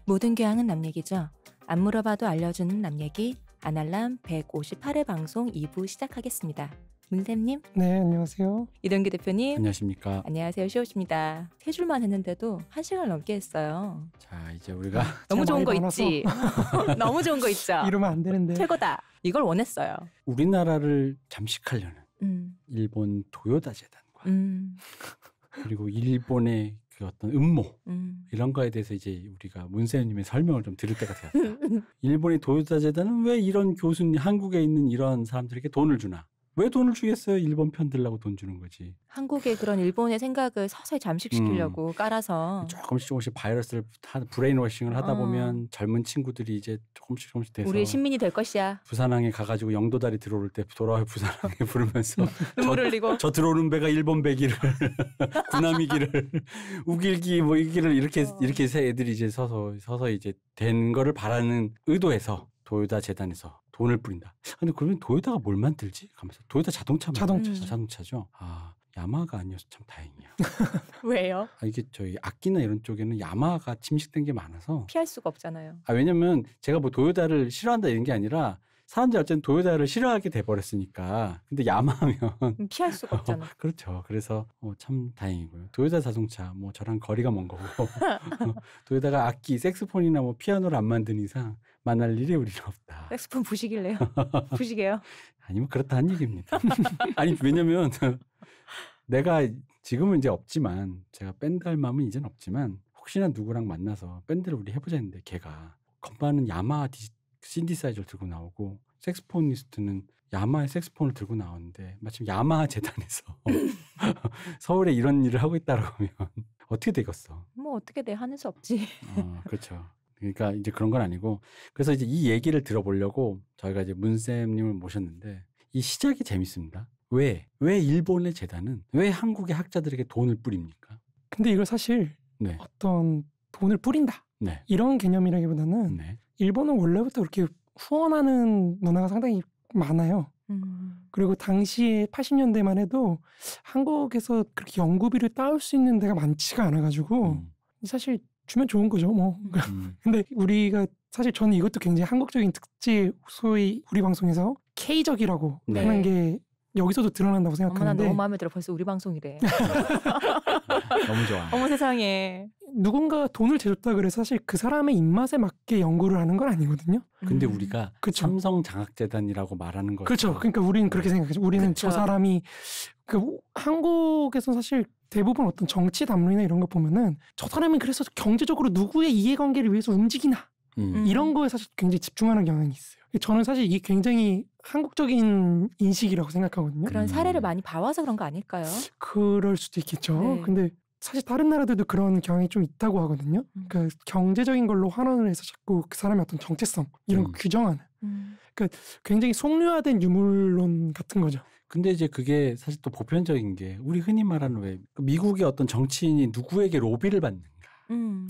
모든 교양은 남 얘기죠. 안 물어봐도 알려주는 남 얘기 아날람 158회 방송 2부 시작하겠습니다. 문쌤님. 네, 안녕하세요. 이동규 대표님. 안녕하십니까. 안녕하세요. 쉬우십니다. 3줄만 했는데도 1시간 넘게 했어요. 자, 이제 우리가 너무 좋은 거 많아서. 있지. 너무 좋은 거 있죠. 이러면 안 되는데. 최고다. 이걸 원했어요. 우리나라를 잠식하려는 일본 도요다 재단과 그리고 일본의 그 어떤 음모 이런 거에 대해서 이제 우리가 문세윤님의 설명을 좀 들을 때가 되었다. 일본의 도요다 재단은 왜 이런 교수님, 한국에 있는 이런 사람들에게 돈을 주나? 왜 돈을 주겠어요? 일본 편 들라고 돈 주는 거지. 한국의 그런 일본의 생각을 서서히 잠식시키려고 깔아서 조금씩 바이러스를 브레인워싱을 하다 보면 젊은 친구들이 이제 조금씩 돼서 우리의 신민이 될 것이야. 부산항에 가가지고 영도다리 들어올 때 돌아와 부산항에 부르면서 눈물 흘리고 저 들어오는 배가 일본 배기를 구나미기를 우길기 뭐 이기를 이렇게 새 애들이 이제 서서 이제 된 거를 바라는 의도에서 도요다 재단에서 돈을 뿌린다. 근데 그러면 도요다가 뭘 만들지? 가면서 도요다 자동차죠. 아, 야마하가 아니어서 참 다행이야. 왜요? 이게 저희 악기나 이런 쪽에는 야마하가 침식된 게 많아서 피할 수가 없잖아요. 왜냐면 제가 뭐 도요다를 싫어한다 이런 게 아니라 사람들이 어쨌든 도요다를 싫어하게 돼버렸으니까. 근데 야마하면 피할 수가 없잖아. 그렇죠. 그래서 참 다행이고요. 도요다 자동차 뭐 저랑 거리가 먼 거고 도요다가 악기, 색스폰이나 뭐 피아노를 안 만든 이상 만날 일이 우리는 없다. 색스폰 부식일래요? 부식이에요? 아니면 그렇다는 얘기입니다. 아니 왜냐면 내가 지금은 이제 없지만 제가 밴드 할 마음은 이제는 없지만 혹시나 누구랑 만나서 밴드를 우리 해보자 했는데 걔가 건반은 야마하 신디사이저를 들고 나오고 색스포니스트는 야마하의 색스폰을 들고 나오는데 마침 야마하 재단에서 서울에 이런 일을 하고 있다라고 하면 어떻게 되겠어? 뭐 어떻게 돼 하는 수 없지. 그렇죠. 그러니까 이제 그런 건 아니고 그래서 이제 이 얘기를 들어보려고 저희가 이제 문쌤님을 모셨는데 이 시작이 재밌습니다. 왜 일본의 재단은 왜 한국의 학자들에게 돈을 뿌립니까? 근데 이걸 사실 네. 어떤 돈을 뿌린다. 네. 이런 개념이라기보다는 네. 일본은 원래부터 그렇게 후원하는 문화가 상당히 많아요. 그리고 당시에 80년대만 해도 한국에서 그렇게 연구비를 따올 수 있는 데가 많지가 않아가지고 사실 주면 좋은 거죠, 뭐. 근데 우리가 사실 저는 이것도 굉장히 한국적인 특질, 소위 우리 방송에서 K적이라고 네. 하는 게 여기서도 드러난다고 어머, 난 생각하는데 너무 마음에 들어. 벌써 우리 방송이래. 너무 좋아. 어머 세상에. 누군가 돈을 대줬다 그래서 사실 그 사람의 입맛에 맞게 연구를 하는 건 아니거든요. 근데 우리가 그쵸. 삼성장학재단이라고 말하는 거죠. 그렇죠. 그러니까 우리는 그렇게 생각하죠. 우리는 그쵸. 저 사람이 한국에서 사실 대부분 어떤 정치 담론이나 이런 거 보면은 저 사람이 그래서 경제적으로 누구의 이해관계를 위해서 움직이나 이런 거에 사실 굉장히 집중하는 경향이 있어요. 저는 사실 이게 굉장히 한국적인 인식이라고 생각하거든요. 그런 사례를 많이 봐와서 그런 거 아닐까요? 그럴 수도 있겠죠. 네. 근데 사실 다른 나라들도 그런 경향이 좀 있다고 하거든요. 그러니까 경제적인 걸로 환원을 해서 자꾸 그 사람의 어떤 정체성 이런 거 규정하는. 그러니까 굉장히 속류화된 유물론 같은 거죠. 근데 이제 그게 사실 또 보편적인 게 우리 흔히 말하는 왜 미국의 어떤 정치인이 누구에게 로비를 받는가.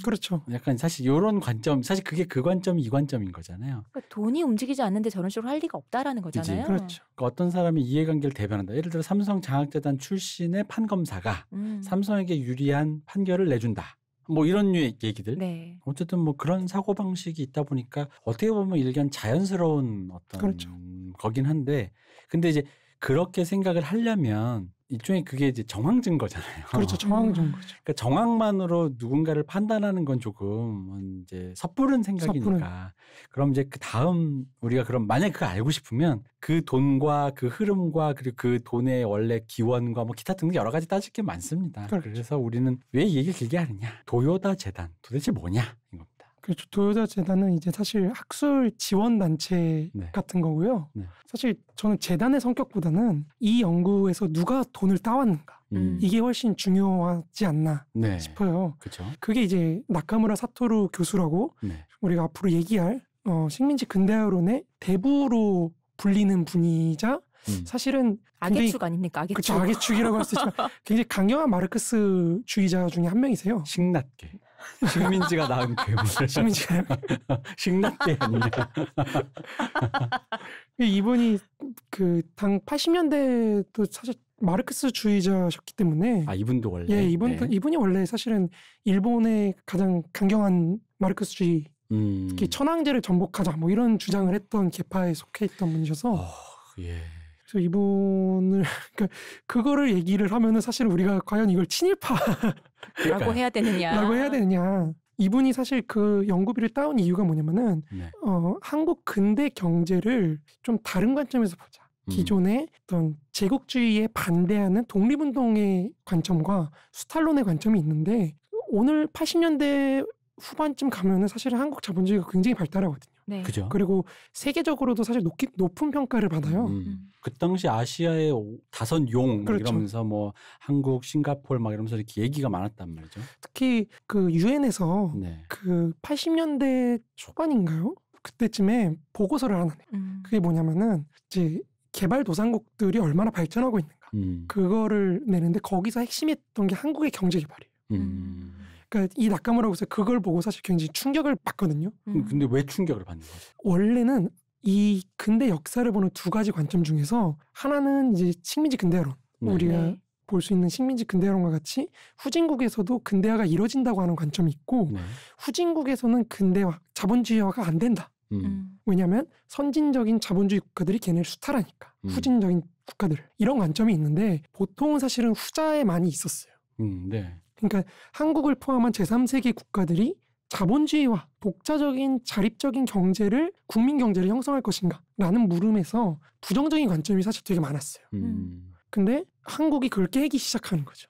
그렇죠. 약간 사실 이런 관점, 사실 그게 그 관점이 이 관점인 거잖아요. 그러니까 돈이 움직이지 않는데 저런 식으로 할 리가 없다라는 거잖아요. 그렇죠. 그러니까 어떤 사람이 이해관계를 대변한다. 예를 들어 삼성장학재단 출신의 판검사가 삼성에게 유리한 판결을 내준다. 뭐 이런 류의 얘기들. 네. 어쨌든 뭐 그런 사고방식이 있다 보니까 어떻게 보면 일견 자연스러운 어떤 그렇죠. 거긴 한데 근데 이제 그렇게 생각을 하려면 일종의 그게 이제 정황 증거잖아요. 그렇죠. 정황적인 거죠. 그러니까 정황만으로 누군가를 판단하는 건 조금 이제 섣부른 생각이니까. 그럼 이제 그 다음 우리가 그럼 만약에 그걸 알고 싶으면 그 돈과 그 흐름과 그리고 그 돈의 원래 기원과 뭐 기타 등등 여러 가지 따질 게 많습니다. 그렇죠. 그래서 우리는 왜 이 얘기를 길게 하느냐. 도요다 재단 도대체 뭐냐 이겁니다. 그렇죠. 도요다 재단은 이제 사실 학술 지원 단체 네. 같은 거고요. 네. 사실 저는 재단의 성격보다는 이 연구에서 누가 돈을 따왔는가 이게 훨씬 중요하지 않나 네. 싶어요. 그렇죠. 그게 이제 나카무라 사토루 교수라고 네. 우리가 앞으로 얘기할 식민지 근대화론의 대부로 불리는 분이자 사실은 악의 축 아닙니까? 악의 그렇죠. 축. 악의 축이라고 할 수 있지만 굉장히 강경한 마르크스주의자 중에 한 명이세요. 식낫게. 식민지가 낳은 괴물. 식민지가 식낫게 아니냐. 이분이 그 당 80년대도 사실 마르크스주의자셨기 때문에 이분도 원래. 예, 이분이 원래 사실은 일본의 가장 강경한 마르크스주의, 특히 천황제를 전복하자 뭐 이런 주장을 했던 계파에 속해 있던 분이셔서 예. 그래서 이분을 그러니까 그거를 얘기를 하면은 사실 우리가 과연 이걸 친일파라고 해야 되느냐. 이분이 사실 그 연구비를 따온 이유가 뭐냐면은 네. 한국 근대 경제를 좀 다른 관점에서 보자. 기존의 어떤 제국주의에 반대하는 독립운동의 관점과 수탈론의 관점이 있는데 오늘 80년대 후반쯤 가면은 사실은 한국 자본주의가 굉장히 발달하거든요. 네. 그죠? 그리고 세계적으로도 사실 높은 평가를 받아요. 그 당시 아시아의 5용 그렇죠. 이러면서 뭐 한국, 싱가포르 막 이러면서 이렇게 얘기가 많았단 말이죠. 특히 그 유엔에서 네. 그 80년대 초반인가요? 그때쯤에 보고서를 하나 내요. 그게 뭐냐면은 이제 개발도상국들이 얼마나 발전하고 있는가. 그거를 내는데 거기서 핵심이었던 게 한국의 경제 개발이에요. 그러니까 이 나카무라 교수가 그걸 보고 사실 굉장히 충격을 받거든요. 근데 왜 충격을 받는 거죠? 원래는 이 근대 역사를 보는 두 가지 관점 중에서 하나는 이제 식민지 근대화론. 네. 우리가 볼 수 있는 식민지 근대화론과 같이 후진국에서도 근대화가 이뤄진다고 하는 관점이 있고 네. 후진국에서는 근대화, 자본주의화가 안 된다. 왜냐하면 선진적인 자본주의 국가들이 걔네를 수탈하니까 후진적인 국가들 이런 관점이 있는데 보통은 사실은 후자에 많이 있었어요. 네. 그러니까 한국을 포함한 제3세계 국가들이 자본주의와 독자적인 자립적인 경제를 국민 경제를 형성할 것인가 라는 물음에서 부정적인 관점이 사실 되게 많았어요. 근데 한국이 그걸 깨기 시작하는 거죠.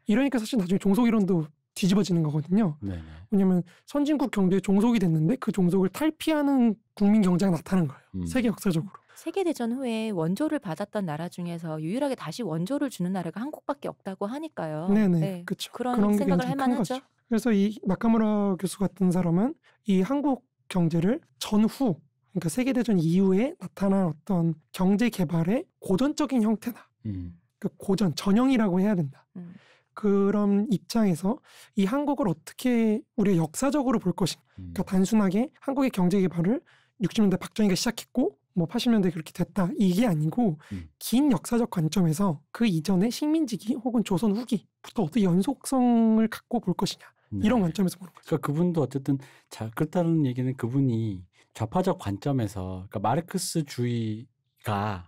이러니까 사실 나중에 종속이론도 뒤집어지는 거거든요. 네네. 왜냐하면 선진국 경제에 종속이 됐는데 그 종속을 탈피하는 국민 경제가 나타난 거예요. 세계 역사적으로. 세계대전 후에 원조를 받았던 나라 중에서 유일하게 다시 원조를 주는 나라가 한국밖에 없다고 하니까요. 네네. 네. 그렇죠. 그런 생각을 할 만하죠. 그래서 이 나카무라 교수 같은 사람은 이 한국 경제를 전후, 그러니까 세계대전 이후에 나타난 어떤 경제 개발의 고전적인 형태다. 그 고전, 전형이라고 해야 된다. 그런 입장에서 이 한국을 어떻게 우리가 역사적으로 볼 것인가. 그러니까 단순하게 한국의 경제 개발을 60년대 박정희가 시작했고 뭐 80년대 그렇게 됐다 이게 아니고 긴 역사적 관점에서 그 이전의 식민지기 혹은 조선 후기부터 어떻게 연속성을 갖고 볼 것이냐. 이런 관점에서 보는 거죠. 그러니까 그분도 어쨌든 그렇다는 얘기는 그분이 좌파적 관점에서 그러니까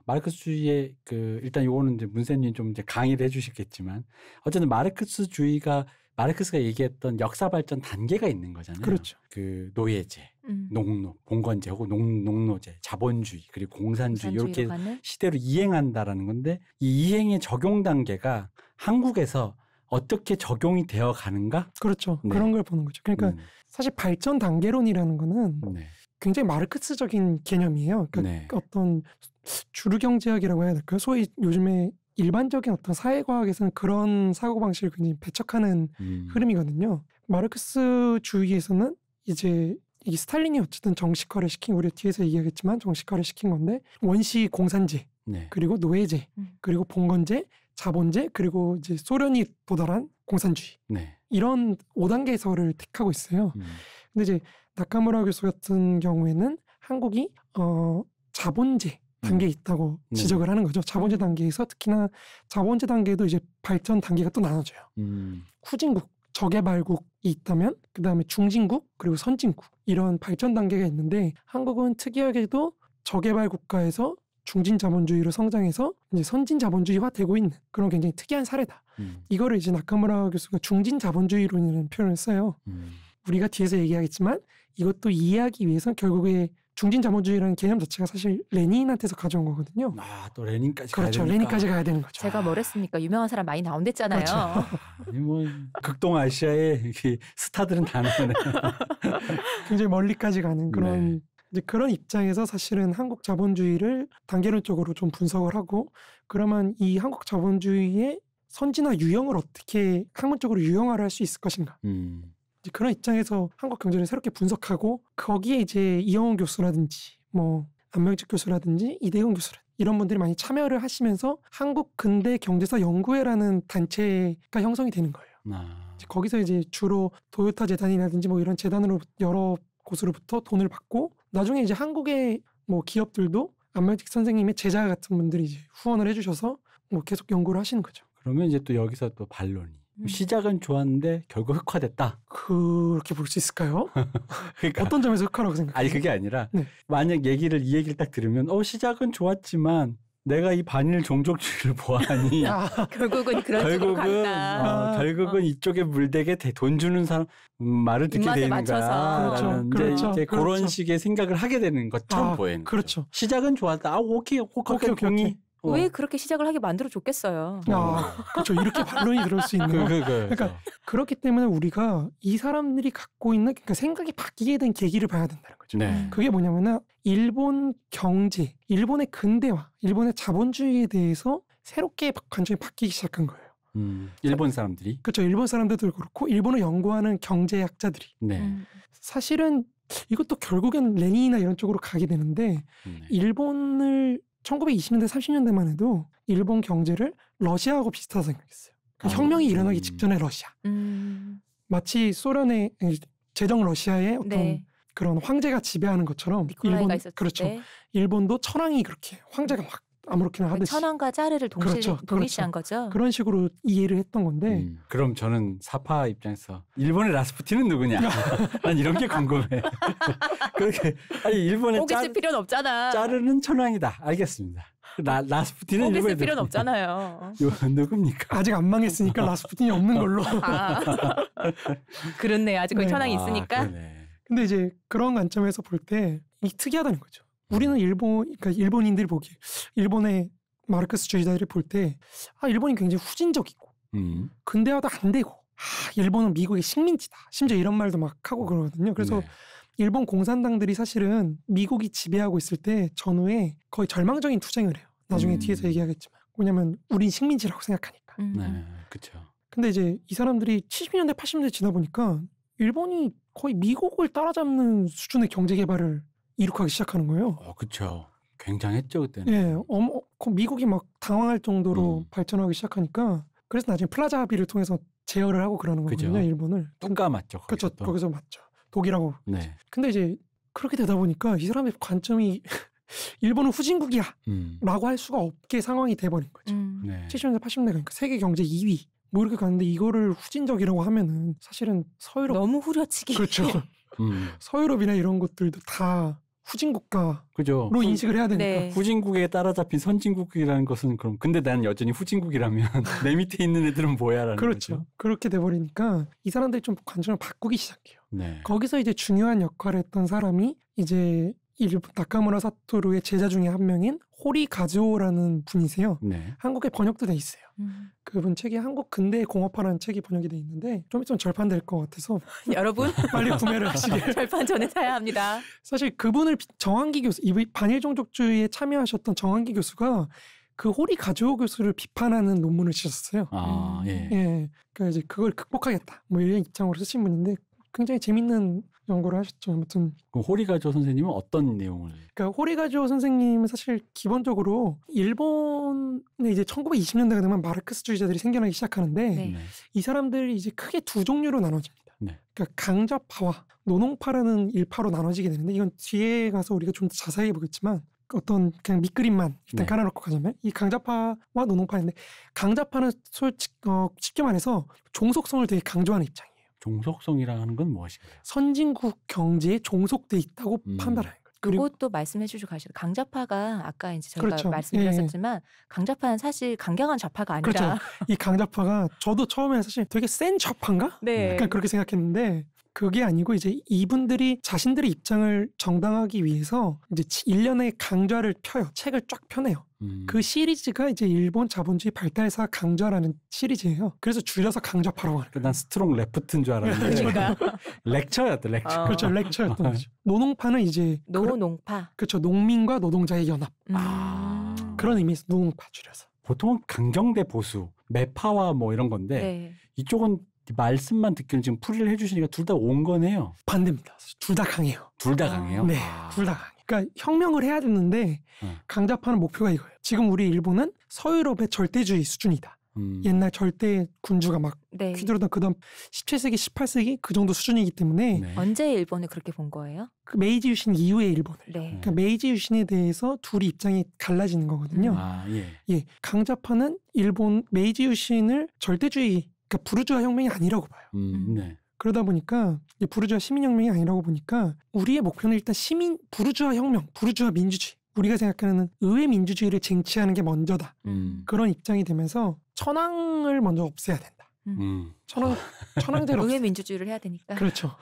마르크스주의의 그 일단 요거는 이제 문세님 좀 이제 강의를 해주시겠지만 어쨌든 마르크스가 얘기했던 역사 발전 단계가 있는 거잖아요. 그렇죠. 그 노예제, 농노, 봉건제 혹은 농노제, 자본주의 그리고 공산주의 이렇게 시대로 이행한다라는 건데 이 이행의 적용 단계가 한국에서 어떻게 적용이 되어 가는가? 그렇죠. 네. 그런 걸 보는 거죠. 그러니까 사실 발전 단계론이라는 거는 굉장히 마르크스적인 개념이에요. 그러니까 어떤 주류 경제학이라고 해야 될까요? 소위 요즘에 일반적인 어떤 사회과학에서는 그런 사고방식을 굉장히 배척하는 흐름이거든요. 마르크스주의에서는 이제 이 스탈린이 어쨌든 정식화를 시킨, 우리 뒤에서 얘기하겠지만 정식화를 시킨 건데 원시 공산제, 그리고 노예제, 그리고 봉건제, 자본제, 그리고 이제 소련이 도달한 공산주의. 이런 5단계서를 택하고 있어요. 근데 이제 나카무라 교수 같은 경우에는 한국이 자본제 단계에 있다고 지적을 하는 거죠. 자본제 단계에서 특히나 자본제 단계에도 이제 발전 단계가 또 나눠져요. 후진국, 저개발국이 있다면 그 다음에 중진국 그리고 선진국 이런 발전 단계가 있는데 한국은 특이하게도 저개발 국가에서 중진 자본주의로 성장해서 이제 선진 자본주의화 되고 있는 그런 굉장히 특이한 사례다. 이거를 이제 나카무라 교수가 중진 자본주의론이라는 표현을 써요. 우리가 뒤에서 얘기하겠지만 이것도 이해하기 위해서는 결국에 중진 자본주의라는 개념 자체가 사실 레닌한테서 가져온 거거든요. 또 레닌까지 그렇죠. 가야 되니까. 레닌까지 가야 되는 거죠. 제가 뭘 했습니까? 유명한 사람 많이 나온댔잖아요. 그렇죠. 뭐 극동 아시아의 스타들은 다 나오네. 굉장히 멀리까지 가는 그런 이제 그런 입장에서 사실은 한국 자본주의를 단계론적으로 좀 분석을 하고 그러면 이 한국 자본주의의 선진화 유형을 어떻게 학문적으로 유형화를 할 수 있을 것인가. 그런 입장에서 한국 경제를 새롭게 분석하고 거기에 이제 이영훈 교수라든지 뭐 안명직 교수라든지 이대용 교수라든지 이런 분들이 많이 참여를 하시면서 한국 근대 경제사 연구회라는 단체가 형성이 되는 거예요. 거기서 이제 주로 도요타 재단이라든지 뭐 이런 재단으로 여러 곳으로부터 돈을 받고 나중에 이제 한국의 뭐 기업들도 안명직 선생님의 제자 같은 분들이 이제 후원을 해주셔서 뭐 계속 연구를 하시는 거죠. 그러면 이제 또 여기서 또 반론이 시작은 좋았는데 결국 흑화됐다. 그렇게 볼 수 있을까요? 그러니까 어떤 점에서 흑화라고 생각해요? 아니 그게 아니라 네. 만약 이 얘기를 딱 들으면 시작은 좋았지만 내가 이 반일 종족주의를 보아하니 결국은 그런 쪽으로 간다. 결국은 이쪽에 물되게 돈 주는 사람 말을 듣게 되는 거야. 그렇죠. 이제 그런 식의 생각을 하게 되는 것처럼 보이는 그렇죠. 거죠. 시작은 좋았다. 오케이. 왜 그렇게 시작을 하게 만들어 줬겠어요. 그렇죠. 이렇게 반론이 들을 수 있는 거. 그러니까 그렇기 때문에 우리가 이 사람들이 갖고 있는 그러니까 생각이 바뀌게 된 계기를 봐야 된다는 거죠. 네. 그게 뭐냐면은 일본 경제, 일본의 근대화, 일본의 자본주의에 대해서 새롭게 관점이 바뀌기 시작한 거예요. 일본 사람들이? 그렇죠. 일본 사람들도 그렇고 일본을 연구하는 경제학자들이. 네. 사실은 이것도 결국엔 레닌이나 이런 쪽으로 가게 되는데 일본을 1920년대, 30년대만 해도 일본 경제를 러시아하고 비슷하다 생각했어요. 그러니까 혁명이 일어나기 직전의 러시아. 마치 소련의 제정 러시아의 어떤 그런 황제가 지배하는 것처럼 일본 그렇죠. 때. 일본도 천황이 그렇게 황제가 막 아무렇게나 하듯이 천황과 짜르를 동일시한 거죠. 그런 식으로 이해를 했던 건데 그럼 저는 사파 입장에서 일본의 라스푸틴은 누구냐? 난 이런 게 궁금해. 그렇게 아니 일본의 꼭 있을 필요는 없잖아. 짜르는 천황이다. 알겠습니다. 라스푸틴은 꼭 있을 필요는 없잖아요. 누굽니까? 아직 안 망했으니까 라스푸틴이 없는 걸로. 그렇네. 아직 거기 천황이 있으니까. 근데 이제 그런 관점에서 볼 때 이 특이하다는 거죠. 우리는 그러니까 일본인들이 보기에 일본의 마르크스주의자들이 볼 때 일본이 굉장히 후진적이고 근대화도 안 되고 일본은 미국의 식민지다. 심지어 이런 말도 막 하고 그러거든요. 그래서 일본 공산당들이 사실은 미국이 지배하고 있을 때 전후에 거의 절망적인 투쟁을 해요. 나중에 뒤에서 얘기하겠지만. 왜냐면 우린 식민지라고 생각하니까. 네, 그렇죠. 근데 이제 이 사람들이 70년대, 80년대 지나 보니까 일본이 거의 미국을 따라잡는 수준의 경제 개발을 이룩하기 시작하는 거예요. 그렇죠. 굉장했죠 그때는. 예, 미국이 막 당황할 정도로 발전하기 시작하니까 그래서 나중에 플라자 합의를 통해서 제어를 하고 그러는 거거든요. 그죠. 일본을. 뚱가 맞죠. 그렇죠. 거기서 맞죠. 독일하고. 네. 근데 이제 그렇게 되다 보니까 이 사람의 관점이 일본은 후진국이야 라고 할 수가 없게 상황이 돼버린 거죠. 70년대 80년대 그러니까 세계 경제 2위 뭐 이렇게 갔는데 이거를 후진적이라고 하면은 사실은 서유럽 너무 후려치기. 그렇죠. 서유럽이나 이런 것들도 다 후진국가로 그죠. 인식을 해야 되니까. 네. 후진국에 따라잡힌 선진국이라는 것은 그럼 근데 난 여전히 후진국이라면 내 밑에 있는 애들은 뭐야라는 그렇죠. 거죠. 그렇게 돼버리니까 이 사람들이 좀 관점을 바꾸기 시작해요. 네. 거기서 이제 중요한 역할을 했던 사람이 이제 일본 나카무라 사토루의 제자 중에 한 명인 호리 가즈오라는 분이세요. 네. 한국에 번역도 돼 있어요. 그분 책이 한국 근대 공업화라는 책이 번역이 돼 있는데 좀 있으면 절판될 것 같아서 여러분 빨리 구매를 하시길. 절판 전에 사야 합니다. 사실 그분을 정한기 교수, 이 반일 종족주의에 참여하셨던 정한기 교수가 그 호리 가즈오 교수를 비판하는 논문을 쓰셨어요. 예. 예, 그러니까 이제 그걸 극복하겠다 뭐 이런 입장으로 쓰신 분인데 굉장히 재밌는 연구를 하셨죠. 아무튼 그럼 호리가조 선생님은 어떤 내용을? 그러니까 호리가조 선생님은 사실 기본적으로 일본에 이제 1920년대가 되면 마르크스주의자들이 생겨나기 시작하는데 이 사람들이 이제 크게 두 종류로 나눠집니다. 그러니까 강좌파와 노농파라는 일파로 나눠지게 되는데 이건 뒤에 가서 우리가 좀 더 자세히 보겠지만 어떤 그냥 밑그림만 일단 깔아놓고 가자면 이 강좌파와 노농파인데 강좌파는 쉽게 말해서 종속성을 되게 강조하는 입장이에요. 종속성이라는 건 무엇인가요? 선진국 경제에 종속돼 있다고 판단하는 거예요. 그것도 말씀해 주시고 가시죠. 강좌파가 아까 이제 저희가 말씀드렸었지만 강좌파는 사실 강경한 좌파가 아니라 그렇죠. 이 강좌파가 저도 처음에 사실 되게 센 좌파인가? 약간 그렇게 생각했는데 그게 아니고 이제 이분들이 자신들의 입장을 정당하기 위해서 이제 1년에 강좌를 펴요. 책을 쫙 펴내요. 그 시리즈가 이제 일본 자본주의 발달사 강좌라는 시리즈예요. 그래서 줄여서 강좌파라고 하는 거예요. 난 스트롱 레프트인 줄 알았는데 렉처였다. 렉처. 그렇죠. 렉처였던 거죠. 노농파는 이제 노농파. 그렇죠. 농민과 노동자의 연합. 그런 의미에서 노농파 줄여서. 보통은 강경대 보수, 매파와 뭐 이런 건데 이쪽은 말씀만 듣기는 지금 풀이를 해주시니까 둘 다 온건해요. 반대입니다. 둘 다 강해요. 둘 다 강해요? 네, 둘 다 강해요. 그러니까 혁명을 해야 되는데 강좌파는 목표가 이거예요. 지금 우리 일본은 서유럽의 절대주의 수준이다. 옛날 절대 군주가 막 휘두르던 그다음 17세기, 18세기 그 정도 수준이기 때문에 언제 일본을 그렇게 본 거예요? 그 메이지 유신 이후의 일본을. 그러니까 메이지 유신에 대해서 둘이 입장이 갈라지는 거거든요. 예, 강좌파는 일본 메이지 유신을 절대주의 그러니까 부르주아 혁명이 아니라고 봐요. 네. 그러다 보니까 부르주아 시민혁명이 아니라고 보니까 우리의 목표는 일단 부르주아 혁명, 부르주아 민주주의, 우리가 생각하는 의회 민주주의를 쟁취하는 게 먼저다. 그런 입장이 되면서 천황을 먼저 없애야 된다. 천황제를 의회 민주주의를 해야 되니까. 그렇죠.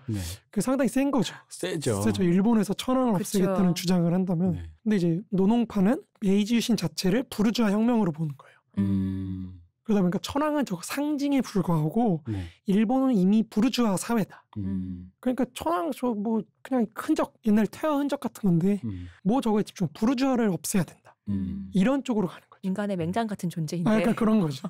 네. 그 상당히 센 거죠. 세죠. 일본에서 천황을 그쵸. 없애겠다는 주장을 한다면. 네. 근데 이제 노농파는 메이지 유신 자체를 부르주아 혁명으로 보는 거예요. 그러다 보니까 천황은 저거 상징에 불과하고 네. 일본은 이미 부르주아 사회다. 그러니까 천황 저 뭐 그냥 흔적, 옛날 퇴화 흔적 같은 건데 뭐 저거에 집중, 부르주아를 없애야 된다. 이런 쪽으로 가는 거죠. 인간의 맹장 같은 존재인데. 약간 그런 거죠.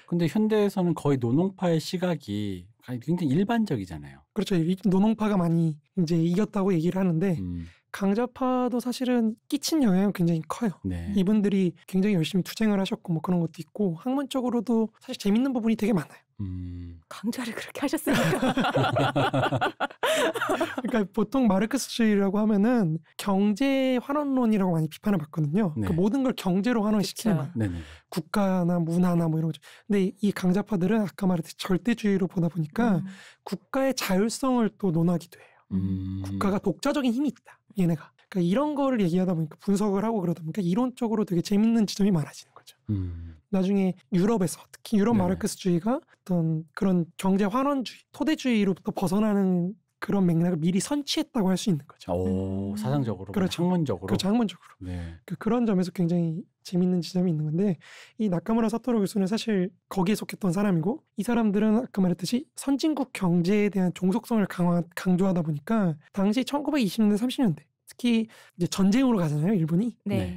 근데 현대에서는 거의 노농파의 시각이 굉장히 일반적이잖아요. 그렇죠. 노농파가 많이 이제 이겼다고 얘기를 하는데 강자파도 사실은 끼친 영향은 굉장히 커요. 네. 이분들이 굉장히 열심히 투쟁을 하셨고 뭐 그런 것도 있고 학문적으로도 사실 재밌는 부분이 되게 많아요. 강좌를 그렇게 하셨으니까. 그러니까 보통 마르크스주의라고 하면은 경제 환원론이라고 많이 비판을 받거든요. 네. 그 모든 걸 경제로 환원시키는 거예요. 네네. 국가나 문화나 뭐 이런 거죠. 근데 이 강자파들은 아까 말했듯이 절대주의로 보다 보니까 국가의 자율성을 또 논하기도 해요. 국가가 독자적인 힘이 있다. 얘네가. 그러니까 이런 거를 얘기하다 보니까 분석을 하고 그러다 보니까 이론적으로 되게 재밌는 지점이 많아지는 거죠. 나중에 유럽에서 특히 유럽 네. 마르크스주의가 어떤 그런 경제 환원주의, 토대주의로부터 벗어나는 그런 맥락을 미리 선취했다고 할 수 있는 거죠. 오, 사상적으로, 그렇죠. 학문적으로. 그렇죠, 학문적으로. 네. 그런 점에서 굉장히 재밌는 지점이 있는 건데 이 나카무라 사토루 교수는 사실 거기에 속했던 사람이고 이 사람들은 아까 말했듯이 선진국 경제에 대한 종속성을 강조하다 보니까 당시 1920년대, 30년대 특히 이제 전쟁으로 가잖아요, 일본이. 네.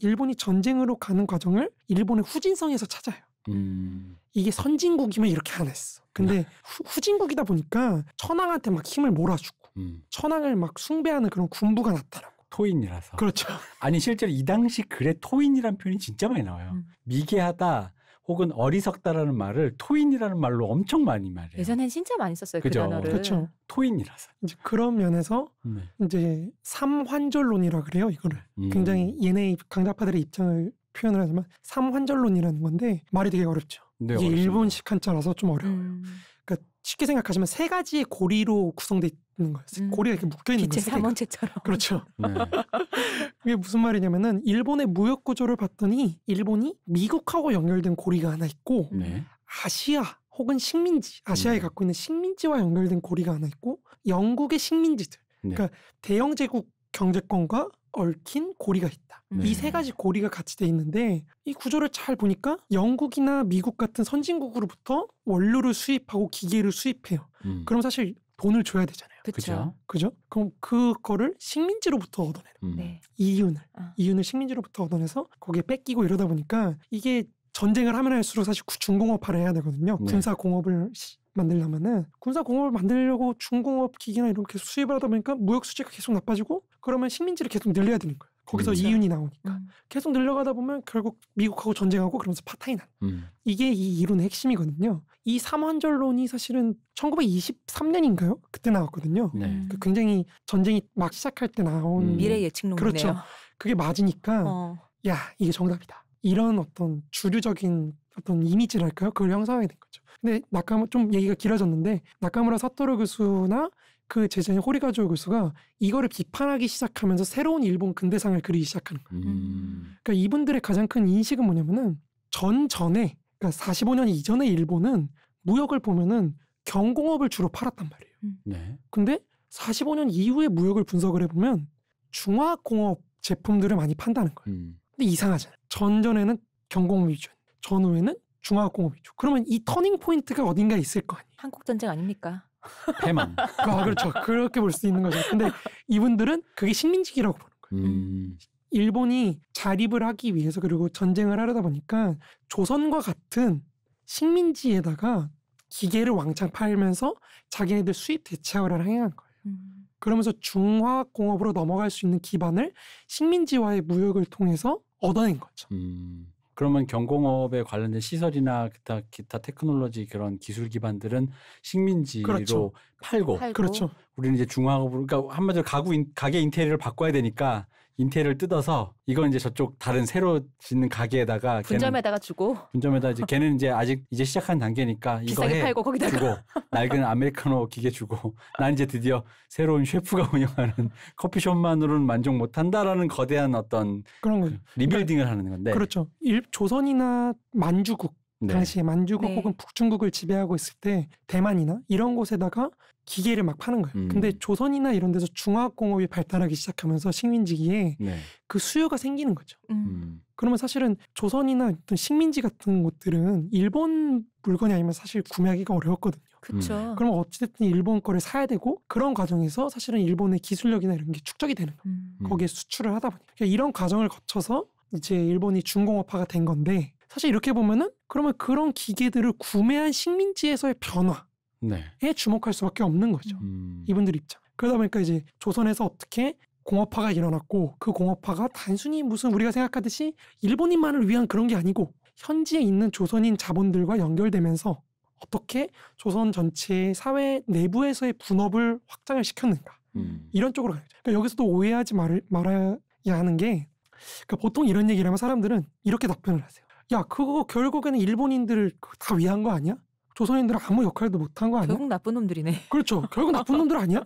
일본이 전쟁으로 가는 과정을 일본의 후진성에서 찾아요. 이게 선진국이면 이렇게 안 했어. 근데 후진국이다 보니까 천황한테 막 힘을 몰아주고 천황을 막 숭배하는 그런 군부가 나타나고. 토인이라서. 그렇죠. 아니 실제로 이 당시 글에 토인이라는 표현이 진짜 많이 나와요. 미개하다 혹은 어리석다라는 말을 토인이라는 말로 엄청 많이 말해요. 예전엔 진짜 많이 썼어요. 그죠? 그 단어를. 그렇죠. 토인이라서. 이제 그런 면에서 네. 이제 삼환절론이라 그래요. 이거를 굉장히 얘네 강자파들의 입장을 표현을 하지만 삼환절론이라는 건데 말이 되게 어렵죠. 네, 이게 어렵습니다. 일본식 한자라서 좀 어려워요. 그러니까 쉽게 생각하시면 세 가지의 고리로 구성되어 있는 거예요. 고리가 이렇게 묶여 있는 빛의 거예요. 삼원체처럼. 그렇죠. 네. 이게 무슨 말이냐면은 일본의 무역 구조를 봤더니 일본이 미국하고 연결된 고리가 하나 있고 네. 아시아 혹은 식민지, 아시아에 갖고 있는 식민지와 연결된 고리가 하나 있고 영국의 식민지들, 네. 그러니까 대영 제국 경제권과 얽힌 고리가 있다. 네. 이 세 가지 고리가 같이 돼 있는데 이 구조를 잘 보니까 영국이나 미국 같은 선진국으로부터 원료를 수입하고 기계를 수입해요. 그럼 사실 돈을 줘야 되잖아요. 그렇죠. 그죠? 그럼 그거를 식민지로부터 얻어내는 네. 이윤을 식민지로부터 얻어내서 거기에 뺏기고 이러다 보니까 이게 전쟁을 하면 할수록 사실 중공업화를 해야 되거든요. 네. 군사공업을 만들려면은 군사공업을 만들려고 중공업 기계나 이런 거 계속 수입을 하다 보니까 무역 수지가 계속 나빠지고 그러면 식민지를 계속 늘려야 되는 거예요. 거기서 그렇죠. 이윤이 나오니까 계속 늘려가다 보면 결국 미국하고 전쟁하고 그러면서 파탄이 난. 이게 이 이론의 핵심이거든요. 이 삼환절론이 사실은 1923년인가요? 그때 나왔거든요. 네. 굉장히 전쟁이 막 시작할 때 나온 미래 예측론이네요. 그렇죠. 그게 맞으니까 야 이게 정답이다. 이런 어떤 주류적인 어떤 이미지랄까요? 그걸 형성하게 된 거죠. 근데 좀 얘기가 길어졌는데 나카무라 사토루 교수나 그 제자인 호리가조 교수가 이거를 비판하기 시작하면서 새로운 일본 근대상을 그리기 시작하는 거예요. 그러니까 이분들의 가장 큰 인식은 뭐냐면은 전에 그러니까 45년 이전의 일본은 무역을 보면은 경공업을 주로 팔았단 말이에요. 네. 근데 45년 이후의 무역을 분석을 해보면 중화공업 제품들을 많이 판다는 거예요. 근데 이상하잖아요. 전전에는 경공업 위주, 전후에는 중화공업 위주. 그러면 이 터닝 포인트가 어딘가에 있을 거 아니에요. 한국 전쟁 아닙니까? 패망. 그렇죠. 그렇게 볼 수 있는 거죠. 근데 이분들은 그게 식민지기라고 보는 거예요. 일본이 자립을 하기 위해서 그리고 전쟁을 하려다 보니까 조선과 같은 식민지에다가 기계를 왕창 팔면서 자기네들 수입 대체화를 행한 거예요. 그러면서 중화공업으로 넘어갈 수 있는 기반을 식민지와의 무역을 통해서 얻어낸 거죠. 그러면 경공업에 관련된 시설이나 기타 테크놀로지 그런 기술 기반들은 식민지로 팔고 그렇죠. 우리는 이제 중화업으로 그러니까 한마디로 가게 인테리어를 바꿔야 되니까 인테리어를 뜯어서 이건 이제 저쪽 다른 새로 짓는 가게에다가 분점에다가 주고 분점에다 이제 걔는 이제 아직 이제 시작한 단계니까 이거 비싸게 해 팔고 거기다가 주고 낡은 아메리카노 기계 주고 난 이제 드디어 새로운 셰프가 운영하는 커피숍만으로는 만족 못한다라는 거대한 어떤 그런 거죠. 리빌딩을 하는 건데 그렇죠. 조선이나 만주국 네. 당시에 만주국 네. 혹은 북중국을 지배하고 있을 때 대만이나 이런 곳에다가 기계를 막 파는 거예요. 근데 조선이나 이런 데서 중화학공업이 발달하기 시작하면서 식민지기에 네. 그 수요가 생기는 거죠. 음. 그러면 사실은 조선이나 어떤 식민지 같은 곳들은 일본 물건이 아니면 사실 구매하기가 어려웠거든요. 그렇죠. 그러면 어찌됐든 일본 거를 사야 되고 그런 과정에서 사실은 일본의 기술력이나 이런 게 축적이 되는 거예요. 거기에 수출을 하다 보니까 이런 과정을 거쳐서 이제 일본이 중공업화가 된 건데 사실 이렇게 보면은 그러면 그런 기계들을 구매한 식민지에서의 변화에 네. 주목할 수밖에 없는 거죠. 이분들 입장. 그러다 보니까 이제 조선에서 어떻게 공업화가 일어났고 그 공업화가 단순히 무슨 우리가 생각하듯이 일본인만을 위한 그런 게 아니고 현지에 있는 조선인 자본들과 연결되면서 어떻게 조선 전체의 사회 내부에서의 분업을 확장을 시켰는가 이런 쪽으로 가요. 그러니까 여기서도 오해하지 말아야 하는 게 그러니까 보통 이런 얘기를 하면 사람들은 이렇게 답변을 하세요. 야 그거 결국에는 일본인들을 다 위한 거 아니야? 조선인들은 아무 역할도 못한 거 아니야? 결국 나쁜 놈들이네. 그렇죠. 결국 나쁜 놈들 아니야?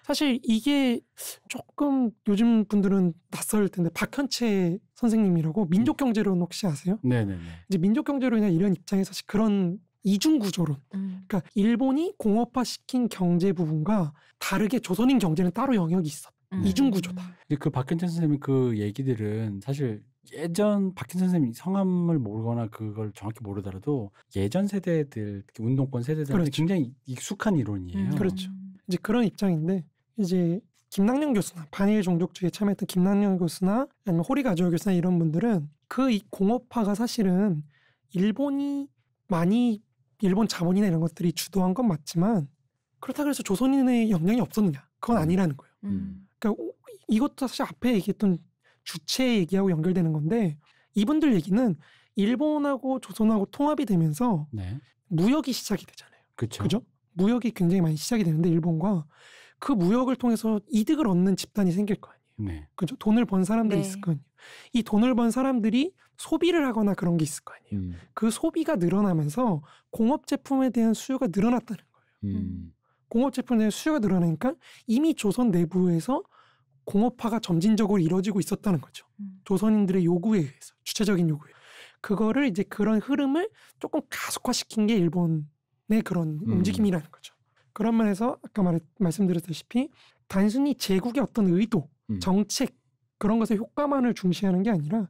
사실 이게 조금 요즘 분들은 낯설 텐데 박현채 선생님이라고 민족경제론 혹시 아세요? 네네네. 이제 민족경제론이나 이런 입장에서 사실 그런 이중구조론. 그러니까 일본이 공업화시킨 경제 부분과 다르게 조선인 경제는 따로 영역이 있었다. 이중구조다. 그 박현채 선생님 그 얘기들은 사실 예전 박현채 선생님이 성함을 모르거나 그걸 정확히 모르더라도 예전 세대들, 특히 운동권 세대들한테 그렇죠. 굉장히 익숙한 이론이에요. 그렇죠. 이제 그런 입장인데 이제 김낙년 교수나 반일 종족주의에 참여했던 김낙년 교수나 아니면 호리가조 교수나 이런 분들은 그 이 공업화가 사실은 일본이 많이 일본 자본이나 이런 것들이 주도한 건 맞지만 그렇다고 해서 조선인의 영향이 없었느냐? 그건 아니라는 거예요. 그러니까 이것도 사실 앞에 얘기했던 주체 얘기하고 연결되는 건데 이분들 얘기는 일본하고 조선하고 통합이 되면서 네. 무역이 시작이 되잖아요. 그렇죠. 그죠? 무역이 굉장히 많이 시작이 되는데 일본과 그 무역을 통해서 이득을 얻는 집단이 생길 거 아니에요. 네. 그죠? 돈을 번 사람들이 네. 있을 거 아니에요. 이 돈을 번 사람들이 소비를 하거나 그런 게 있을 거 아니에요. 그 소비가 늘어나면서 공업 제품에 대한 수요가 늘어났다는 거예요. 공업 제품에 대한 수요가 늘어나니까 이미 조선 내부에서 공업화가 점진적으로 이루어지고 있었다는 거죠. 조선인들의 요구에 의해서, 주체적인 요구에. 그거를 이제 그런 흐름을 조금 가속화시킨 게 일본의 그런 움직임이라는 거죠. 그런 면에서 아까 말씀드렸다시피 단순히 제국의 어떤 의도, 정책 그런 것의 효과만을 중시하는 게 아니라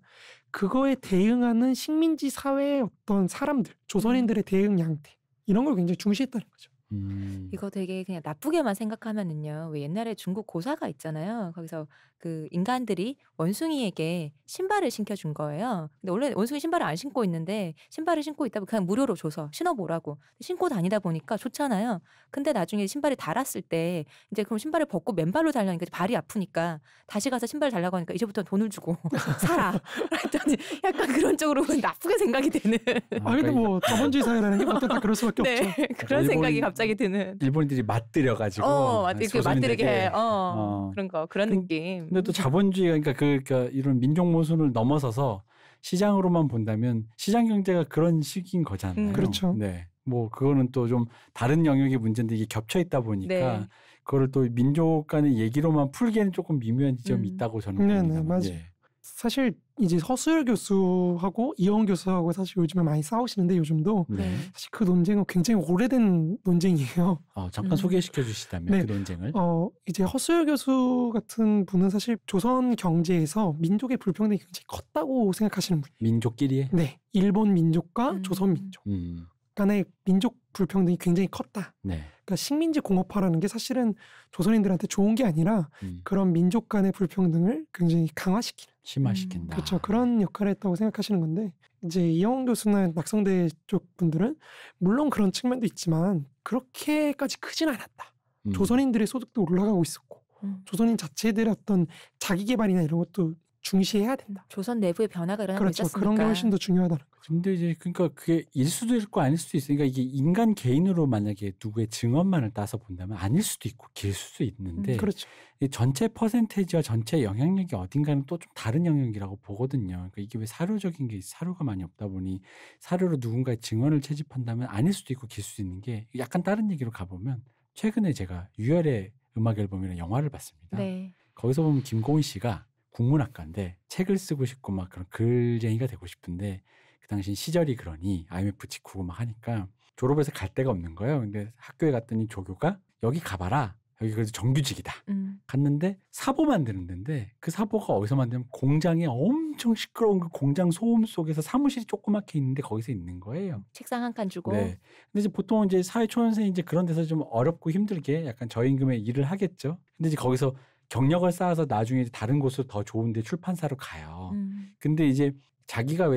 그거에 대응하는 식민지 사회의 어떤 사람들, 조선인들의 대응 양태 이런 걸 굉장히 중시했다는 거죠. 이거 되게 그냥 나쁘게만 생각하면은요. 왜 옛날에 중국 고사가 있잖아요. 거기서 그 인간들이 원숭이에게 신발을 신겨준 거예요. 근데 원래 원숭이 신발을 안 신고 있는데 신발을 신고 있다 보면 그냥 무료로 줘서 신어보라고. 신고 다니다 보니까 좋잖아요. 근데 나중에 신발이 닳았을 때 이제 그럼 신발을 벗고 맨발로 달려니까 발이 아프니까 다시 가서 신발 달라고 하니까 이제부터 돈을 주고 사라. 그랬더니 약간 그런 쪽으로 나쁘게 생각이 되는. 근데 뭐 자본주의 사회라는 게 보통 다 그럴 수밖에 네, 없죠. 그런 생각이 갑자기 드는. 일본인들이 맞들여가지고 이렇게 맞들게 해. 그런 거 그런 느낌. 근데 또 자본주의가 그러니까 이런 민족 모순을 넘어서서 시장으로만 본다면 시장 경제가 그런 식인 거잖아요. 그렇죠. 네, 뭐 그거는 또 좀 다른 영역의 문제인데 이게 겹쳐 있다 보니까 네. 그거를 또 민족 간의 얘기로만 풀기에는 조금 미묘한 지점이 있다고 저는 봅니다. 네, 맞아요. 예. 사실 이제 허수열 교수하고 이원 교수하고 사실 요즘에 많이 싸우시는데 요즘도 네. 사실 그 논쟁은 굉장히 오래된 논쟁이에요. 잠깐 소개시켜 주시다면 네. 그 논쟁을. 이제 허수열 교수 같은 분은 사실 조선 경제에서 민족의 불평등이 굉장히 컸다고 생각하시는 분이에요. 민족끼리의? 네, 일본 민족과 조선 민족 간의 민족 불평등이 굉장히 컸다. 네. 그러니까 식민지 공업화라는 게 사실은 조선인들한테 좋은 게 아니라 그런 민족 간의 불평등을 굉장히 강화시키는 심화시킨다. 그렇죠. 그런 역할을 했다고 생각하시는 건데 이제 이영훈 교수나 낙성대 쪽 분들은 물론 그런 측면도 있지만 그렇게까지 크진 않았다. 조선인들의 소득도 올라가고 있었고 조선인 자체들의 어떤 자기 개발이나 이런 것도 중시해야 된다. 조선 내부의 변화가 일어나고 그렇죠. 있었으니까. 그런 게 훨씬 더 중요하다는 거죠. 근데 이제 그러니까 그게 일 수도 있고 아닐 수도 있으니까 이게 인간 개인으로 만약에 누구의 증언만을 따서 본다면 아닐 수도 있고 길 수도 있는데 그렇죠. 이 전체 퍼센테이지와 전체 영향력이 어딘가는 또 좀 다른 영역이라고 보거든요. 그러니까 이게 왜 사료적인 게 사료가 많이 없다 보니 사료로 누군가의 증언을 채집한다면 아닐 수도 있고 길 수도 있는 게 약간 다른 얘기로 가보면 최근에 제가 유열의 음악 앨범이라는 영화를 봤습니다. 네. 거기서 보면 김고은 씨가 국문학과인데 책을 쓰고 싶고 막 그런 글쟁이가 되고 싶은데 그 당시 시절이 그러니 IMF 직후고 막 하니까 졸업해서 갈 데가 없는 거예요. 근데 학교에 갔더니 조교가 여기 가봐라. 여기 그래도 정규직이다. 갔는데 사보 만드는 데인데 그 사보가 어디서 만드냐면 공장에 엄청 시끄러운 그 공장 소음 속에서 사무실이 조그맣게 있는데 거기서 있는 거예요. 책상 한 칸 주고. 네. 근데 이제 보통 이제 사회초년생이 이제 그런 데서 좀 어렵고 힘들게 약간 저임금의 일을 하겠죠. 근데 이제 거기서 경력을 쌓아서 나중에 다른 곳으로 더 좋은데 출판사로 가요. 근데 이제 자기가 왜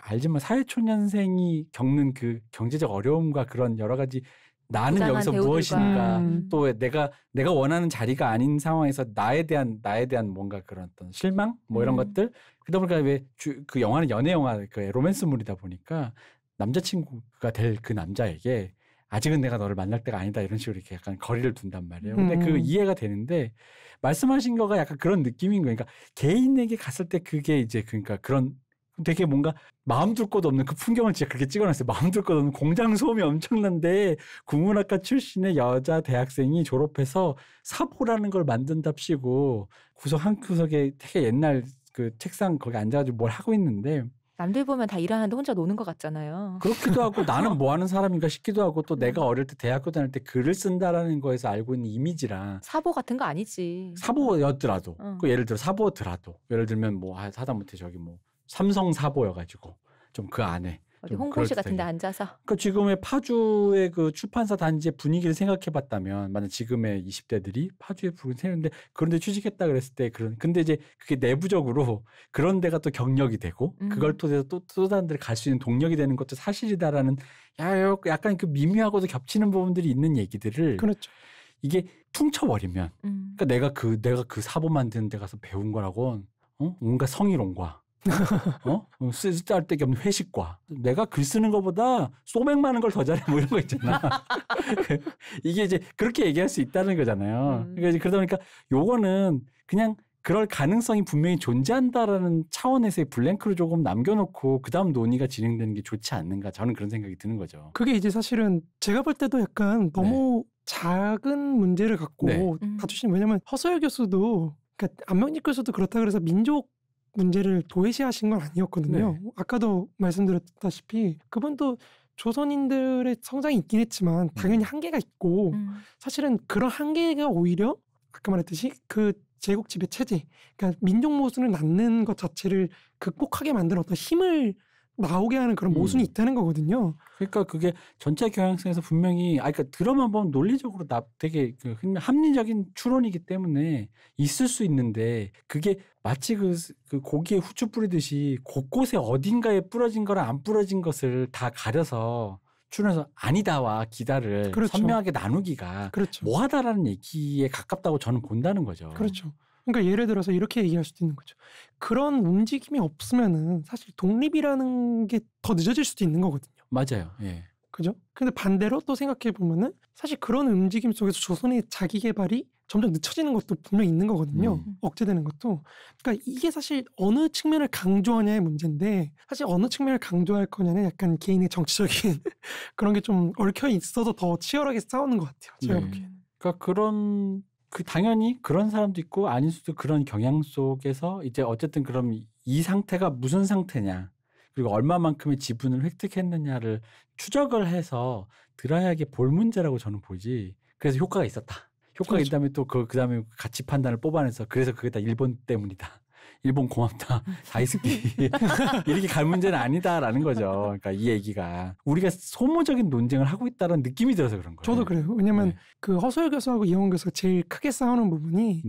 알지만 사회초년생이 겪는 그 경제적 어려움과 그런 여러 가지 나는 여기서 배우들과. 무엇인가 또 왜 내가 원하는 자리가 아닌 상황에서 나에 대한 뭔가 그런 어떤 실망 뭐 이런 것들 그러다 보니까 왜 그 영화는 연애 영화 그 로맨스물이다 보니까 남자친구가 될 그 남자에게 아직은 내가 너를 만날 때가 아니다 이런 식으로 이렇게 약간 거리를 둔단 말이에요. 근데 그 이해가 되는데 말씀하신 거가 약간 그런 느낌인 거예요. 그러니까 개인에게 갔을 때 그게 이제 그러니까 그런 되게 뭔가 마음 둘 곳 없는 그 풍경을 진짜 그렇게 찍어놨어요. 마음 둘 곳 없는 공장 소음이 엄청난데 국문학과 출신의 여자 대학생이 졸업해서 사보라는 걸 만든답시고 구석 한 구석에 되게 옛날 그 책상 거기 앉아가지고 뭘 하고 있는데 남들 보면 다 일하는데 혼자 노는 것 같잖아요. 그렇기도 하고 나는 뭐 하는 사람인가 싶기도 하고 또 내가 어릴 때 대학교 다닐 때 글을 쓴다라는 거에서 알고 있는 이미지랑 사보 같은 거 아니지. 사보였더라도 그 예를 들어 사보더라도 예를 들면 뭐 하다못해 저기 뭐 삼성 사보여가지고 좀 그 안에 어디 홍보실 같은 데 앉아서. 그 지금의 파주의 그 출판사 단지의 분위기를 생각해봤다면 만약 지금의 20대들이 파주에 부른 세는데 그런데 취직했다 그랬을 때 근데 이제 그게 내부적으로 그런 데가 또 경력이 되고 그걸 토대로 또 다른 데를 갈 수 있는 동력이 되는 것도 사실이다라는 약간 그 미묘하고도 겹치는 부분들이 있는 얘기들을 그렇죠. 이게 퉁쳐버리면 그러니까 내가 그 사보 만드는 데 가서 배운 거라고 온갖 성희롱과 쓸데없는 없는 회식과 내가 글 쓰는 것보다 소맥 많은 걸 더 잘해 뭐 이런 거 있잖아. 이게 이제 그렇게 얘기할 수 있다는 거잖아요. 그러니까 이제 그러다 보니까 요거는 그냥 그럴 가능성이 분명히 존재한다라는 차원에서의 블랭크를 조금 남겨놓고 그다음 논의가 진행되는 게 좋지 않는가 저는 그런 생각이 드는 거죠. 그게 이제 사실은 제가 볼 때도 약간 너무 작은 문제를 갖고 다투시는 왜냐면 허소열 교수도 그러니까 안명직 교수도 그렇다 그래서 민족 문제를 도외시하신 건 아니었거든요. 아까도 말씀드렸다시피 그분도 조선인들의 성장이 있긴 했지만 당연히 한계가 있고 사실은 그런 한계가 오히려 아까 말했듯이 그 제국 지배 체제, 그러니까 민족 모순을 낳는 것 자체를 극복하게 만드는 어떤 힘을 나오게 하는 그런 모순이 있다는 거거든요. 그러니까 그게 전체 경향성에서 분명히 그러니까 드라마 보면 논리적으로 되게 그 합리적인 추론이기 때문에 있을 수 있는데 그게 마치 그 고기에 후추 뿌리듯이 곳곳에 어딘가에 뿌려진 거랑 안 뿌려진 것을 다 가려서 추론해서 아니다와 기다를 선명하게 나누기가 뭐하다라는 얘기에 가깝다고 저는 본다는 거죠. 그렇죠. 그러니까 예를 들어서 이렇게 얘기할 수도 있는 거죠. 그런 움직임이 없으면은 사실 독립이라는 게 더 늦어질 수도 있는 거거든요. 맞아요. 예. 그죠? 근데 반대로 또 생각해 보면은 사실 그런 움직임 속에서 조선의 자기 개발이 점점 늦춰지는 것도 분명히 있는 거거든요. 억제되는 것도. 그러니까 이게 사실 어느 측면을 강조하냐의 문제인데 사실 어느 측면을 강조할 거냐는 약간 개인의 정치적인 그런 게 좀 얽혀 있어서 더 치열하게 싸우는 것 같아요. 제가 보기에는. 그러니까 당연히 그런 사람도 있고 아닐 수도 그런 경향 속에서 이제 어쨌든 그럼 이 상태가 무슨 상태냐 그리고 얼마만큼의 지분을 획득했느냐를 추적을 해서 드라이하게 볼 문제라고 저는 보지. 그래서 효과가 있었다. 효과가 있다면 또 그다음에 가치 판단을 뽑아내서 그래서 그게 다 일본 때문이다. 일본 고맙다. 다이스키. 이렇게 갈 문제는 아니다라는 거죠. 그러니까 이 얘기가. 우리가 소모적인 논쟁을 하고 있다는 느낌이 들어서 그런 거예요. 저도 그래요. 왜냐면 그 허소열 교수하고 이영훈 교수가 제일 크게 싸우는 부분이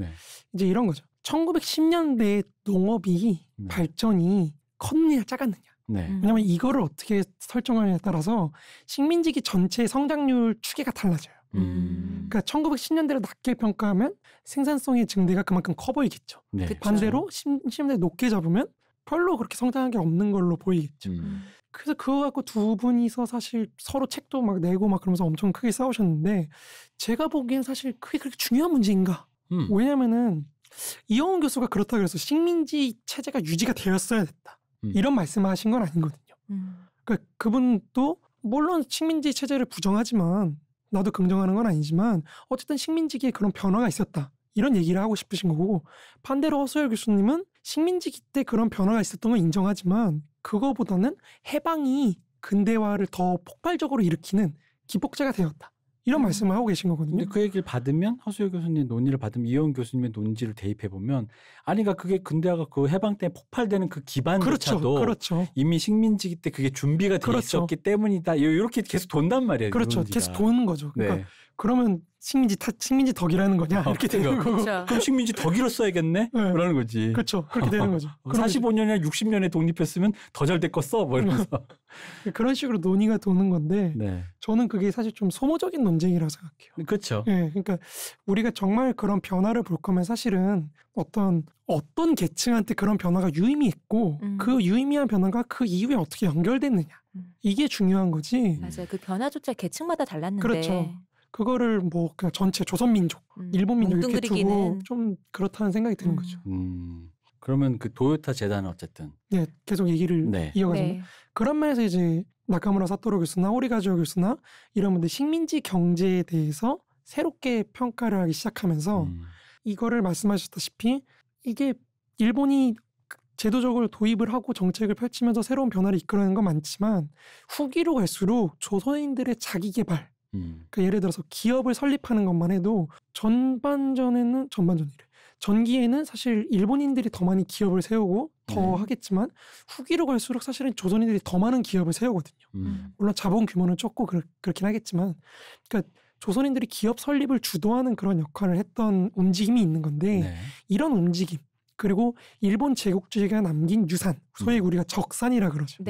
이제 이런 거죠. 1910년대 농업이 발전이 컸느냐 작았느냐. 왜냐면 이거를 어떻게 설정하느냐에 따라서 식민지기 전체의 성장률 추계가 달라져요. 그러니까 1910년대를 낮게 평가하면 생산성의 증대가 그만큼 커 보이겠죠. 네. 반대로 10년대 높게 잡으면 별로 그렇게 성장한 게 없는 걸로 보이겠죠. 그래서 그거 갖고 두 분이서 사실 서로 책도 막 내고 막 그러면서 엄청 크게 싸우셨는데 제가 보기엔 사실 그게 그렇게 중요한 문제인가? 왜냐면은 이영훈 교수가 그렇다 그래서 식민지 체제가 유지가 되었어야 됐다. 이런 말씀을 하신 건 아니거든요. 그러니까 그분도 물론 식민지 체제를 부정하지만 나도 긍정하는 건 아니지만 어쨌든 식민지기에 그런 변화가 있었다. 이런 얘기를 하고 싶으신 거고 반대로 허수열 교수님은 식민지기 때 그런 변화가 있었던 건 인정하지만 그거보다는 해방이 근대화를 더 폭발적으로 일으키는 기폭제가 되었다. 이런 말씀을 하고 계신 거거든요. 근데 그 얘기를 받으면 허수열 교수님의 논의를 받으면 이영훈 교수님의 논지를 대입해 보면 아니 그러니까 그게 근대화가 그 해방 때 폭발되는 그 기반조차도 그렇죠. 이미 식민지기 때 그게 준비가 돼 있었기 때문이다. 이렇게 계속 돈단 말이에요. 그렇죠. 논지가. 계속 도는 거죠. 그러니까 네. 그러면 식민지 덕이라는 거냐 이렇게 되는 거고. 그렇죠. 그럼 식민지 더 길었어야겠네? 네. 그러는 거지. 그렇죠. 그렇게 되는 거죠. 45년이나 60년에 독립했으면 더 잘 됐겠어? 뭐 이러면서. 그런 식으로 논의가 도는 건데 네. 저는 그게 사실 좀 소모적인 논쟁이라고 생각해요. 그렇죠. 네, 그러니까 우리가 정말 그런 변화를 볼 거면 사실은 어떤 계층한테 그런 변화가 유의미했고 그 유의미한 변화가 그 이후에 어떻게 연결됐느냐. 이게 중요한 거지. 맞아요. 그 변화조차 계층마다 달랐는데. 그렇죠. 그거를 뭐 그냥 전체 조선민족, 일본민족 이렇게 두고 좀 그렇다는 생각이 드는 거죠. 그러면 그 도요타 재단은 어쨌든 네, 계속 얘기를 이어가자면 네. 그런 면에서 이제 나카무라 사토루 교수나 호리가즈오 교수나 이런 분들 식민지 경제에 대해서 새롭게 평가를 하기 시작하면서 이거를 말씀하셨다시피 이게 일본이 제도적으로 도입을 하고 정책을 펼치면서 새로운 변화를 이끌어내는 건 많지만 후기로 갈수록 조선인들의 자기 개발 그러니까 예를 들어서 기업을 설립하는 것만 해도 전기에는 사실 일본인들이 더 많이 기업을 세우고 더 하겠지만 후기로 갈수록 사실은 조선인들이 더 많은 기업을 세우거든요. 물론 자본 규모는 적고 그렇긴 하겠지만 그러니까 조선인들이 기업 설립을 주도하는 그런 역할을 했던 움직임이 있는 건데 이런 움직임 그리고 일본 제국주의가 남긴 유산, 소위 우리가 적산이라 그러죠.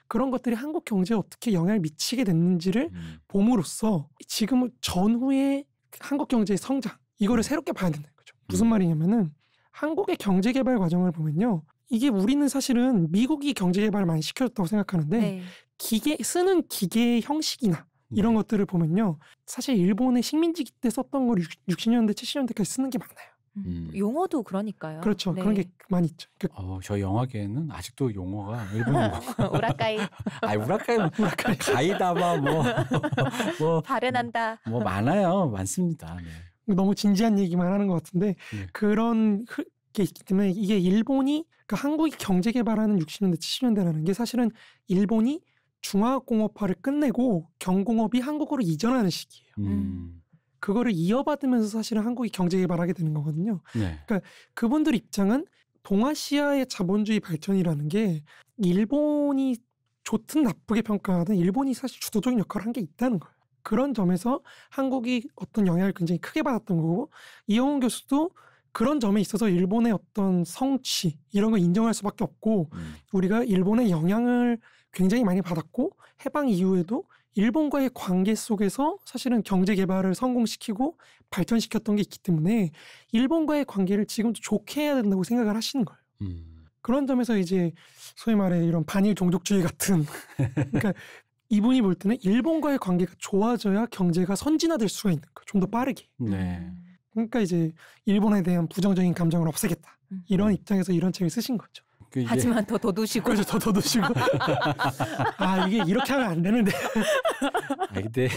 그런 것들이 한국 경제에 어떻게 영향을 미치게 됐는지를 봄으로써 지금 전후의 한국 경제의 성장 이거를 새롭게 봐야 된다는 거죠. 무슨 말이냐면은 한국의 경제 개발 과정을 보면요. 이게 우리는 사실은 미국이 경제 개발을 많이 시켜줬다고 생각하는데 쓰는 기계의 형식이나 이런 것들을 보면요. 사실 일본의 식민지기 때 썼던 걸 60년대, 70년대까지 쓰는 게 많아요. 용어도 그러니까요. 그렇죠. 그런 게 많이 있죠. 저 영화계에는 아직도 용어가 일본 용어. 우라카이. 우라카이. 가이다마 뭐 발현한다. 뭐 많아요. 많습니다. 네. 너무 진지한 얘기만 하는 것 같은데 그런 게 있기 때문에 이게 일본이 그러니까 한국이 경제 개발하는 60년대, 70년대라는 게 사실은 일본이 중화공업화를 끝내고 경공업이 한국으로 이전하는 시기예요. 그거를 이어받으면서 사실은 한국이 경제 개발하게 되는 거거든요. 그러니까 그분들 입장은 동아시아의 자본주의 발전이라는 게 일본이 좋든 나쁘게 평가하든 일본이 사실 주도적인 역할을 한 게 있다는 거예요. 그런 점에서 한국이 어떤 영향을 굉장히 크게 받았던 거고 이영훈 교수도 그런 점에 있어서 일본의 어떤 성취 이런 걸 인정할 수밖에 없고 우리가 일본의 영향을 굉장히 많이 받았고 해방 이후에도 일본과의 관계 속에서 사실은 경제 개발을 성공시키고 발전시켰던 게 있기 때문에 일본과의 관계를 지금도 좋게 해야 된다고 생각을 하시는 거예요. 그런 점에서 이제 소위 말해 이런 반일 종족주의 같은 그러니까 이분이 볼 때는 일본과의 관계가 좋아져야 경제가 선진화될 수가 있는 거예요. 좀 더 빠르게. 그러니까 이제 일본에 대한 부정적인 감정을 없애겠다. 이런 입장에서 이런 책을 쓰신 거죠. 하지만 더 도두시고. 그렇죠. 더 도두시고. 이게 이렇게 하면 안 되는데. 근데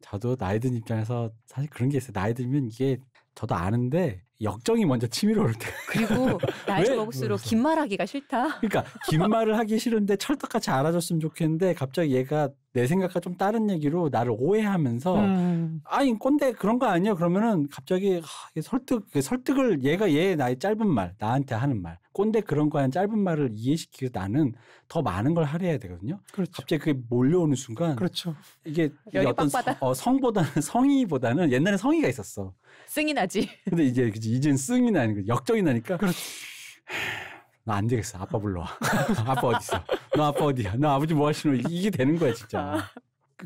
저도 나이 든 입장에서 사실 그런 게 있어요. 나이 들면 이게 저도 아는데 역정이 먼저 치밀어 올 때. 그리고 나이 먹을수록 긴 말하기가 싫다. 그러니까 긴 말을 하기 싫은데 철떡같이 알아줬으면 좋겠는데 갑자기 얘가 내 생각과 좀 다른 얘기로 나를 오해하면서 아니 꼰대 그런 거 아니야 그러면은 갑자기 설득을 얘 나의 짧은 말 나한테 하는 말 꼰대 그런 거 한 짧은 말을 이해시키고 나는 더 많은 걸 할애해야 되거든요. 그렇죠. 갑자기 그게 몰려오는 순간 그렇죠. 이게 어떤 성보다는 옛날에 성의가 있었어. 승이 나지. 근데 이제는 승이 나는 거지. 역정이 나니까. 그렇죠. 나 안 되겠어. 아빠 불러와. 아빠 어디 있어? 너 아빠 어디야? 너 아버지 뭐 하시노? 이게 되는 거야 진짜.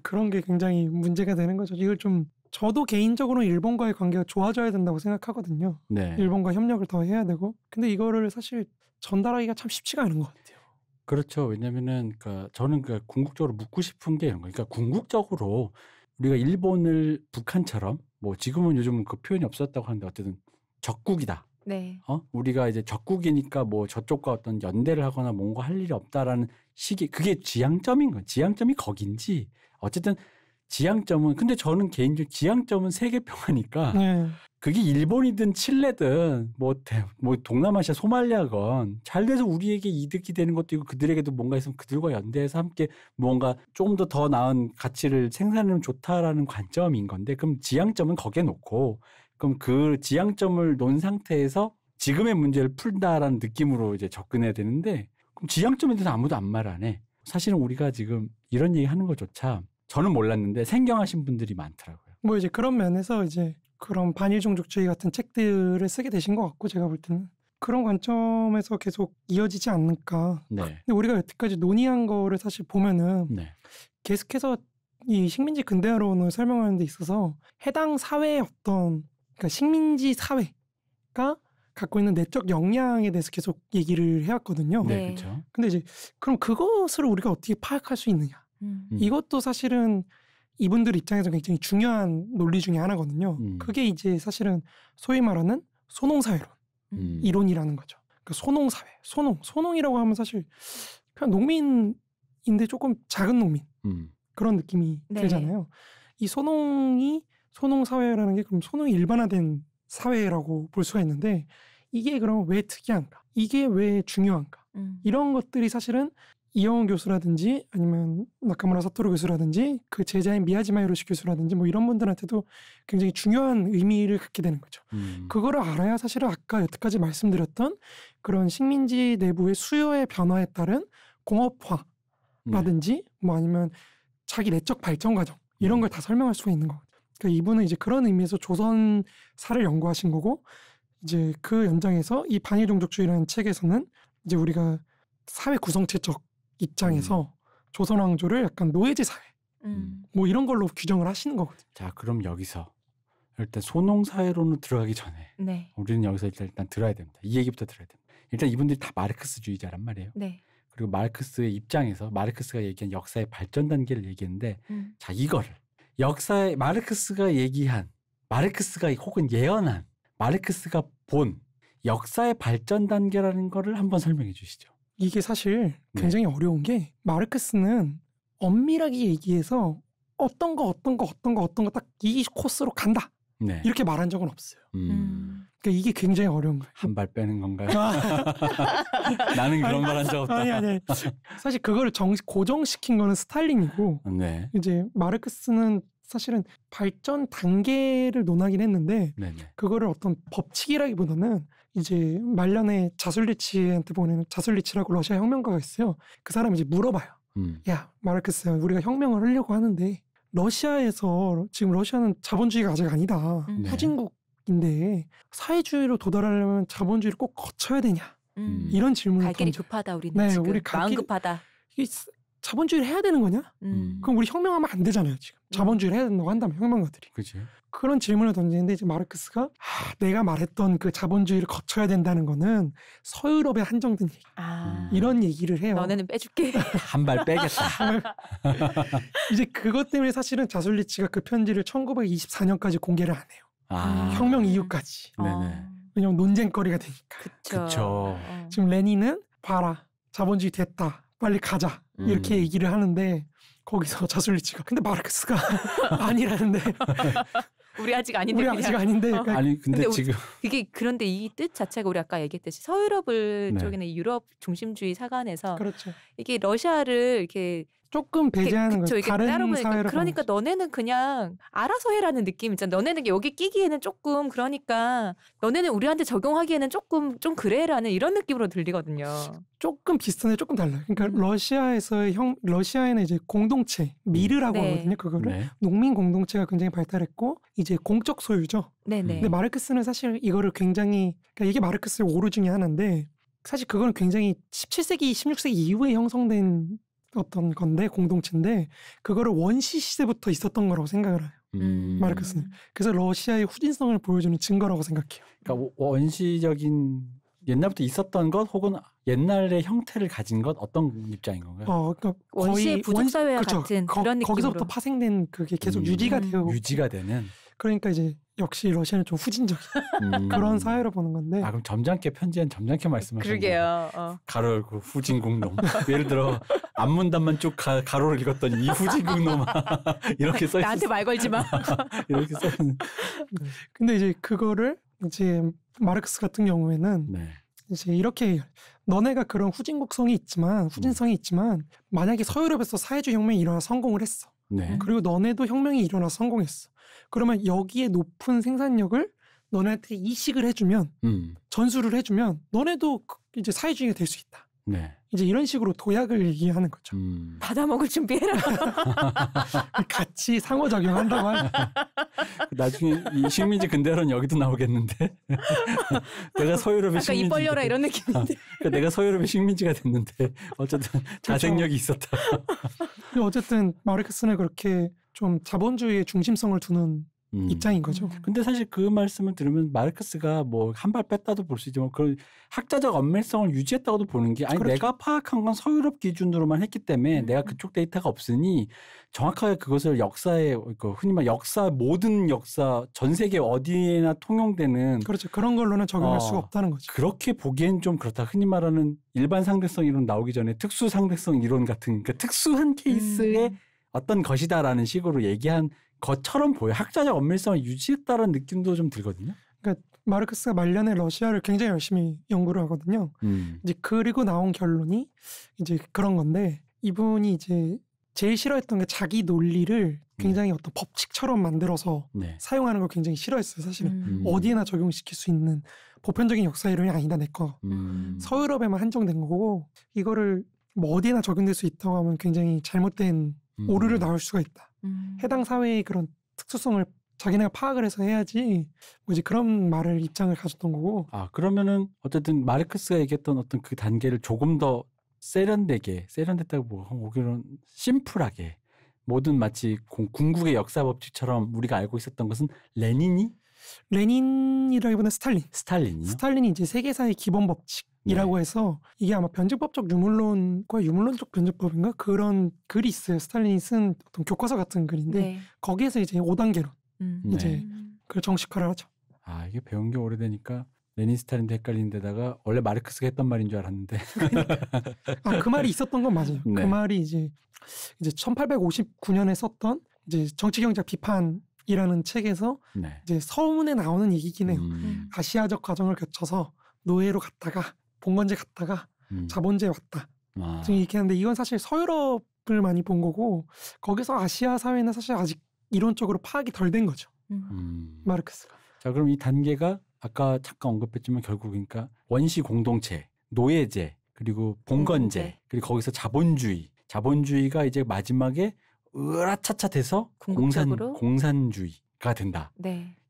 그런 게 굉장히 문제가 되는 거죠. 이걸 좀 저도 개인적으로 일본과의 관계가 좋아져야 된다고 생각하거든요. 네. 일본과 협력을 더 해야 되고. 근데 이거를 사실 전달하기가 참 쉽지가 않은 것 같아요. 그렇죠. 왜냐면은 그러니까 저는 그 궁극적으로 묻고 싶은 게 이런 거. 그러니까 궁극적으로 우리가 일본을 북한처럼 뭐 지금은 요즘은 그 표현이 없었다고 하는데 어쨌든 적국이다. 네. 우리가 이제 적국이니까 뭐 저쪽과 어떤 연대를 하거나 뭔가 할 일이 없다라는 식이 그게 지향점인 거예요. 지향점이 거긴지 어쨌든 지향점은 근데 저는 개인적으로 지향점은 세계 평화니까 네. 그게 일본이든 칠레든 뭐 동남아시아 소말리아건 잘 돼서 우리에게 이득이 되는 것도 있고 그들에게도 뭔가 있으면 그들과 연대해서 함께 뭔가 좀 더 나은 가치를 생산하면 좋다라는 관점인 건데 그럼 지향점은 거기에 놓고 그럼 그 지향점을 놓은 상태에서 지금의 문제를 푼다라는 느낌으로 이제 접근해야 되는데 그럼 지향점에 대해서 아무도 아무 말 안 해. 사실은 우리가 지금 이런 얘기 하는 것조차 저는 몰랐는데 생경하신 분들이 많더라고요. 뭐 이제 그런 면에서 이제 그런 반일종족주의 같은 책들을 쓰게 되신 것 같고 제가 볼 때는 그런 관점에서 계속 이어지지 않을까. 네. 근데 우리가 여태까지 논의한 거를 사실 보면은 네. 계속해서 이 식민지 근대화론을 설명하는 데 있어서 해당 사회의 어떤 그러니까 식민지 사회가 갖고 있는 내적 역량에 대해서 계속 얘기를 해왔거든요. 네, 네. 그렇죠. 근데 이제 그럼 그것을 우리가 어떻게 파악할 수 있느냐? 이것도 사실은 이분들 입장에서 굉장히 중요한 논리 중에 하나거든요. 그게 이제 사실은 소위 말하는 소농사회론 이론이라는 거죠. 그러니까 소농사회, 소농이라고 하면 사실 그냥 농민인데 조금 작은 농민 그런 느낌이 네. 들잖아요. 이 소농사회라는 게 그럼 소농이 일반화된 사회라고 볼 수가 있는데 이게 그럼 왜 특이한가? 이게 왜 중요한가? 이런 것들이 사실은 이영훈 교수라든지 아니면 나카무라 사토루 교수라든지 그 제자인 미야지마 히로시 교수라든지 뭐 이런 분들한테도 굉장히 중요한 의미를 갖게 되는 거죠. 그거를 알아야 사실은 아까 여태까지 말씀드렸던 그런 식민지 내부의 수요의 변화에 따른 공업화라든지 뭐 아니면 자기 내적 발전 과정 이런 걸 다 설명할 수가 있는 거거든요. 그러니까 이분은 이제 그런 의미에서 조선사를 연구하신 거고 이제 그 연장에서 이 반일종족주의라는 책에서는 이제 우리가 사회 구성체적 입장에서 조선왕조를 약간 노예제 사회 뭐 이런 걸로 규정을 하시는 거거든요. 자, 그럼 여기서 일단 소농사회론으로 들어가기 전에 네. 우리는 여기서 일단 들어야 됩니다. 이 얘기부터 들어야 됩니다. 일단 이분들이 다 마르크스주의자란 말이에요. 네. 그리고 마르크스의 입장에서 마르크스가 얘기한 역사의 발전 단계를 얘기했는데 자, 이거를 역사의 마르크스가 얘기한 마르크스가 혹은 예언한 마르크스가 본 역사의 발전 단계라는 거를 한번 설명해 주시죠. 이게 사실 굉장히 어려운 게 마르크스는 엄밀하게 얘기해서 어떤 거 딱 이 코스로 간다. 네. 이렇게 말한 적은 없어요. 그러니까 이게 굉장히 어려운 거예요. 한 발 빼는 건가요? 나는 그런 말 한 적 없다. 아니. 사실 그거를 고정시킨 거는 스탈린이고 네. 이제 마르크스는 사실은 발전 단계를 논하긴 했는데 네네. 그거를 어떤 법칙이라기보다는 이제 말년에 자술리치한테 보내는 자술리치라고 러시아 혁명가가 있어요. 그 사람이 이제 물어봐요. 야, 마르크스, 우리가 혁명을 하려고 하는데 러시아에서 지금 러시아는 자본주의가 아직 아니다. 네. 후진국인데 사회주의로 도달하려면 자본주의를 꼭 거쳐야 되냐? 이런 질문을 갈 길이 던져요. 급하다 우리는 네, 지금. 우리 마음 급하다. 자본주의를 해야 되는 거냐? 그럼 우리 혁명하면 안 되잖아요. 지금 자본주의를 해야 된다고 한다면 혁명가들이. 그렇지. 그런 질문을 던지는데 이제 마르크스가 내가 말했던 그 자본주의를 거쳐야 된다는 거는 서유럽에 한정된 얘기. 이런 얘기를 해요. 너네는 빼줄게. 한 발 빼겠다. 이제 그것 때문에 사실은 자술리치가 그 편지를 1924년까지 공개를 안 해요. 혁명 이후까지. 네네. 왜냐면 논쟁거리가 되니까. 그쵸. 지금 레닌은 봐라. 자본주의 됐다. 빨리 가자. 이렇게 얘기를 하는데 거기서 자술리치가 근데 마르크스가 아니라는데 우리 아직 아닌데. 우리 아직 아닌데. 아니 근데 지금 그게 그런데 이 뜻 자체가 우리 아까 얘기했듯이 서유럽을 네. 쪽에는 유럽 중심주의 사관에서 그렇죠. 이게 러시아를 이렇게 조금 배제하는 거죠. 다른 따로 사회를 그러니까 너네는 그냥 알아서 해라는 느낌 있잖아. 너네는 여기 끼기에는 조금 그러니까 너네는 우리한테 적용하기에는 조금 좀 그래라는 이런 느낌으로 들리거든요. 조금 비슷한데 조금 달라요. 그러니까 러시아에는 이제 공동체 미르라고 네. 하거든요. 그거를 네. 농민 공동체가 굉장히 발달했고 이제 공적 소유죠. 네네. 근데 마르크스는 사실 이거를 굉장히 그러니까 이게 마르크스의 오류 중에 하나인데 사실 그거는 굉장히 17세기, 16세기 이후에 형성된 어떤 건데 공동체인데 그거를 원시 시대부터 있었던 거라고 생각을 해요. 마르크스는. 그래서 러시아의 후진성을 보여주는 증거라고 생각해요. 그러니까 원시적인 옛날부터 있었던 것 혹은 옛날의 형태를 가진 것 어떤 입장인 건가요? 그러니까 원시의 부족사회와 그렇죠. 같은 그런 느낌으로. 거기서부터 파생된 그게 계속 유지가 되는. 그러니까 이제 역시 러시아는 좀 후진적인 그런 사회로 보는 건데. 그럼 점잖게 편지한 점잖게 말씀하시는 거예요. 그러게요. 가로 열고 후진국놈. 예를 들어 앞문단만 쭉 가로를 읽었더니 이 후진국놈 이렇게 써 있어. 나한테 말 걸지 마. 이렇게 써 있는. 근데 이제 그거를 이제 마르크스 같은 경우에는 이제 이렇게 너네가 그런 후진성이 있지만 만약에 서유럽에서 사회주의 혁명이 일어나 성공을 했어. 그리고 너네도 혁명이 일어나 성공했어. 그러면 여기에 높은 생산력을 너네한테 이식을 해주면 전수를 해주면 너네도 이제 사회주의가 될 수 있다. 이제 이런 식으로 도약을 얘기하는 거죠. 받아먹을 준비해라. 같이 상호작용한다고 하죠. 나중에 이 식민지 근대화론 여기도 나오겠는데. 내가 서유럽의 식민지. 입 벌려라 이런 느낌인데. 내가 서유럽의 식민지가 됐는데 어쨌든 자생력이 있었다. 어쨌든 마르크스는 그렇게 좀 자본주의의 중심성을 두는 입장인 거죠. 근데 사실 그 말씀을 들으면 마르크스가 뭐 한 발 뺐다도 볼 수 있지만 그런 학자적 엄밀성을 유지했다고도 보는 게 그렇죠. 내가 파악한 건 서유럽 기준으로만 했기 때문에 내가 그쪽 데이터가 없으니 정확하게 그것을 역사에 흔히 말 모든 역사 전 세계 어디에나 통용되는 그렇죠. 그런 걸로는 적용할 수가 없다는 거죠. 그렇게 보기엔 좀 그렇다. 흔히 말하는 일반 상대성 이론 나오기 전에 특수 상대성 이론 같은 그러니까 특수한 케이스의 어떤 것이다라는 식으로 얘기한 것처럼 보여. 학자적 엄밀성을 유지했다는 느낌도 좀 들거든요. 그러니까 마르크스가 말년에 러시아를 굉장히 열심히 연구를 하거든요. 이제 그리고 나온 결론이 이제 그런 건데 이분이 이제 제일 싫어했던 게 자기 논리를 굉장히 어떤 법칙처럼 만들어서 사용하는 걸 굉장히 싫어했어요. 사실은 어디에나 적용시킬 수 있는 보편적인 역사 이론이 아니다 내 거. 서유럽에만 한정된 거고 이거를 뭐 어디에나 적용될 수 있다고 하면 굉장히 잘못된 오류를 낳을 수가 있다. 해당 사회의 그런 특수성을 자기네가 파악을 해서 해야지 뭐 이제 그런 입장을 가졌던 거고. 그러면은 어쨌든 마르크스가 얘기했던 어떤 그 단계를 조금 더 세련됐다고 보기로는 심플하게 모든 마치 궁극의 역사 법칙처럼 우리가 알고 있었던 것은 레닌이라기보다는 스탈린이요? 스탈린이 이제 세계사의 기본 법칙이라고 해서 이게 아마 변증법적 유물론과 유물론적 변증법인가 그런 글이 있어요. 스탈린이 쓴 어떤 교과서 같은 글인데 거기에서 이제 5단계로 이제 그걸 정식화를 하죠. 이게 배운 게 오래되니까 레닌 스탈린도 헷갈리는 데다가 원래 마르크스가 했던 말인 줄 알았는데. 그 말이 있었던 건 맞아요. 그 말이 이제 1859년에 썼던 이제 정치경제학 비판이라는 책에서 이제 서문에 나오는 얘기긴 해요. 아시아적 과정을 거쳐서 노예로 갔다가 봉건제 갔다가 자본제에 왔다. 지금 이렇게 하는데 이건 사실 서유럽을 많이 본 거고 거기서 아시아 사회는 사실 아직 이론적으로 파악이 덜 된 거죠. 마르크스가. 자, 그럼 이 단계가 아까 잠깐 언급했지만 결국 그러니까 원시 공동체, 노예제, 그리고 봉건제, 그리고 거기서 자본주의가 이제 마지막에 으라차차 돼서 공산주의가 된다.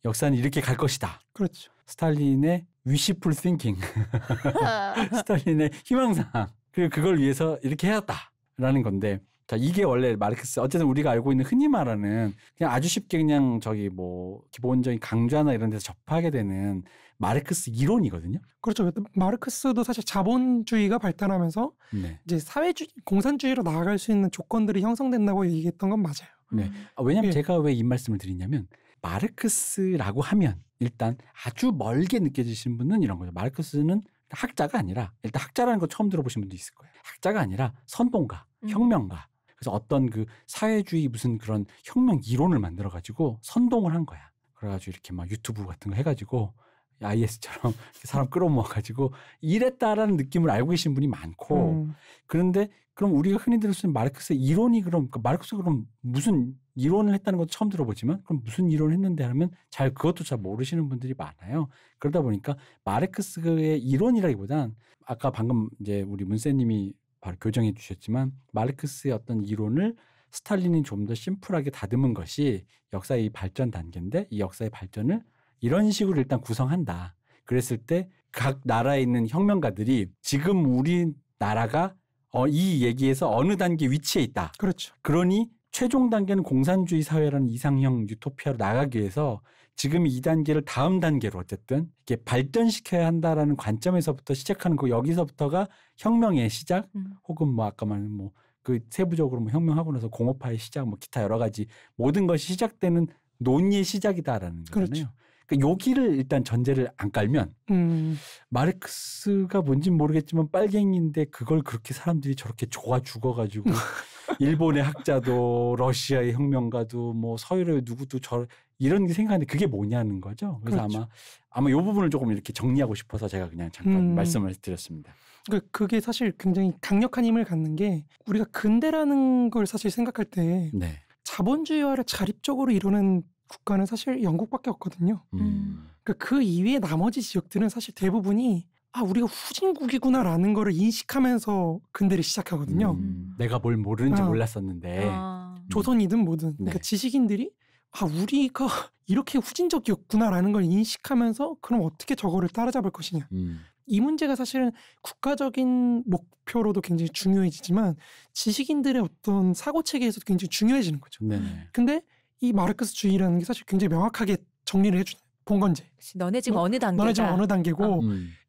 역사는 이렇게 갈 것이다. 그렇죠. 스탈린의 wishful thinking, 스탈린의 희망사항, 그리고 그걸 위해서 이렇게 해왔다라는 건데, 자, 이게 원래 마르크스, 어쨌든 우리가 알고 있는 흔히 말하는 그냥 아주 쉽게 그냥 기본적인 강좌나 이런 데서 접하게 되는 마르크스 이론이거든요. 그렇죠. 마르크스도 사실 자본주의가 발달하면서 이제 공산주의로 나아갈 수 있는 조건들이 형성된다고 얘기했던 건 맞아요. 왜냐하면 제가 왜 이 말씀을 드리냐면 마르크스라고 하면 일단 아주 멀게 느껴지시는 분은 이런 거죠. 마르크스는 학자가 아니라 일단 학자라는 거 처음 들어보신 분도 있을 거예요. 학자가 아니라 선동가, 혁명가. 그래서 어떤 그 사회주의 무슨 그런 혁명 이론을 만들어 가지고 선동을 한 거야. 그래가지고 이렇게 막 유튜브 같은 거 해가지고 IS처럼 사람 끌어모아 가지고 이랬다라는 느낌을 알고 계신 분이 많고 그런데 그럼 우리가 흔히 들을 수 있는 마르크스의 이론이 마르크스가 그럼 무슨 이론을 했다는 것도 처음 들어보지만 그럼 무슨 이론을 했는데 하면 그것도 잘 모르시는 분들이 많아요. 그러다 보니까 마르크스의 이론이라기보단 아까 방금 이제 우리 문세님이 바로 교정해 주셨지만 마르크스의 어떤 이론을 스탈린이 좀 더 심플하게 다듬은 것이 역사의 발전 단계인데 이 역사의 발전을 이런 식으로 일단 구성한다. 그랬을 때 각 나라에 있는 혁명가들이 지금 우리나라가 이 얘기에서 어느 단계 위치에 있다. 그렇죠. 그러니 최종 단계는 공산주의 사회라는 이상형 유토피아로 나가기 위해서 지금 이 단계를 다음 단계로 어쨌든 이렇게 발전시켜야 한다라는 관점에서부터 시작하는 거 여기서부터가 혁명의 시작 혹은 뭐 아까 말한 뭐 그 세부적으로 뭐 혁명하고 나서 공업화의 시작 뭐 기타 여러 가지 모든 것이 시작되는 논의의 시작이다라는 거잖아요. 그렇죠. 그러니까 여기를 일단 전제를 안 깔면 마르크스가 뭔진 모르겠지만 빨갱이인데 그걸 그렇게 사람들이 저렇게 좋아 죽어가지고 일본의 학자도 러시아의 혁명가도 뭐 서유럽의 누구도 이런 게 생각하는데 그게 뭐냐는 거죠. 그래서 그렇죠. 아마 이 부분을 조금 이렇게 정리하고 싶어서 제가 그냥 잠깐 말씀을 드렸습니다. 그게 사실 굉장히 강력한 힘을 갖는 게 우리가 근대라는 걸 사실 생각할 때 네. 자본주의화를 자립적으로 이루는 국가는 사실 영국밖에 없거든요. 그러니까 그 이외의 나머지 지역들은 사실 대부분이 우리가 후진국이구나라는 거를 인식하면서 근대를 시작하거든요. 내가 뭘 모르는지 몰랐었는데 조선이든 뭐든 그러니까 네. 지식인들이 우리가 이렇게 후진적이었구나라는 걸 인식하면서 그럼 어떻게 저거를 따라잡을 것이냐. 이 문제가 사실은 국가적인 목표로도 굉장히 중요해지지만 지식인들의 어떤 사고체계에서도 굉장히 중요해지는 거죠. 네네. 근데 이 마르크스주의라는 게 사실 굉장히 명확하게 정리를 해주는 본건제. 너네 지금 어느 단계다. 너네 지금 어느 단계고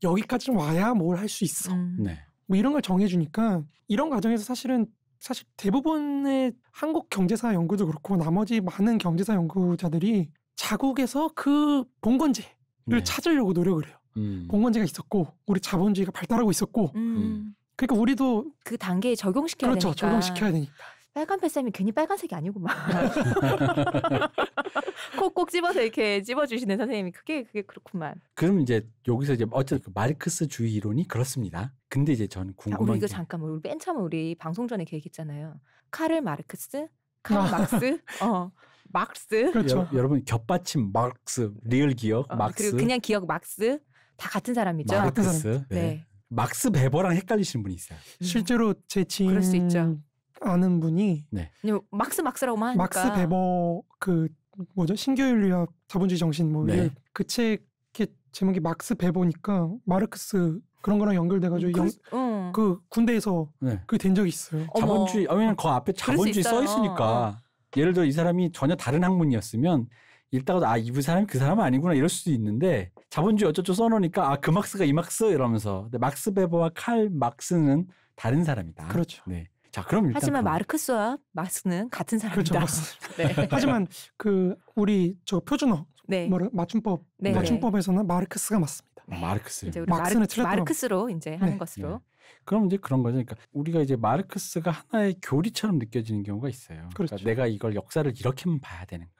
여기까지 와야 뭘 할 수 있어. 네. 뭐 이런 걸 정해주니까 이런 과정에서 사실 대부분의 한국 경제사 연구도 그렇고 나머지 많은 경제사 연구자들이 자국에서 그 본건제를 네. 찾으려고 노력을 해요. 본건제가 있었고 우리 자본주의가 발달하고 있었고 그러니까 우리도 그 단계에 적용시켜야 그렇죠. 되니까. 적용시켜야 되니까. 빨간 뱃쌤이 괜히 빨간색이 아니구만. 콕콕 집어서 이렇게 집어주시는 선생님이 그게 그렇구만. 그럼 이제 여기서 이제 어쨌든 그 마르크스주의 이론이 그렇습니다. 근데 이제 저는 궁금한 우리 이거 게 잠깐만 우리 맨 처음에 우리 방송 전에 얘기했잖아요. 카를 마르크스, 막스, 막스. 그렇죠. 여러분 겹받침 막스, 리을 기억, 막스. 그리고 그냥 기억 막스 다 같은 사람이죠. 마르크스. 네. 네. 막스 베버랑 헷갈리시는 분이 있어요. 실제로 제 지인 그럴 수 있죠. 아는 분이 막스라고만 하니까. 막스 베버 그 뭐죠 신교윤리학 자본주의 정신 뭐 그 책의 제목이 막스 베버니까 마르크스 그런 거랑 연결돼가지고 그 군대에서 그 된 적이 있어요. 자본주의 왜냐면 그 앞에 자본주의 써 있으니까 예를 들어 이 사람이 전혀 다른 학문이었으면 읽다가도 이 사람이 그 사람은 아니구나 이럴 수도 있는데 자본주의 어쩌고 써놓으니까 그 막스가 이 막스 이러면서 근데 막스 베버와 칼 막스는 다른 사람이다. 그렇죠. 네. 자, 그럼 일단 하지만 마르크스와 막스는 같은 사람이다. 그렇죠. 네. 하지만 그 우리 저 표준어 네. 맞춤법에서는 마르크스가 맞습니다. 마르크스. 이제 우리 막스는 마르크스로 이제 하는 것으로. 그럼 이제 그런 거죠. 그러니까 우리가 이제 마르크스가 하나의 교리처럼 느껴지는 경우가 있어요. 그렇죠. 그러니까 내가 이걸 역사를 이렇게만 봐야 되는가?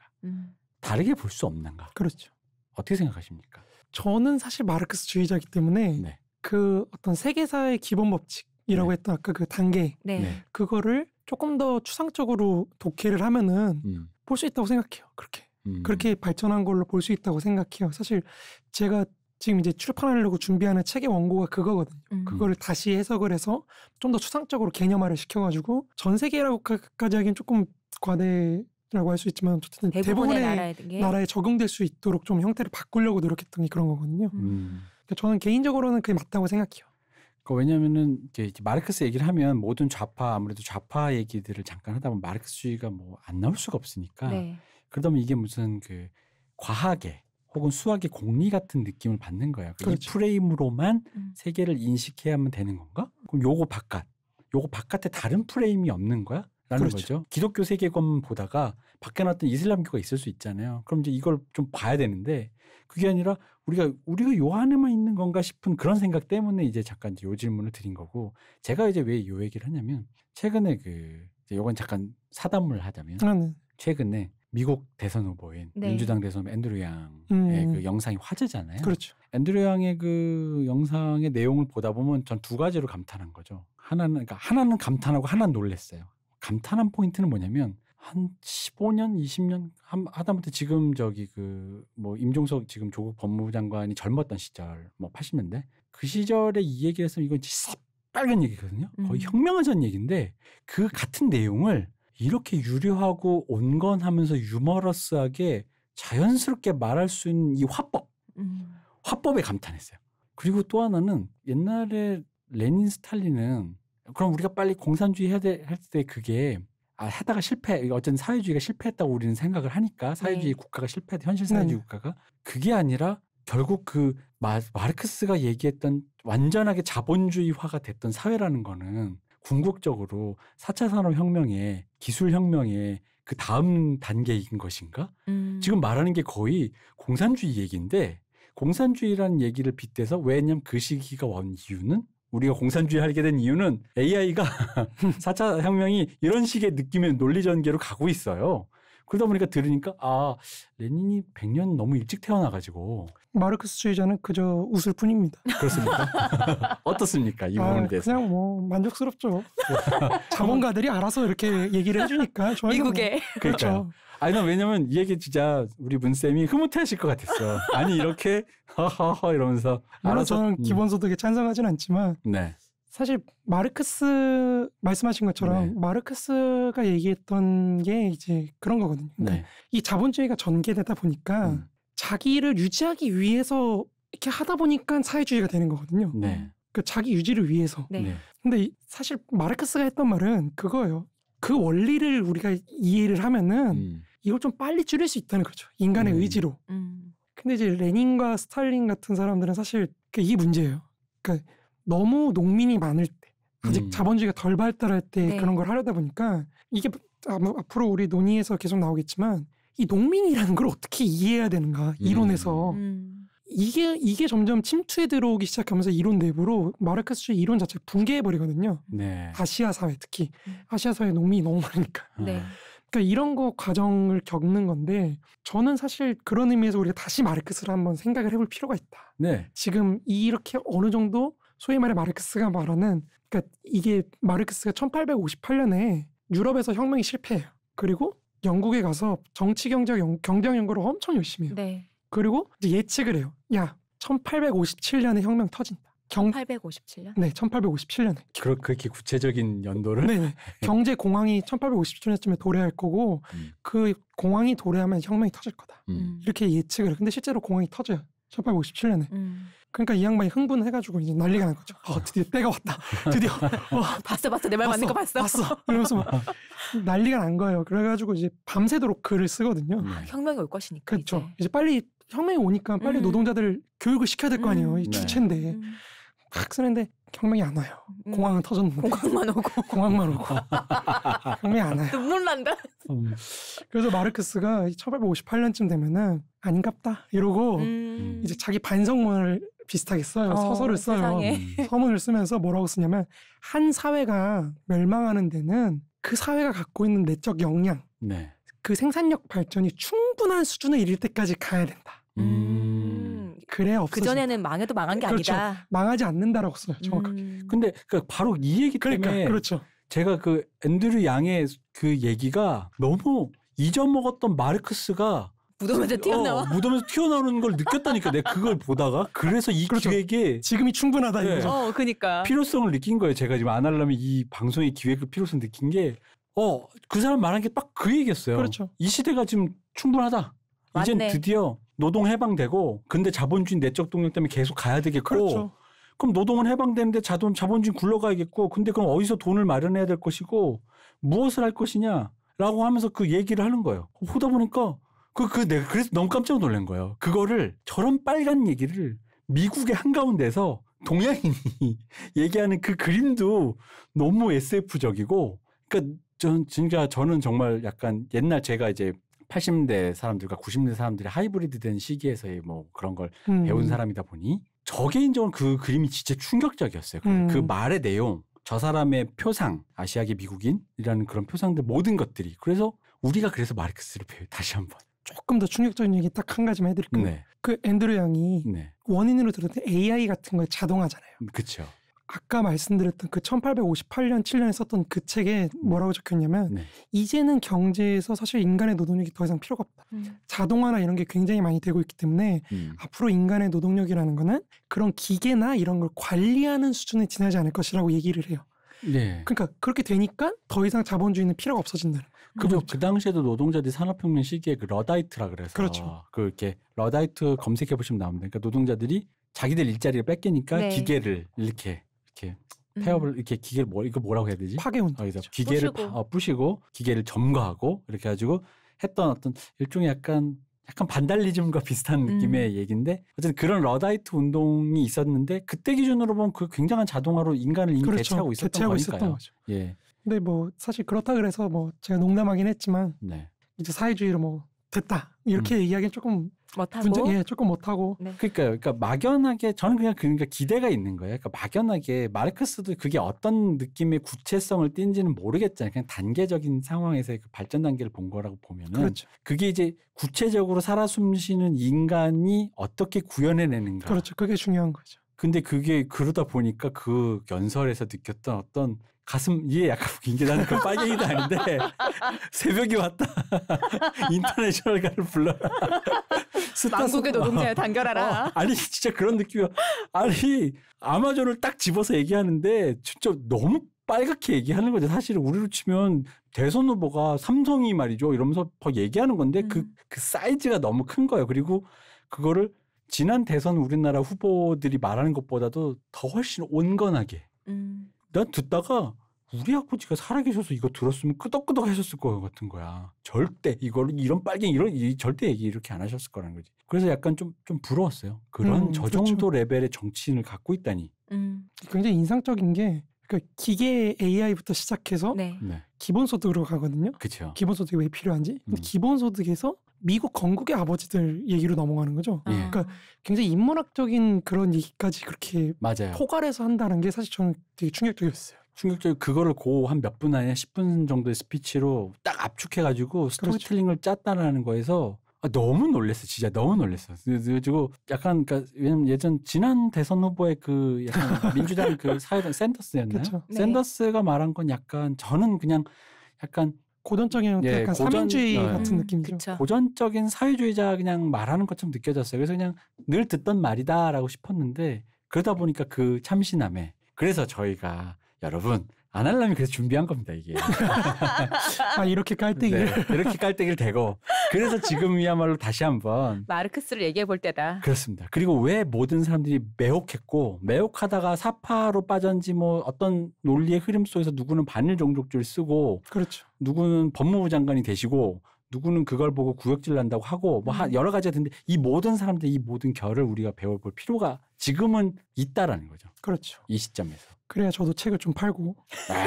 다르게 볼 수 없는가? 그렇죠. 어떻게 생각하십니까? 저는 사실 마르크스주의자이기 때문에 그 어떤 세계사의 기본 법칙이라고 했던 아까 그 단계 그거를 조금 더 추상적으로 독해를 하면은 볼 수 있다고 생각해요. 그렇게 발전한 걸로 볼 수 있다고 생각해요. 사실 제가 지금 이제 출판하려고 준비하는 책의 원고가 그거거든요. 그거를 다시 해석을 해서 좀 더 추상적으로 개념화를 시켜가지고 전 세계라고까지 하기엔 조금 과대라고 할 수 있지만 어쨌든 대부분의 나라에 적용될 수 있도록 좀 형태를 바꾸려고 노력했던 게 그런 거거든요. 그러니까 저는 개인적으로는 그게 맞다고 생각해요. 왜냐면은 이제 마르크스 얘기를 하면 모든 좌파 아무래도 좌파 얘기들을 잠깐 하다 보면 마르크스주의가 뭐 안 나올 수가 없으니까 그러다 보면 이게 무슨 그 과학의 혹은 수학의 공리 같은 느낌을 받는 거예요. 그렇죠. 이 프레임으로만 세계를 인식해야만 되는 건가? 그럼 요거 바깥에 다른 프레임이 없는 거야? 라는 거죠. 기독교 세계관 보다가 밖에 나왔던 이슬람교가 있을 수 있잖아요. 그럼 이제 이걸 좀 봐야 되는데 그게 아니라 우리가 요 안에만 있는 건가 싶은 그런 생각 때문에 이제 잠깐 이제 요 질문을 드린 거고 제가 이제 왜 요 얘기를 하냐면 최근에 요건 잠깐 사담을 하자면 최근에 미국 대선 후보인 민주당 대선 앤드류 양의 그 영상이 화제잖아요. 그렇죠. 앤드류 양의 그 영상의 내용을 보다 보면 전 두 가지로 감탄한 거죠. 하나는 감탄하고 하나는 놀랬어요. 감탄한 포인트는 뭐냐면 한 15년, 20년 하다못해 지금 뭐 임종석 지금 조국 법무부 장관이 젊었던 시절 뭐 80년대 그 시절에 이 얘기를 했으면 이건 빨간 얘기거든요. 거의 혁명하자는 얘기인데 그 같은 내용을 이렇게 유려하고 온건하면서 유머러스하게 자연스럽게 말할 수 있는 이 화법에 감탄했어요. 그리고 또 하나는 옛날에 레닌 스탈린은 그럼 우리가 빨리 공산주의 해야 돼 할 때 그게 하다가 어쨌든 사회주의가 실패했다고 우리는 생각을 하니까 사회주의 국가가 실패했다. 현실 사회주의 국가가 그게 아니라 결국 그 마르크스가 얘기했던 완전하게 자본주의화가 됐던 사회라는 거는 궁극적으로 4차 산업혁명의 기술혁명의 그 다음 단계인 것인가? 지금 말하는 게 거의 공산주의 얘기인데 공산주의라는 얘기를 빗대서 왜냐면 그 시기가 온 이유는 우리가 공산주의 하게 된 이유는 AI가 4차 혁명이 이런 식의 느낌의 논리 전개로 가고 있어요. 그러다 보니까 들으니까 레닌이 100년 너무 일찍 태어나가지고 마르크스주의자는 그저 웃을 뿐입니다. 그렇습니까? 어떻습니까? 이 부분에 대해서. 그냥 뭐 만족스럽죠. 자본가들이 알아서 이렇게 얘기를 해주니까 저희는 미국에. 그렇죠. 아니, 난 왜냐면 이 얘기 진짜 우리 문쌤이 흐뭇해하실 것 같았어. 아니 이렇게 허허허 이러면서 물론 알아서 저는 기본소득에 찬성하진 않지만 네. 사실 마르크스 말씀하신 것처럼 네. 마르크스가 얘기했던 게 이제 그런 거거든요. 그러니까 네. 이 자본주의가 전개되다 보니까 자기를 유지하기 위해서 이렇게 하다 보니까 사회주의가 되는 거거든요. 네. 그 자기 유지를 위해서. 네. 네. 근데 사실 마르크스가 했던 말은 그거예요. 그 원리를 우리가 이해를 하면은 이걸 좀 빨리 줄일 수 있다는 거죠. 인간의 의지로. 근데 이제 레닌과 스탈린 같은 사람들은 사실 이게 문제예요. 그러니까 너무 농민이 많을 때, 아직 자본주의가 덜 발달할 때 네. 그런 걸 하려다 보니까 이게 앞으로 우리 논의에서 계속 나오겠지만 이 농민이라는 걸 어떻게 이해해야 되는가 이론에서 이게 점점 침투에 들어오기 시작하면서 이론 내부로 마르크스주의 이론 자체가 붕괴해버리거든요. 네. 아시아 사회 특히 아시아 사회 농민이 너무 많으니까. 네. 그러니까 이런 거 과정을 겪는 건데 저는 사실 그런 의미에서 우리가 다시 마르크스를 한번 생각을 해볼 필요가 있다. 네. 지금 이렇게 어느 정도 소위 말해 마르크스가 말하는 그러니까 이게 마르크스가 1858년에 유럽에서 혁명이 실패해요. 그리고 영국에 가서 정치 경제 연구를 엄청 열심히 해요. 네. 그리고 이제 예측을 해요. 야, 1857년에 혁명 터진다. 1857년? 네, 1857년에. 그렇게 구체적인 연도를? 네네. 경제 공황이 1857년쯤에 도래할 거고 그 공황이 도래하면 혁명이 터질 거다. 이렇게 예측을 해요. 근데 실제로 공황이 터져요. 1857년에. 그러니까 이 양반이 흥분해가지고 이제 난리가 난 거죠. 드디어 때가 왔다. 드디어. 봤어. 내 말 맞는 거 봤어. 이러면서 막 난리가 난 거예요. 그래가지고 이제 밤새도록 글을 쓰거든요. 혁명이 올 것이니까. 그렇죠. 이제 빨리 혁명이 오니까 빨리 노동자들 교육을 시켜야 될 거 아니에요. 이 주체인데. 막 쓰는데 혁명이 안 와요. 공황은 터졌는데. 공황만 오고. 혁명이 안 와요. 눈물 난다. 그래서 마르크스가 1858년쯤 되면은 아닌갑다 이러고 이제 자기 반성문을 비슷하게 써요. 서설을 써요. 서문을 쓰면서 뭐라고 쓰냐면 한 사회가 멸망하는 데는 그 사회가 갖고 있는 내적 역량, 네. 그 생산력 발전이 충분한 수준에 이를 때까지 가야 된다. 그래야 없어져. 그전에는 망해도 망한 게 그렇죠. 아니다. 망하지 않는다라고 써요. 정확하게. 근데 바로 이 얘기 때문에 그렇죠. 제가 그 앤드류 양의 그 얘기가 너무 잊어먹었던 마르크스가 무덤에서 튀어나와. 무덤에서 튀어나오는 걸 느꼈다니까. 내가 그걸 보다가 그래서 이 그렇죠. 기획에 지금이 충분하다 네. 이거죠. 그러니까 필요성을 느낀 거예요. 제가 지금 안 하려면 이 방송의 기획을 필요성 느낀 게 그 사람 말한 게 딱 그 얘기였어요. 그렇죠. 이 시대가 지금 충분하다. 이젠 맞네. 드디어 노동 해방되고 근데 자본주의 내적 동력 때문에 계속 가야 되겠고 그렇죠. 그럼 노동은 해방되는데 자본주의 굴러가야겠고 근데 그럼 어디서 돈을 마련해야 될 것이고 무엇을 할 것이냐라고 하면서 그 얘기를 하는 거예요. 보다 보니까 내가 그래서 너무 깜짝 놀란 거예요. 그거를 저런 빨간 얘기를 미국의 한가운데서 동양인이 얘기하는 그 그림도 너무 SF적이고 그러니까 저는 정말 약간 옛날 제가 이제 80대 사람들과 90대 사람들이 하이브리드 된 시기에서의 뭐 그런 걸 배운 사람이다 보니 저 개인적으로 그 그림이 진짜 충격적이었어요. 그 말의 내용, 저 사람의 표상, 아시아계 미국인이라는 그런 표상들 모든 것들이. 그래서 우리가 그래서 마르크스를 배워요. 다시 한번. 조금 더 충격적인 얘기 딱 한 가지만 해드릴게요. 네. 그 앤드류 양이 네. 원인으로 들었던 AI 같은 거에 자동화잖아요. 그렇죠. 아까 말씀드렸던 그 1858년, 7년에 썼던 그 책에 뭐라고 적혔냐면 네. 이제는 경제에서 사실 인간의 노동력이 더 이상 필요가 없다. 자동화나 이런 게 굉장히 많이 되고 있기 때문에 앞으로 인간의 노동력이라는 거는 그런 기계나 이런 걸 관리하는 수준에 지나지 않을 것이라고 얘기를 해요. 네. 그러니까 그렇게 되니까 더 이상 자본주의는 필요가 없어진다는. 그 당시에도 노동자들이 산업혁명 시기에 그 러다이트라 그래서 그렇죠. 이렇게 러다이트 검색해 보시면 나옵니다. 그러니까 노동자들이 자기들 일자리를 뺏기니까 네. 기계를 이렇게 폐업을 이렇게 기계를 이거 뭐라고 해야 되지? 파괴운동. 그래서 기계를 부시고 기계를 점거하고 이렇게 해가지고 했던 어떤 일종의 약간 반달리즘과 비슷한 느낌의 얘기인데 어쨌든 그런 러다이트 운동이 있었는데 그때 기준으로 보면 그 굉장한 자동화로 인간을 이미 대체하고 있었던 거니까요. 예. 근데 뭐 사실 그렇다 그래서 뭐 제가 농담하긴 했지만 네. 이제 사회주의로 뭐 됐다 이렇게 얘기하기엔 조금 못하고 조금 못하고. 네. 그러니까 막연하게 저는 그러니까 기대가 있는 거예요. 그러니까 막연하게 마르크스도 그게 어떤 느낌의 구체성을 띈지는 모르겠잖아요. 그냥 단계적인 상황에서의 그 발전 단계를 본 거라고 보면은 그렇죠. 그게 이제 구체적으로 살아 숨쉬는 인간이 어떻게 구현해내는가. 그렇죠. 그게 중요한 거죠. 근데 그게 그러다 보니까 그 연설에서 느꼈던 어떤 가슴 이해 약간 이게 나는 그 빨갱이도 아닌데 새벽이 왔다. 인터내셔널 가를 불러라. 만국의 노동자여 단결하라. 아니 진짜 그런 느낌이야. 아니 아마존을 딱 집어서 얘기하는데 진짜 너무 빨갛게 얘기하는 거죠. 사실 우리로 치면 대선 후보가 삼성이 말이죠 이러면서 얘기하는 건데 그 사이즈가 너무 큰 거예요. 그리고 그거를 지난 대선 우리나라 후보들이 말하는 것보다도 더 훨씬 온건하게. 난 듣다가 우리 아버지가 살아계셔서 이거 들었으면 끄덕끄덕 하셨을 거 같은 거야. 절대 이거를 이런 빨갱이 절대 얘기 이렇게 안 하셨을 거라는 거지. 그래서 약간 좀 부러웠어요. 그런 저 정도 레벨의 정치인을 갖고 있다니. 굉장히 인상적인 게 그러니까 기계 AI부터 시작해서 네. 기본소득으로 가거든요. 그렇죠. 기본소득이 왜 필요한지. 근데 기본소득에서 미국 건국의 아버지들 얘기로 넘어가는 거죠. 그러니까 굉장히 인문학적인 그런 얘기까지 그렇게 맞아요. 포괄해서 한다는 게 사실 저는 되게 충격적이었어요. 충격적이고 그거를 한 몇 분 안에 10분 정도의 스피치로 딱 압축해가지고 스토리텔링을 짰다라는 거에서 너무 놀랐어. 진짜 너무 놀랐어. 그리고 약간 그러니까 왜냐면 예전 지난 대선 후보의 그 약간 민주당 그 사회당 샌더스였나요? 그쵸. 샌더스가 말한 건 약간 저는 그냥 약간 고전적인 약간 사민주의 같은 느낌이죠. 그쵸. 고전적인 사회주의자 그냥 말하는 것처럼 느껴졌어요. 그래서 그냥 늘 듣던 말이다라고 싶었는데 그러다 보니까 그 참신함에 그래서 저희가 여러분 안 하려면 그래서 준비한 겁니다 이게. 이렇게 깔때기를. 네, 이렇게 깔때기를 대고 그래서 지금이야말로 다시 한번 마르크스를 얘기해 볼 때다. 그렇습니다. 그리고 왜 모든 사람들이 매혹했고 매혹하다가 사파로 빠졌는지 뭐 어떤 논리의 흐름 속에서 누구는 반일 종족주의를 쓰고 그렇죠. 누구는 법무부 장관이 되시고 누구는 그걸 보고 구역질 난다고 하고 뭐 여러 가지가 되는데 이 모든 사람들 이 모든 결을 우리가 배워볼 필요가 지금은 있다라는 거죠. 그렇죠. 이 시점에서. 그래야 저도 책을 좀 팔고.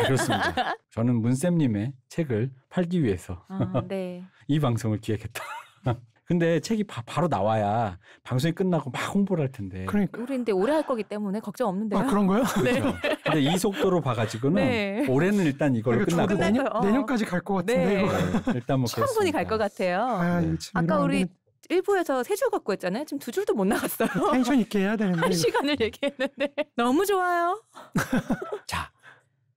그렇습니다. 저는 문쌤님의 책을 팔기 위해서 네. 이 방송을 기획했다. 근데 책이 바로 나와야 방송이 끝나고 막 홍보를 할 텐데. 그러니까. 우리 근데 오래 할 거기 때문에 걱정 없는데요. 그런 거요? 그렇죠. 근데 이 속도로 봐가지고는 올해는 일단 이걸로 끝나고 내년까지 갈 것 같은데. 네. 이거. 일단 뭐 충분히 갈 것 같아요. 네. 아까 우리 1부에서 3줄 갖고 했잖아요. 지금 2줄도 못 나갔어요. 텐션 있게 해야 되는데. 1시간을 얘기했는데 너무 좋아요. 자,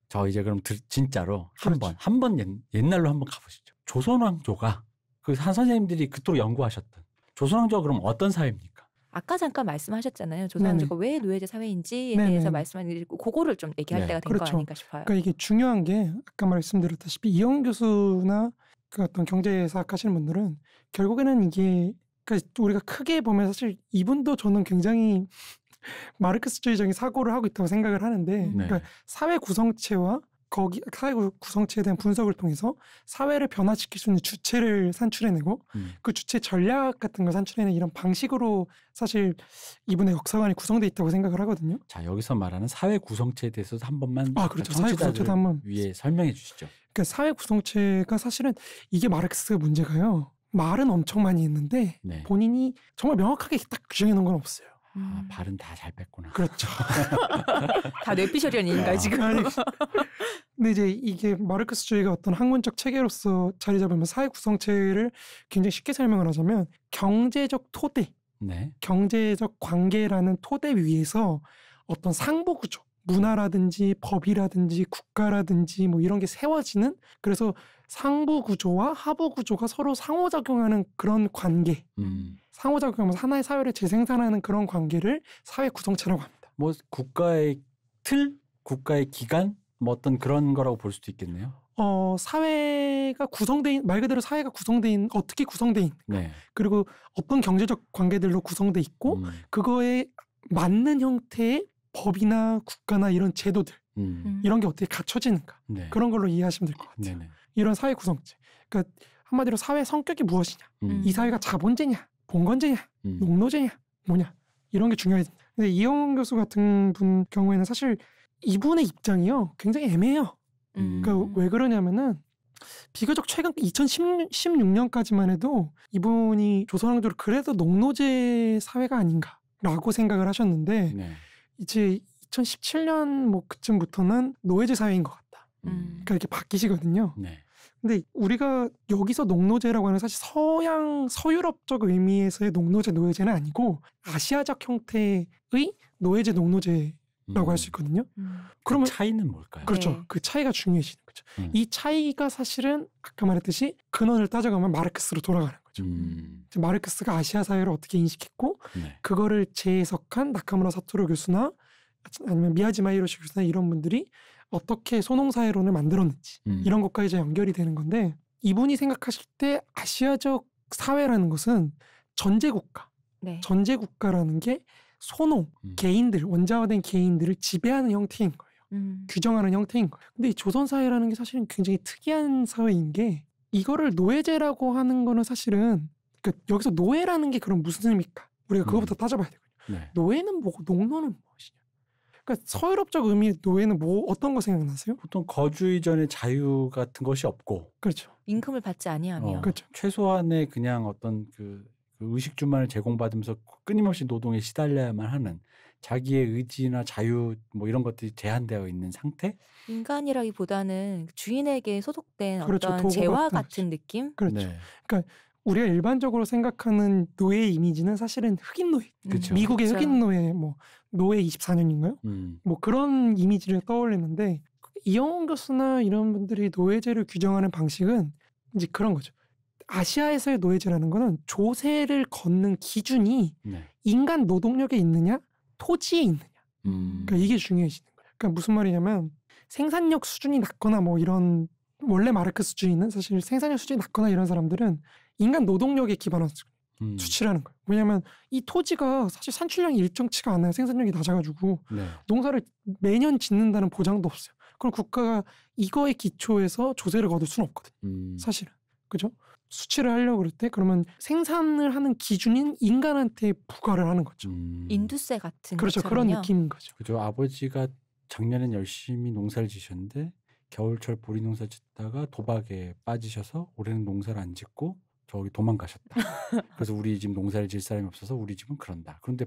저 이제 그럼 진짜로 그렇죠. 한번 옛날로 한번 가보시죠. 조선왕조가 그 한 선생님들이 그토록 연구하셨던 조선왕조가 그럼 어떤 사회입니까? 아까 잠깐 말씀하셨잖아요. 조선왕조가 왜 노예제 사회인지에 대해서 말씀하셨는데 그거를 좀 얘기할 때가 된 거 아닌가 싶어요. 그러니까 이게 중요한 게 아까 말씀드렸다시피 이영 교수나 그 어떤 경제사학 하시는 분들은 결국에는 이게 그러니까 우리가 크게 보면 사실 이분도 저는 굉장히 마르크스주의적인 사고를 하고 있다고 생각을 하는데 그러니까 사회 구성체와 사회 구성체에 대한 분석을 통해서 사회를 변화시킬 수 있는 주체를 산출해내고 그 주체 전략 같은 걸 산출해내는 이런 방식으로 사실 이분의 역사관이 구성되어 있다고 생각을 하거든요. 자, 여기서 말하는 사회 구성체에 대해서도 한 번만 그렇죠. 사회 구성체도 한번 위에 설명해 주시죠. 그러니까 사회 구성체가 사실은 이게 마르크스의 문제가요. 말은 엄청 많이 했는데 본인이 정말 명확하게 딱 규정해 놓은 건 없어요. 발은 다 잘 뺐구나. 그렇죠. 다 뇌피셜이니까 지금. 근데 이제 이게 마르크스주의가 어떤 학문적 체계로서 자리 잡으면 사회 구성체를 굉장히 쉽게 설명을 하자면 경제적 토대, 경제적 관계라는 토대 위에서 어떤 상부 구조, 문화라든지 법이라든지 국가라든지 뭐 이런 게 세워지는 그래서 상부 구조와 하부 구조가 서로 상호작용하는 그런 관계. 상호작용하면서 하나의 사회를 재생산하는 그런 관계를 사회 구성체라고 합니다. 뭐 국가의 틀, 국가의 기관, 뭐 어떤 그런 거라고 볼 수도 있겠네요. 사회가 구성된 말 그대로 사회가 구성된 어떻게 구성된 그리고 어떤 경제적 관계들로 구성돼 있고 그거에 맞는 형태의 법이나 국가나 이런 제도들 이런 게 어떻게 갖춰지는가 네. 그런 걸로 이해하시면 될 것 같아요. 네네. 이런 사회 구성체. 그러니까 한마디로 사회 성격이 무엇이냐, 이 사회가 자본제냐, 봉건제냐, 농노제냐, 뭐냐 이런 게 중요해집니다. 근데 이영훈 교수 같은 분 경우에는 사실 이분의 입장이요 굉장히 애매해요. 그러니까 왜 그러냐면은 비교적 최근 2016년까지만 해도 이분이 조선왕조를 그래도 농노제 사회가 아닌가라고 생각을 하셨는데 네. 이제 2017년 뭐 그쯤부터는 노예제 사회인 것 같다. 그러니까 이렇게 바뀌시거든요. 네. 근데 우리가 여기서 농노제라고 하는 사실 서유럽적 의미에서의 농노제, 노예제는 아니고 아시아적 형태의 노예제, 농노제라고 할 수 있거든요. 그러면 그 차이는 뭘까요? 그렇죠. 네. 그 차이가 중요해지는 거죠. 이 차이가 사실은 아까 말했듯이 근원을 따져가면 마르크스로 돌아가는 거죠. 마르크스가 아시아 사회를 어떻게 인식했고 네. 그거를 재해석한 나카무라 사토루 교수나 아니면 미야지마 히로시 교수나 이런 분들이 어떻게 소농사회론을 만들었는지 이런 것과 이제 연결이 되는 건데 이분이 생각하실 때 아시아적 사회라는 것은 전제국가, 네. 전제국가라는 게 소농, 개인들, 원자화된 개인들을 지배하는 형태인 거예요. 규정하는 형태인 거예요. 근데 이 조선사회라는 게 사실은 굉장히 특이한 사회인 게 이거를 노예제라고 하는 거는 사실은 그러니까 여기서 노예라는 게 그럼 무슨 의미일까? 우리가 그거부터 따져봐야 되거든요. 네. 노예는 뭐고 농노는 무엇이냐? 그러니까 서유럽적 의미의 노예는 뭐 어떤 거 생각나세요? 보통 거주 이전의 자유 같은 것이 없고 그렇죠. 임금을 받지 아니하며 그렇죠. 최소한의 그냥 어떤 그 의식주만을 제공받으면서 끊임없이 노동에 시달려야만 하는 자기의 의지나 자유 뭐 이런 것들이 제한되어 있는 상태? 인간이라기보다는 주인에게 소속된 그렇죠. 어떤 도구 재화 같은 같은 느낌? 그렇죠. 네. 그러니까 우리가 일반적으로 생각하는 노예 이미지는 사실은 흑인 노예. 그렇죠. 미국의 그렇죠. 흑인 노예 뭐 노예 24년인가요? 뭐 그런 이미지를 떠올리는데 이영훈 교수나 이런 분들이 노예제를 규정하는 방식은 이제 그런 거죠. 아시아에서의 노예제라는 거는 조세를 걷는 기준이 네. 인간 노동력에 있느냐 토지에 있느냐 그러니까 이게 중요해지는 거예요. 그러니까 무슨 말이냐면 생산력 수준이 낮거나 뭐 이런 원래 마르크스주의는 사실 생산력 수준이 낮거나 이런 사람들은 인간 노동력에 기반한 수치라는 거예요. 왜냐하면 이 토지가 사실 산출량이 일정치가 않아요. 생산력이 낮아가지고 네. 농사를 매년 짓는다는 보장도 없어요. 그럼 국가가 이거에 기초해서 조세를 거둘 수는 없거든요. 사실은. 그죠? 수치를 하려고 그럴 때 그러면 생산을 하는 기준인 인간한테 부과를 하는 거죠. 인두세 같은 그렇죠. 것처럼요. 그런 느낌인 거죠. 그죠. 아버지가 작년엔 열심히 농사를 지셨는데 겨울철 보리 농사 짓다가 도박에 빠지셔서 올해는 농사를 안 짓고 저기 도망가셨다. 그래서 우리 집 농사를 질 사람이 없어서 우리 집은 그런다. 그런데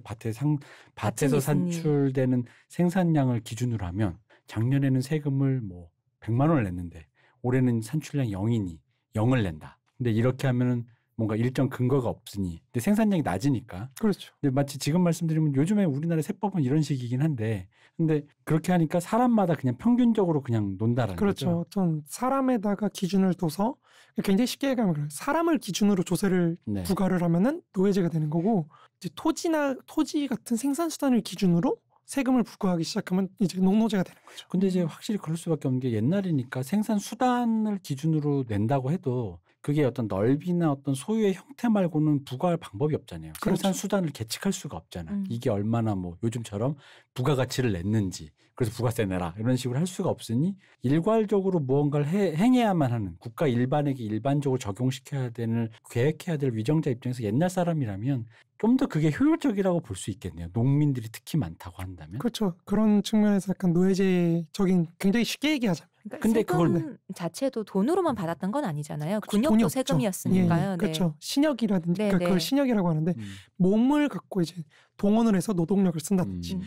밭에서 산출되는 생산량을 기준으로 하면 작년에는 세금을 뭐 100만 원을 냈는데 올해는 산출량이 0이니 0을 낸다. 근데 이렇게 하면은 뭔가 일정 근거가 없으니 근데 생산량이 낮으니까. 그렇죠. 근데 마치 지금 말씀드리면 요즘에 우리나라 세법은 이런 식이긴 한데 근데 그렇게 하니까 사람마다 그냥 평균적으로 그냥 논다라는 그렇죠. 거죠. 어떤 사람에다가 기준을 둬서 굉장히 쉽게 얘기하면 그래요. 사람을 기준으로 조세를 네. 부과를 하면은 노예제가 되는 거고 이제 토지 같은 생산 수단을 기준으로 세금을 부과하기 시작하면 이제 농노제가 되는 거죠. 근데 이제 확실히 그럴 수밖에 없는 게 옛날이니까 생산 수단을 기준으로 낸다고 해도 그게 어떤 넓이나 어떤 소유의 형태 말고는 부과할 방법이 없잖아요. 그렇죠. 생산 수단을 계측할 수가 없잖아. 이게 얼마나 뭐 요즘처럼 부가가치를 냈는지 그래서 부가세 내라 이런 식으로 할 수가 없으니 일괄적으로 무언가를 행해야만 하는 국가 일반에게 일반적으로 적용시켜야 되는 계획해야 될 위정자 입장에서 옛날 사람이라면 좀 더 그게 효율적이라고 볼 수 있겠네요. 농민들이 특히 많다고 한다면. 그렇죠. 그런 측면에서 약간 노예제적인 굉장히 쉽게 얘기하자면. 그러니까 근데 세금 자체도 돈으로만 받았던 건 아니잖아요. 그렇죠. 돈이 군역도 없죠. 세금이었으니까요. 예, 네. 그렇죠. 신역이라든지 네, 그러니까 네. 그걸 신역이라고 하는데 몸을 갖고 이제 동원을 해서 노동력을 쓴다든지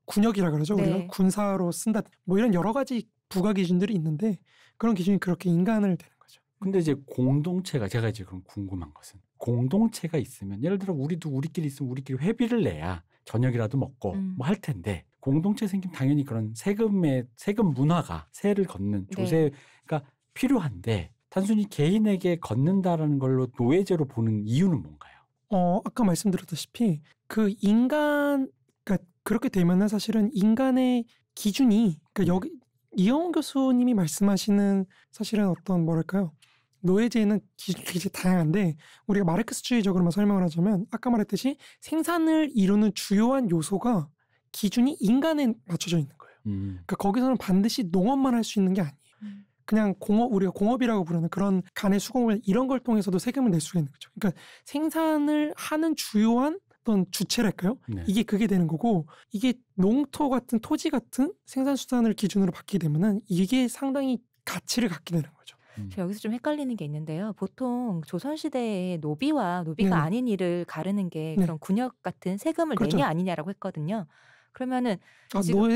군역이라 그러죠. 네. 우리가 군사로 쓴다. 뭐 이런 여러 가지 부가 기준들이 있는데 그런 기준이 그렇게 인간을 되는 거죠. 근데 이제 공동체가 제가 이제 그럼 궁금한 것은 공동체가 있으면 예를 들어 우리도 우리끼리 있으면 우리끼리 회비를 내야 저녁이라도 먹고 뭐 할 텐데 공동체 생기면 당연히 그런 세금 문화가 세를 걷는 조세가 필요한데 단순히 개인에게 걷는다라는 걸로 노예제로 보는 이유는 뭔가요? 아까 말씀드렸다시피 그 인간 그러니까 그렇게 되면은 사실은 인간의 기준이 그러니까 여기 이영훈 교수님이 말씀하시는 사실은 어떤 뭐랄까요? 노예제는 기준이 다양한데 우리가 마르크스주의적으로만 설명을 하자면 아까 말했듯이 생산을 이루는 주요한 요소가 기준이 인간에 맞춰져 있는 거예요. 그러니까 거기서는 반드시 농업만 할 수 있는 게 아니에요. 그냥 우리가 공업이라고 부르는 그런 간의 수공업 이런 걸 통해서도 세금을 낼 수가 있는 거죠. 그러니까 생산을 하는 주요한 어떤 주체랄까요? 네. 이게 그게 되는 거고, 이게 농토 같은 토지 같은 생산수단을 기준으로 받게 되면은 이게 상당히 가치를 갖게 되는 거죠. 저 여기서 좀 헷갈리는 게 있는데요. 보통 조선시대에 노비와 노비가 네네. 아닌 일을 가르는 게 네. 그런 군역 같은 세금을 그렇죠. 내냐 아니냐라고 했거든요. 그러면은 지금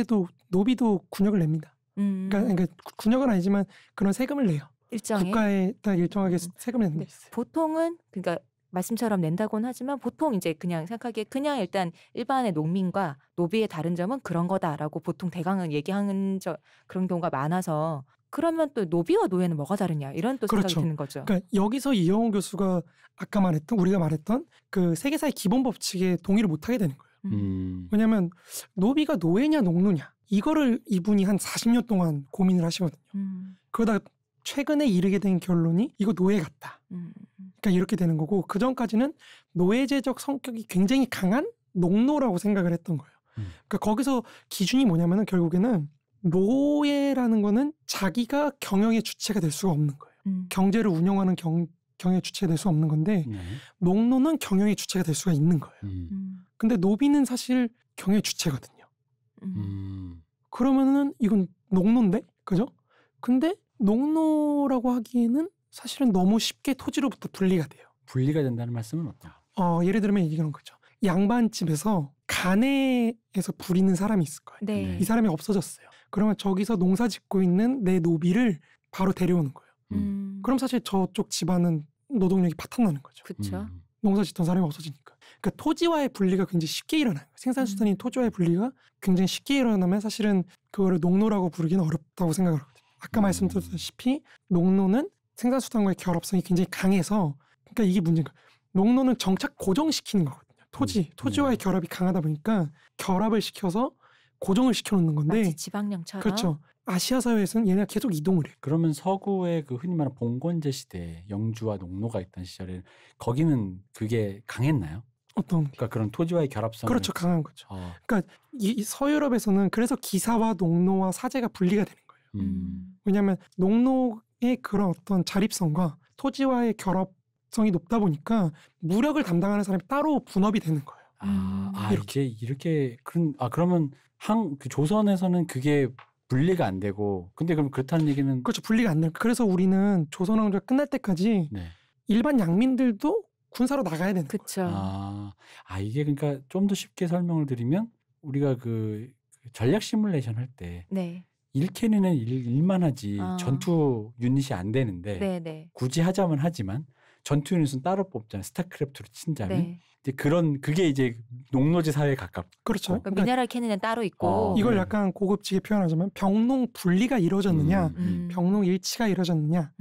노비도 군역을 냅니다. 그러니까 군역은 아니지만 그런 세금을 내요. 일정에 국가에 딱 일정하게 세금을 내는 게 있어요. 보통은 그러니까 말씀처럼 낸다고는 하지만 보통 이제 그냥 생각하기에 그냥 일단 일반의 농민과 노비의 다른 점은 그런 거다라고 보통 대강은 얘기하는 그런 경우가 많아서, 그러면 또 노비와 노예는 뭐가 다르냐 이런 또 생각이 그렇죠. 드는 거죠. 그러니까 여기서 이영호 교수가 아까 우리가 말했던 그 세계사의 기본 법칙에 동의를 못하게 되는 거예요. 왜냐하면 노비가 노예냐 농노냐 이거를 이분이 한 40년 동안 고민을 하시거든요. 그러다 최근에 이르게 된 결론이 이거 노예 같다. 그러니까 이렇게 되는 거고, 그 전까지는 노예제적 성격이 굉장히 강한 농노라고 생각을 했던 거예요. 그러니까 거기서 기준이 뭐냐면은 결국에는 노예라는 거는 자기가 경영의 주체가 될 수가 없는 거예요. 경제를 운영하는 경영의 주체가 될 수 없는 건데, 농노는 경영의 주체가 될 수가 있는 거예요. 근데 노비는 사실 경영의 주체거든요. 그러면은 이건 농노인데, 그죠? 근데 농노라고 하기에는 사실은 너무 쉽게 토지로부터 분리가 돼요. 분리가 된다는 말씀은 어때요? 예를 들면 이런 거죠. 양반집에서 가내에서 부리는 사람이 있을 거예요. 네. 이 사람이 없어졌어요. 그러면 저기서 농사 짓고 있는 내 노비를 바로 데려오는 거예요. 그럼 사실 저쪽 집안은 노동력이 파탄나는 거죠. 그렇죠. 농사 짓던 사람이 없어지니까. 그러니까 토지와의 분리가 굉장히 쉽게 일어나요. 생산수단인 토지와의 분리가 굉장히 쉽게 일어나면 사실은 그거를 농노라고 부르기는 어렵다고 생각을 하거든요. 아까 말씀드렸다시피 농노는 생산수단과의 결합성이 굉장히 강해서, 그러니까 이게 문제인 거예요. 농노는 정착 고정시키는 거거든요. 토지와의 결합이 강하다 보니까 결합을 시켜서 고정을 시켜놓는 건데, 마치 지방령처럼. 그렇죠. 아시아 사회에서는 얘네가 계속 이동을 해요. 그러면 서구의 그 흔히 말하는 봉건제 시대, 영주와 농노가 있던 시절에 거기는 그게 강했나요? 어떤? 그러니까 그런 토지와의 결합성. 그렇죠, 강한 거죠. 그러니까 이 서유럽에서는 그래서 기사와 농노와 사제가 분리가 되는 거예요. 왜냐하면 농노의 그런 어떤 자립성과 토지와의 결합성이 높다 보니까 무력을 담당하는 사람이 따로 분업이 되는 거예요. 이렇게 그러면 그 조선에서는 그게 분리가 안 되고, 근데 그럼 그렇다는 얘기는, 그렇죠, 분리가 안 돼요. 그래서 우리는 조선 왕조가 끝날 때까지 일반 양민들도 군사로 나가야 되는 그쵸. 거예요. 이게 그러니까 좀 더 쉽게 설명을 드리면, 우리가 그 전략 시뮬레이션 할 때 네. 1캔이는 일만 하지 전투 유닛이 안 되는데, 네. 굳이 하자면 하지만 전투 유닛은 따로 뽑잖아요. 스타크래프트로 친다면. 네. 이제 그게 이제 농노지 사회에 가깝고. 그렇죠. 그러니까 미네랄 캐논은 따로 있고. 이걸 약간 고급지게 표현하자면 병농 분리가 이루어졌느냐, 병농 일치가 이루어졌느냐,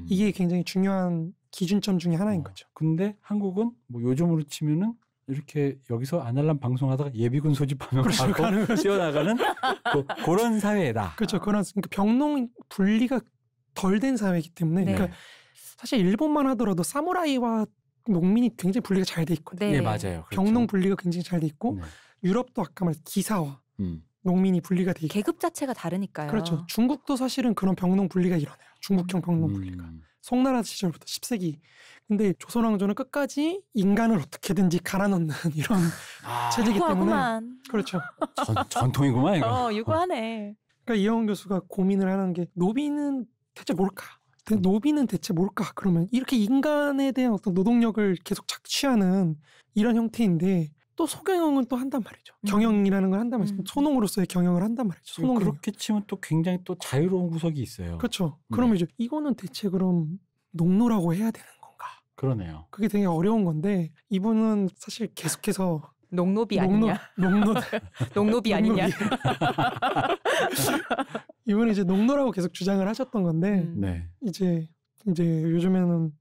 이게 굉장히 중요한 기준점 중에 하나인 거죠. 근데 한국은 뭐 요즘으로 치면은 이렇게 여기서 아날람 방송하다가 예비군 소집하면 그렇죠, 가고 뛰어나가는 그런 사회다. 그렇죠. 그러니까 병농 분리가 덜 된 사회이기 때문에. 네. 그러니까 사실 일본만 하더라도 사무라이와 농민이 굉장히 분리가 잘 돼 있거든요. 네, 맞아요. 그렇죠. 병농 분리가 굉장히 잘 돼 있고, 유럽도 아까 말했던 기사와 농민이 분리가 돼 있고. 계급 자체가 다르니까요. 그렇죠. 중국도 사실은 그런 병농 분리가 일어나요. 중국형 병농 분리가. 송나라 시절부터 10세기. 근데 조선 왕조는 끝까지 인간을 어떻게든지 갈아넣는 이런 체제이기 때문에. 유구하구만. 그렇죠. 전통이구만 이거. 유구하네. 그러니까 이영훈 교수가 고민을 하는 게, 노비는 대체 뭘까? 노비는 대체 뭘까? 그러면 이렇게 인간에 대한 어떤 노동력을 계속 착취하는 이런 형태인데, 또 소경영은 또 한단 말이죠. 경영이라는 걸 한단 말이죠. 소농으로서의 경영을 한단 말이죠. 소농 그렇게 치면 또 굉장히 또 자유로운 구석이 있어요. 그렇죠. 그러면 이제 이거는 대체 그럼 농노라고 해야 되는 건가? 그러네요. 그게 되게 어려운 건데, 이분은 사실 계속해서 농노비 아니냐? 농노비 아니냐? 이분은 이제 농노라고 계속 주장을 하셨던 건데, 이제 요즘에는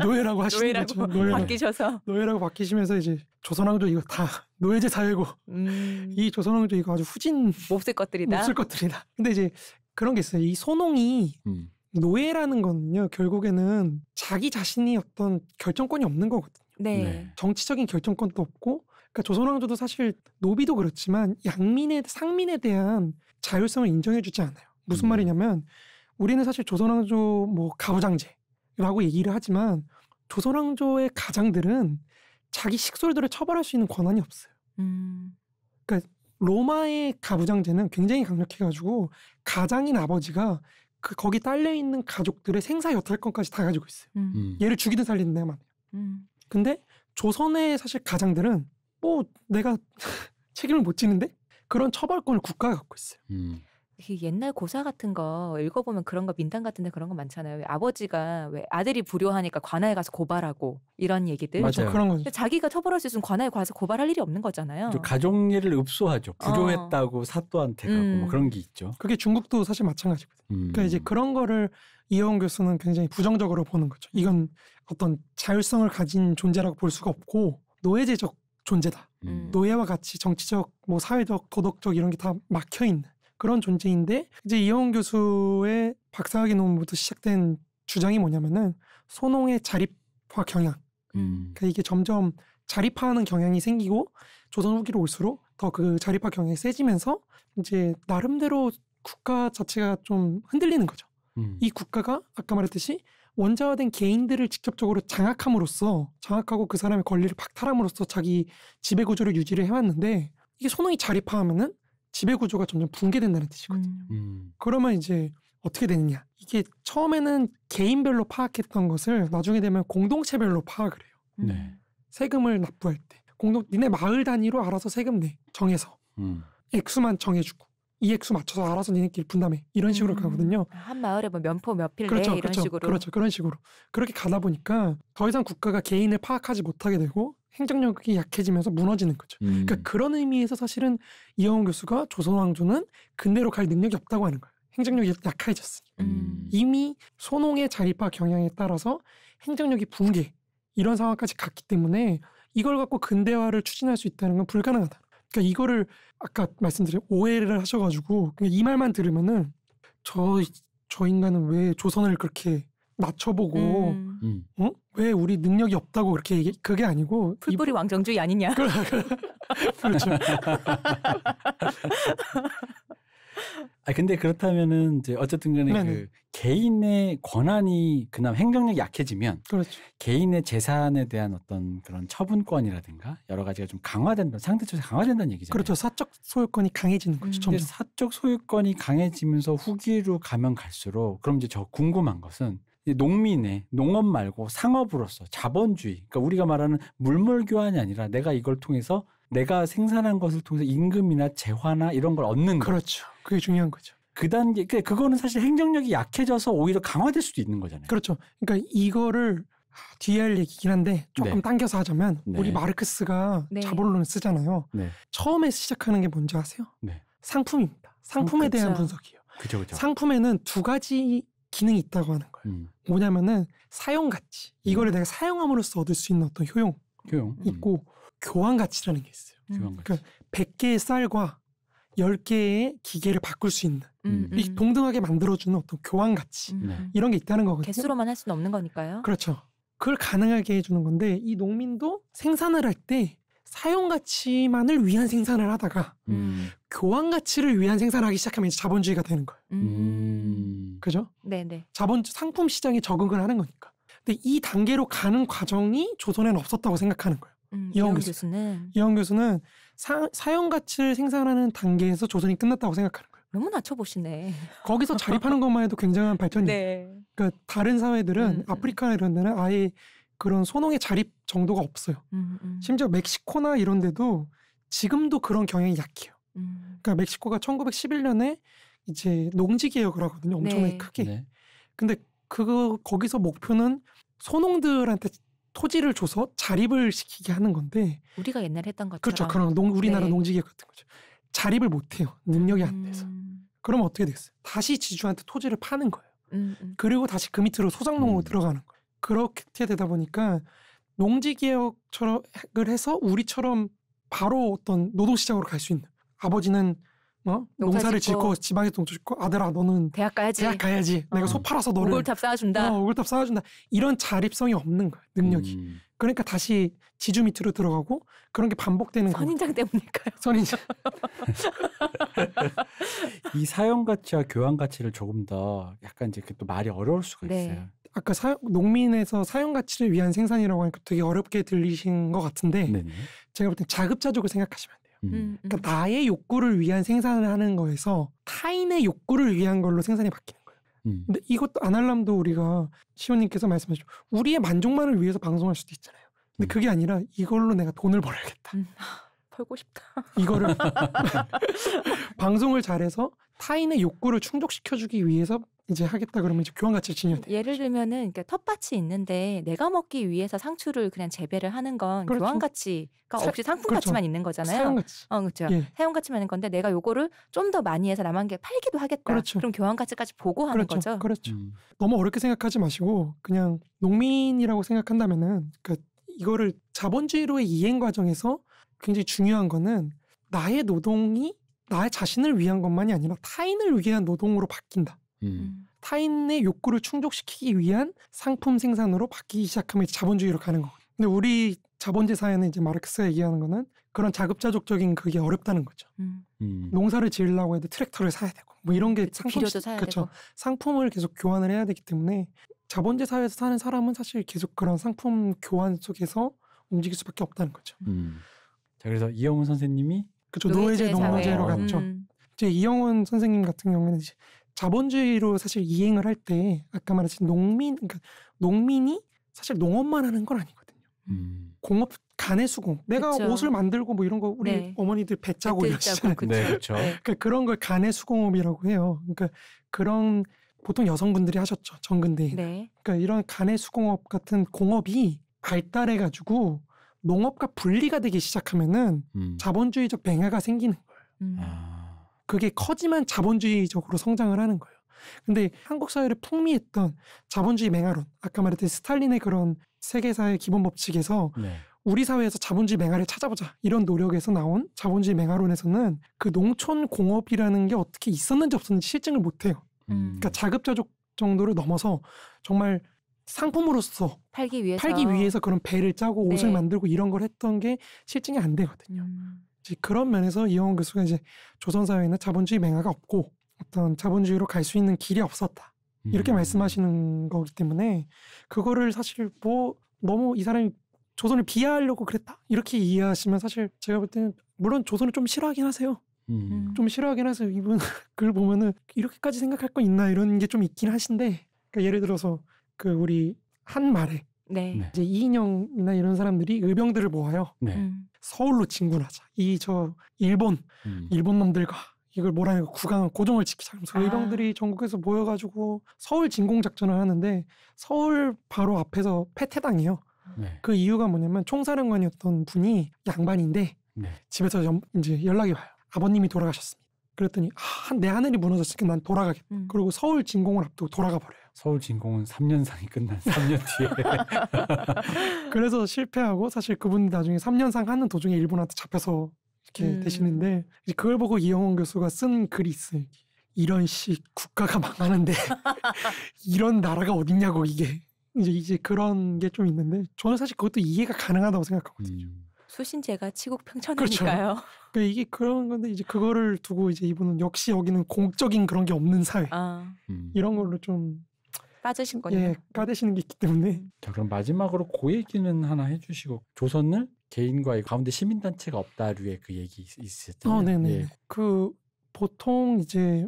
노예라고 하시는 거죠. 바뀌셔서. 노예라고 바뀌시면서 이제 조선왕조 이거 다 노예제 사회고, 이 조선왕조 이거 아주 후진 몹쓸 것들이다. 근데 이제 그런 게 있어요. 이 소농이 노예라는 거는요, 결국에는 자기 자신이 어떤 결정권이 없는 거거든요. 네. 정치적인 결정권도 없고, 그러니까 조선왕조도 사실 노비도 그렇지만 상민에 대한 자율성을 인정해주지 않아요. 무슨 말이냐면 우리는 사실 조선왕조 뭐 가부장제라고 얘기를 하지만 조선왕조의 가장들은 자기 식솔들을 처벌할 수 있는 권한이 없어요. 그러니까 로마의 가부장제는 굉장히 강력해가지고 가장인 아버지가 거기 딸려있는 가족들의 생사 여탈권까지 다 가지고 있어요. 얘를 죽이든 살리든 내가 말이에요. 근데 조선의 사실 가장들은 뭐 내가 책임을 못 지는데 그런 처벌권을 국가가 갖고 있어요. 옛날 고사 같은 거 읽어보면 그런 거 민당 같은데 그런 거 많잖아요. 아버지가 왜 아들이 불효하니까 관아에 가서 고발하고 이런 얘기들. 맞아요. 그런 거죠. 근데 자기가 처벌할 수 있으면 관아에 가서 고발할 일이 없는 거잖아요. 가족예를 읍소하죠. 불효했다고 사또한테 가고 뭐 그런 게 있죠. 그게 중국도 사실 마찬가지거든요. 그러니까 이제 그런 거를 이혜원 교수는 굉장히 부정적으로 보는 거죠. 이건 어떤 자율성을 가진 존재라고 볼 수가 없고 노예제적 존재다. 노예와 같이 정치적, 뭐 사회적, 도덕적 이런 게 다 막혀 있는 그런 존재인데 이제 이혜원 교수의 박사학위 논문부터 시작된 주장이 뭐냐면은 소농의 자립화 경향. 그러니까 이게 점점 자립화하는 경향이 생기고 조선 후기로 올수록 더 그 자립화 경향이 세지면서 이제 나름대로 국가 자체가 좀 흔들리는 거죠. 이 국가가 아까 말했듯이 원자화된 개인들을 직접적으로 장악하고 그 사람의 권리를 박탈함으로써 자기 지배구조를 유지를 해왔는데 이게 소농이 자립화하면은 지배구조가 점점 붕괴된다는 뜻이거든요. 그러면 이제 어떻게 되느냐. 이게 처음에는 개인별로 파악했던 것을 나중에 되면 공동체별로 파악을 해요. 네. 세금을 납부할 때 니네 마을 단위로 알아서 세금 내 정해서 액수만 정해주고 이 액수 맞춰서 알아서 니네끼리 분담해 이런 식으로 가거든요. 한 마을에 뭐 면포 몇 필 내 그렇죠, 이런 그렇죠, 식으로. 그렇죠. 그런 식으로. 그렇게 가다 보니까 더 이상 국가가 개인을 파악하지 못하게 되고 행정력이 약해지면서 무너지는 거죠. 그러니까 그런 의미에서 사실은 이혜원 교수가 조선왕조는 근대로 갈 능력이 없다고 하는 거예요. 행정력이 약해졌으니까. 이미 소농의 자립화 경향에 따라서 행정력이 붕괴 이런 상황까지 갔기 때문에 이걸 갖고 근대화를 추진할 수 있다는 건 불가능하다. 그러니까 이거를 아까 말씀드린 오해를 하셔가지고 이 말만 들으면은 저 인간은 왜 조선을 그렇게 낮춰보고 왜 우리 능력이 없다고 그렇게 그게 아니고 풀뿌리 왕정주의 아니냐. 그렇죠. 근데 그렇다면은 이제 어쨌든 간에 그 개인의 권한이 그나마 행정력이 약해지면 그렇죠. 개인의 재산에 대한 어떤 그런 처분권이라든가 여러 가지가 좀 강화된다, 상대적으로 강화된다는 얘기잖아요. 그렇죠. 사적 소유권이 강해지는 거죠. 근데 사적 소유권이 강해지면서 후기로 가면 갈수록 그럼 이제 저 궁금한 것은 농민의 농업 말고 상업으로서 자본주의, 그러니까 우리가 말하는 물물 교환이 아니라 내가 이걸 통해서 내가 생산한 것을 통해서 임금이나 재화나 이런 걸 얻는 거. 그렇죠. 그게 중요한 거죠. 그 단계, 그거는 사실 행정력이 약해져서 오히려 강화될 수도 있는 거잖아요. 그렇죠. 그러니까 이거를 뒤에 할 얘기긴 한데 조금 당겨서 하자면 우리 마르크스가 자본론을 쓰잖아요. 처음에 시작하는 게 뭔지 아세요? 상품입니다. 상품에 대한 분석이에요. 그죠. 상품에는 두 가지 기능이 있다고 하는 거예요. 뭐냐면은 사용 가치. 이거를 내가 사용함으로써 얻을 수 있는 어떤 효용. 있고 교환 가치라는 게 있어요. 그러니까 100개의 쌀과 10개의 기계를 바꿀 수 있는 이 동등하게 만들어주는 어떤 교환 가치 이런 게 있다는 거거든요. 개수로만 할 수는 없는 거니까요. 그렇죠. 그걸 가능하게 해주는 건데 이 농민도 생산을 할 때 사용 가치만을 위한 생산을 하다가 교환 가치를 위한 생산을 하기 시작하면 이제 자본주의가 되는 거예요. 그죠? 네네. 상품 시장에 적응을 하는 거니까. 근데 이 단계로 가는 과정이 조선에는 없었다고 생각하는 거예요. 이혜원 교수는 사용 가치를 생산하는 단계에서 조선이 끝났다고 생각하는 거예요. 너무 낮춰보시네. 거기서 자립하는 것만 해도 굉장한 발전이에요. 그러니까 다른 사회들은 아프리카나 이런 데는 아예 그런 소농의 자립 정도가 없어요. 심지어 멕시코나 이런 데도 지금도 그런 경향이 약해요. 그러니까 멕시코가 1911년에 이제 농지 개혁을 하거든요. 엄청나게 크게. 근데 거기서 목표는 소농들한테 토지를 줘서 자립을 시키게 하는 건데 우리가 옛날에 했던 것처럼. 그렇죠. 그런 우리나라 농지 개혁 같은 거죠. 자립을 못 해요. 능력이 안 돼서. 그러면 어떻게 되겠어요? 다시 지주한테 토지를 파는 거예요. 그리고 다시 그 밑으로 소작농으로 들어가는 거예요. 그렇게 되다 보니까 농지개혁을 해서 우리처럼 바로 어떤 노동시장으로 갈 수 있는 아버지는 농사를 짓고 지방에 동조 짓고 아들아 너는 대학 가야지. 내가 소 팔아서 너를 오골탑 쌓아준다. 오골탑 쌓아준다. 이런 자립성이 없는 거야. 능력이. 그러니까 다시 지주 밑으로 들어가고 그런 게 반복되는 거예요. 선인장 때문일까요? 선인장. 이 사용 가치와 교환 가치를 조금 더 약간 이제 또 말이 어려울 수가 네. 있어요. 아까 농민에서 사용 가치를 위한 생산이라고 하니까 되게 어렵게 들리신 것 같은데 네네. 제가 볼 땐 자급자족을 생각하시면 돼요. 그러니까 나의 욕구를 위한 생산을 하는 거에서 타인의 욕구를 위한 걸로 생산이 바뀌는 거예요. 근데 이것도 아날람도 우리가 시호님께서 말씀하셨죠. 우리의 만족만을 위해서 방송할 수도 있잖아요. 근데 그게 아니라 이걸로 내가 돈을 벌어야겠다. 벌고 싶다. 이거를 방송을 잘해서 타인의 욕구를 충족시켜주기 위해서 이제 하겠다 그러면 이제 교환 가치를 지녀야 돼요. 예를 들면은 그러니까 텃밭이 있는데 내가 먹기 위해서 상추를 그냥 재배를 하는 건 그렇죠. 교환 가치가 없이 상품 그렇죠. 가치만 있는 거잖아요. 사용 가치. 그렇죠. 예. 사용 가치만 있는 건데 내가 요거를 좀 더 많이 해서 남한테 팔기도 하겠다. 그렇죠. 그럼 교환 가치까지 보고 하는 그렇죠. 거죠. 그렇죠. 너무 어렵게 생각하지 마시고 그냥 농민이라고 생각한다면은 그러니까 이거를 자본주의로의 이행 과정에서 굉장히 중요한 거는 나의 노동이 나의 자신을 위한 것만이 아니라 타인을 위한 노동으로 바뀐다. 타인의 욕구를 충족시키기 위한 상품 생산으로 바뀌기 시작하면 이제 자본주의로 가는 거거든요. 근데 우리 자본주의 사회는 이제 마르크스가 얘기하는 거는 그런 자급자족적인 그게 어렵다는 거죠. 농사를 지으려고 해도 트랙터를 사야 되고 뭐 이런 게 상품 비료도 사야 그렇죠. 되고. 상품을 계속 교환을 해야 되기 때문에 자본주의 사회에서 사는 사람은 사실 계속 그런 상품 교환 속에서 움직일 수밖에 없다는 거죠. 자, 그래서 이영훈 선생님이 그렇죠. 노예제 농어제로 사회. 갔죠. 이제 이영훈 선생님 같은 경우에는 이제 자본주의로 사실 이행을 할 때 아까 말했듯이 그러니까 농민이 사실 농업만 하는 건 아니거든요. 공업 간의 수공. 내가 그쵸. 옷을 만들고 뭐 이런 거 우리 네. 어머니들 배 짜고 배 이러시잖아요. 짜고, 네, 그렇죠. 그러니까 그런 걸 간의 수공업이라고 해요. 그러니까 그런 보통 여성분들이 하셨죠. 정근대에. 네. 그러니까 이런 간의 수공업 같은 공업이 발달해가지고 농업과 분리가 되기 시작하면은 자본주의적 맹아가 생기는 거예요. 그게 커지면 자본주의적으로 성장을 하는 거예요. 근데 한국 사회를 풍미했던 자본주의 맹아론, 아까 말했던 스탈린의 그런 세계사의 기본 법칙에서 네. 우리 사회에서 자본주의 맹아를 찾아보자 이런 노력에서 나온 자본주의 맹아론에서는 그 농촌 공업이라는 게 어떻게 있었는지 없었는지 실증을 못해요. 그러니까 자급자족 정도를 넘어서 정말 상품으로서 팔기 위해서 그런 배를 짜고 옷을 네. 만들고 이런 걸 했던 게 실증이 안 되거든요. 이제 그런 면에서 이영훈 교수가 이제 조선 사회에는 자본주의 맹아가 없고 어떤 자본주의로 갈 수 있는 길이 없었다. 이렇게 말씀하시는 거기 때문에 그거를 사실 뭐 너무 이 사람이 조선을 비하하려고 그랬다 이렇게 이해하시면 사실 제가 볼 때는 물론 조선을 좀 싫어하긴 하세요. 좀 싫어하긴 하세요. 이분 글 보면은 이렇게까지 생각할 거 있나 이런 게 좀 있긴 하신데 그러니까 예를 들어서 그 우리 한 말에 네. 이제 이인영이나 이런 사람들이 의병들을 모아요. 네. 서울로 진군하자. 일본 놈들과 이걸 뭐라니까 국왕 고종을 지키자. 그래서 의병들이 전국에서 모여가지고 서울 진공 작전을 하는데 서울 바로 앞에서 패퇴당해요. 네. 그 이유가 뭐냐면 총사령관이었던 분이 양반인데 네. 집에서 이제 연락이 와요. 아버님이 돌아가셨습니다. 그랬더니 내 하늘이 무너졌으니까 난 돌아가겠다. 그리고 서울 진공을 앞두고 돌아가 버려요. 서울 진공은 3년상이 끝난 3년 뒤에. 그래서 실패하고 사실 그분 나중에 3년상 하는 도중에 일본한테 잡혀서 이렇게 되시는데 이제 그걸 보고 이영훈 교수가 쓴 글이 있어요. 이런 국가가 망하는데 이런 나라가 어딨냐고 이게 이제 그런 게 좀 있는데 저는 사실 그것도 이해가 가능하다고 생각하거든요. 수신제가 치국 평천하니까요. 그렇죠. 그러니까 이게 그런 건데 이제 그거를 두고 이제 이분은 역시 여기는 공적인 그런 게 없는 사회 이런 걸로 좀 빠지신거든요. 까대시는 게 있기 때문에. 자, 그럼 마지막으로 그 얘기는 하나 해주시고 조선을 개인과의 가운데 시민단체가 없다류의 그 얘기 있으셨잖아요. 네네. 예. 그 보통 이제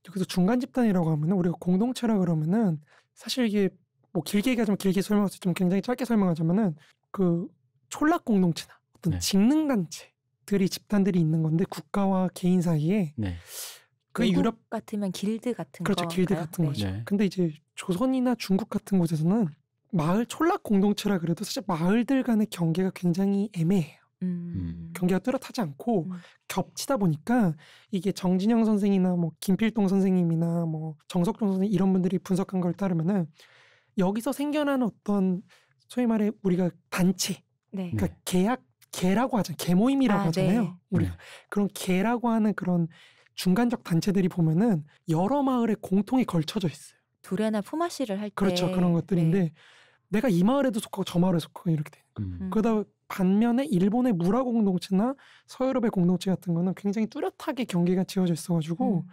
여기서 중간 집단이라고 하면은 우리가 공동체라 그러면은 사실 이게 뭐 길게 얘기하자면 길게 설명해서 좀 굉장히 짧게 설명하자면은 그 촌락 공동체나 어떤 네. 직능단체들이 집단들이 있는 건데 국가와 개인 사이에 네. 그 유럽 같으면 길드 같은 그렇죠. 거. 길드 같은 네. 거죠. 네. 근데 이제 조선이나 중국 같은 곳에서는 마을 촌락 공동체라 그래도 사실 마을들 간의 경계가 굉장히 애매해요. 경계가 뚜렷하지 않고 겹치다 보니까 이게 정진영 선생이나 뭐 김필동 선생님이나 뭐 정석종 선생님 이런 분들이 분석한 걸 따르면은 여기서 생겨난 어떤 소위 말해 우리가 단체, 네. 그러니까 계라고 하잖아요. 계모임이라고 하잖아요. 네. 우리가 그런 계라고 하는 그런 중간적 단체들이 보면은 여러 마을에 공통이 걸쳐져 있어요. 두레나 품앗이를 할 때. 그렇죠. 그런 것들인데 내가 이 마을에도 속하고 저 마을에 속하고 이렇게 되는 거예요. 그러다 반면에 일본의 무라 공동체나 서유럽의 공동체 같은 거는 굉장히 뚜렷하게 경계가 지어져 있어가지고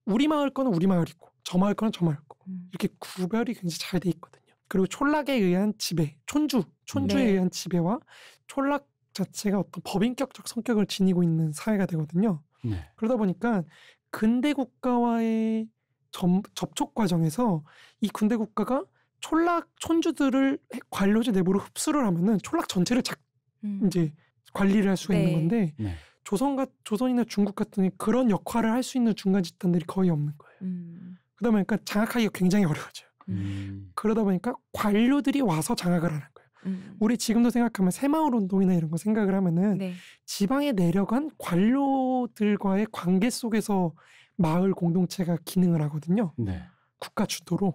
우리 마을 거는 우리 마을이고 저 마을 거는 저 마을 거고 이렇게 구별이 굉장히 잘 돼 있거든요. 그리고 촌락에 의한 지배, 촌주에 네. 의한 지배와 촌락 자체가 어떤 법인격적 성격을 지니고 있는 사회가 되거든요. 네. 그러다 보니까 근대 국가와의 접촉 과정에서 이 근대 국가가 촌락 촌주들을 관료제 내부로 흡수를 하면은 촌락 전체를 이제 관리를 할 수가 네. 있는 건데 네. 조선이나 중국 같은 그런 역할을 할 수 있는 중간 집단들이 거의 없는 거예요. 그러다 보니까 장악하기가 굉장히 어려워져요. 그러다 보니까 관료들이 와서 장악을 하는 거예요. 우리 지금도 생각하면 새마을 운동이나 이런 거 생각을 하면은 네. 지방에 내려간 관료들과의 관계 속에서 마을 공동체가 기능을 하거든요. 네. 국가 주도로.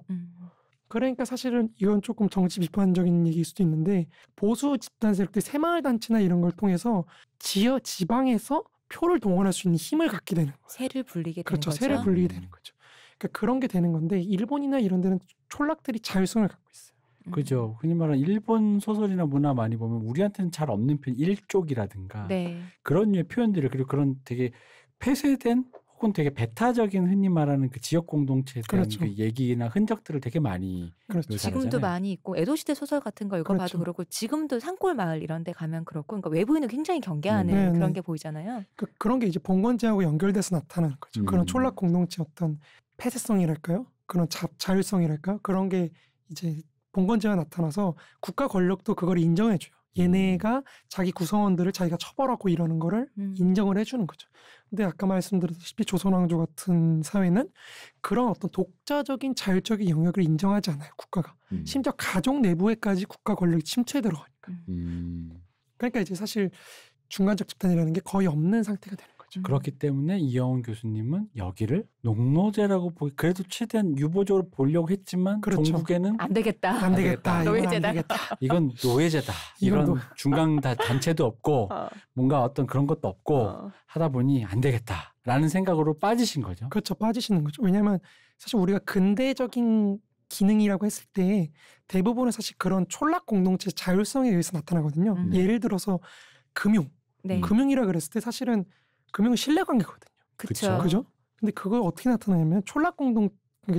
그러니까 사실은 이건 조금 정치 비판적인 얘기일 수도 있는데 보수 집단 세력들 새마을 단체나 이런 걸 통해서 지방에서 표를 동원할 수 있는 힘을 갖게 되는 거예요. 세를 불리게 되는 그렇죠. 거죠. 세를 불리게 되는 거죠. 그러니까 그런 게 되는 건데 일본이나 이런 데는 촌락들이 자율성을 갖고 있어요. 그죠. 흔히 말하는 일본 소설이나 문화 많이 보면 우리한테는 잘 없는 편 일족이라든가 네. 그런 류의 표현들을 그리고 그런 되게 폐쇄된 혹은 되게 배타적인 흔히 말하는 그 지역 공동체에 대한 그렇죠. 그 얘기나 흔적들을 되게 많이 그렇죠. 묘사하잖아요. 지금도 많이 있고 에도시대 소설 같은 거 읽어봐도 그렇죠. 그렇고 지금도 산골 마을 이런 데 가면 그렇고 그러니까 외부인을 굉장히 경계하는 네, 그런 네. 게 보이잖아요. 그런 게 이제 봉건제하고 연결돼서 나타나는 거죠. 그런 촌락 공동체 어떤 폐쇄성이랄까요? 그런 자율성이랄까요? 그런 게 이제 봉건제가 나타나서 국가 권력도 그걸 인정해줘요. 얘네가 자기 구성원들을 자기가 처벌하고 이러는 거를 인정을 해주는 거죠. 근데 아까 말씀드렸다시피 조선왕조 같은 사회는 그런 어떤 독자적인 자율적인 영역을 인정하지 않아요. 국가가. 심지어 가족 내부에까지 국가 권력이 침투해 들어가니까. 그러니까 이제 사실 중간적 집단이라는 게 거의 없는 상태가 되는 거죠. 그렇기 때문에 이영훈 교수님은 여기를 농노제라고 보기 그래도 최대한 유보적으로 보려고 했지만 그렇죠. 안 종국에는 아, 되겠다. 안 되겠다. 이건 노예제다. 안 되겠다. 이건 노예제다. 이건 이런 중간 단체도 없고 어. 뭔가 어떤 그런 것도 없고 하다 보니 안 되겠다라는 생각으로 빠지신 거죠. 그렇죠. 빠지시는 거죠. 왜냐하면 사실 우리가 근대적인 기능이라고 했을 때 대부분은 사실 그런 촌락 공동체 자율성에 의해서 나타나거든요. 예를 들어서 금융. 네. 금융이라 그랬을 때 사실은 금융은 신뢰관계거든요. 그렇죠. 그죠? 근데 그걸 어떻게 나타나냐면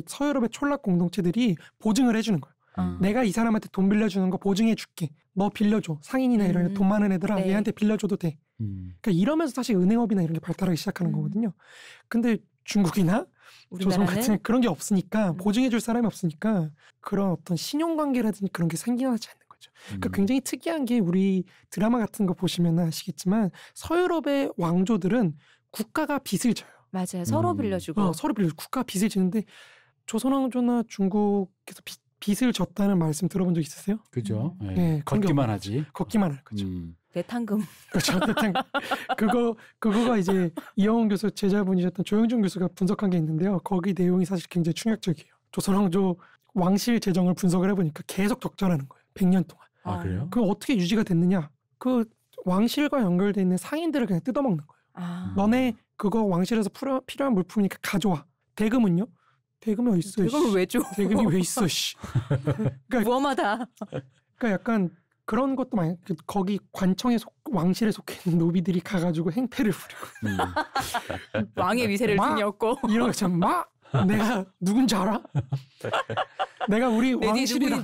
서유럽의 촌락 공동체들이 보증을 해주는 거예요. 내가 이 사람한테 돈 빌려주는 거 보증해 줄게. 너 빌려줘. 상인이나 이런 돈 많은 애들아 네. 얘한테 빌려줘도 돼. 그러니까 이러면서 사실 은행업이나 이런 게 발달하기 시작하는 거거든요. 근데 중국이나 조선 우리나라는 같은 그런 게 없으니까 보증해 줄 사람이 없으니까 그런 어떤 신용관계라든지 그런 게 생겨나지 않는 거죠. 그러니까 굉장히 특이한 게 우리 드라마 같은 거 보시면 아시겠지만 서유럽의 왕조들은 국가가 빚을 져요. 맞아요. 서로 빌려주고 서로 빌려주고 국가가 빚을 지는데 조선왕조나 중국에서 빚을 졌다는 말씀 들어본 적 있으세요? 그죠. 네. 네, 그런 게 걷기만 하지. 걷기만 할 거죠. 내탕금 그렇죠. 그거가 이제 이영훈 교수 제자분이셨던 조영준 교수가 분석한 게 있는데요. 거기 내용이 사실 굉장히 충격적이에요. 조선왕조 왕실 재정을 분석을 해보니까 계속 적자라는 거예요. 100년 동안. 아 그래요? 그 어떻게 유지가 됐느냐? 그 왕실과 연결돼 있는 상인들을 그냥 뜯어먹는 거예요. 너네 그거 왕실에서 필요한 물품이니까 가져와. 대금은요? 대금이 어디 있어? 대금을 왜 줘? 대금이 왜 있어? 씨. 그러니까 무엄하다. 약간 그런 것도 많이 거기 관청에 왕실에 속해 있는 노비들이 가가지고 행패를 부리고 왕의 위세를 등였고 이런 거 참 내가 누군지 알아? 내가 우리 왕실이랑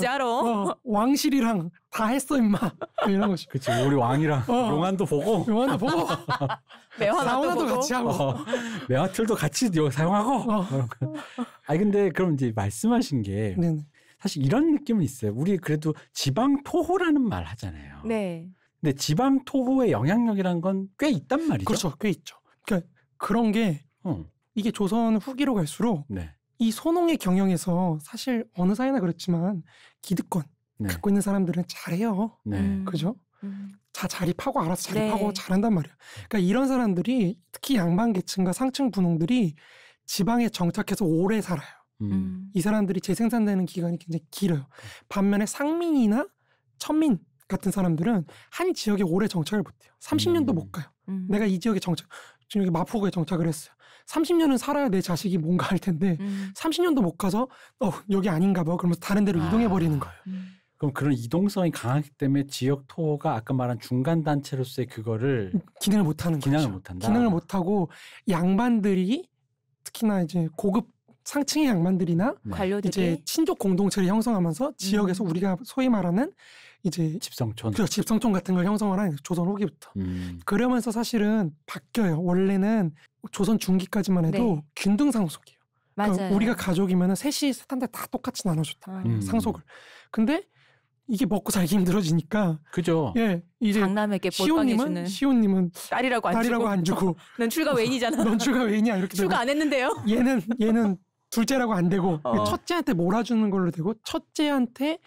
왕실이랑 다 했어 임마 이런 거죠. 그치 우리 왕이랑 용안도 보고 매화나도 보고 같이 하고 매화틀도 같이 사용하고 아니 근데 그럼 이제 말씀하신 게 네네. 사실 이런 느낌은 있어요. 우리 그래도 지방 토호라는 말 하잖아요. 네. 근데 지방 토호의 영향력이란 건 꽤 있단 말이죠. 그렇죠. 꽤 있죠. 그러니까 그런 게 이게 조선 후기로 갈수록 네. 이 소농의 경영에서 사실 어느 사회나 그렇지만 기득권 갖고 있는 사람들은 잘해요. 네. 그죠? 자리 파고 알아서 자리 파고 네. 잘한단 말이야. 그러니까 이런 사람들이 특히 양반 계층과 상층 분홍들이 지방에 정착해서 오래 살아요. 이 사람들이 재생산되는 기간이 굉장히 길어요. 반면에 상민이나 천민 같은 사람들은 한 지역에 오래 정착을 못해요. 30년도 못 가요. 내가 이 지역에 지금 여기 마포구에 정착을 했어요. 30년은 살아야 내 자식이 뭔가 할 텐데 30년도 못 가서 여기 아닌가 봐. 그러면서 다른 데로 이동해 버리는 거예요. 그럼 그런 이동성이 강하기 때문에 지역 토호가 아까 말한 중간 단체로서의 그거를 기능을 못하는 거죠. 기능을 못한다. 기능을 못하고 양반들이 특히나 이제 고급 상층의 양반들이나 네. 관료들이 이제 친족 공동체를 형성하면서 지역에서 우리가 소위 말하는 이제 집성촌. 집성촌 같은 걸 형성을 하는 거죠. 조선 후기부터. 그러면서 사실은 바뀌어요. 원래는 조선 중기까지만 해도 네. 균등 상속이에요. 맞아요. 그러니까 우리가 가족이면 셋이 셋한테 다 똑같이 나눠줬단 말이에요. 상속을. 근데 이게 먹고 살기 힘들어지니까 그죠. 예 이제 장남에게 몰빵해주는 시온님은 딸이라고 안 주고 넌 출가 외인이잖아. 넌 출가 외인이야 이렇게 되고 출가 안 했는데요. 얘는 둘째라고 안 되고 첫째한테 몰아주는 걸로 되고 첫째한테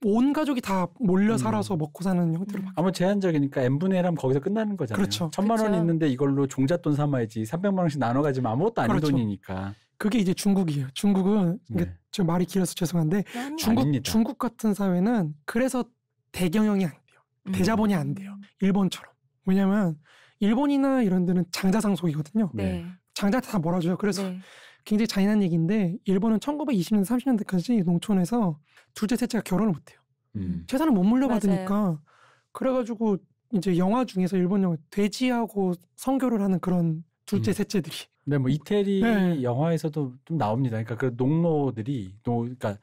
온 가족이 다 몰려 살아서 먹고 사는 형태로 바뀌어요. 아무 제한적이니까 n분의 1 하면 거기서 끝나는 거잖아요. 그렇죠. 1,000만 원 그렇죠. 있는데 이걸로 종잣돈 삼아야지 300만 원씩 나눠 가지면 아무것도 아닌 그렇죠. 돈이니까. 그게 이제 중국이에요. 중국은 이게 네. 좀 말이 길어서 죄송한데 아닙니다. 중국 같은 사회는 그래서 대경영이 안 돼요. 대자본이 안 돼요. 일본처럼. 왜냐면 일본이나 이런 데는 장자상속이거든요. 네. 장자한테 다 몰아줘요. 그래서 네. 굉장히 잔인한 얘기인데 일본은 1920년 30년대까지 농촌에서 둘째 셋째가 결혼을 못해요. 재산을 못 물려받으니까 그래가지고 이제 영화 중에서 일본 영화 돼지하고 성교를 하는 그런 둘째 셋째들이 네, 뭐 이태리 네. 영화에서도 좀 나옵니다. 그러니까 그 농노들이 그러니까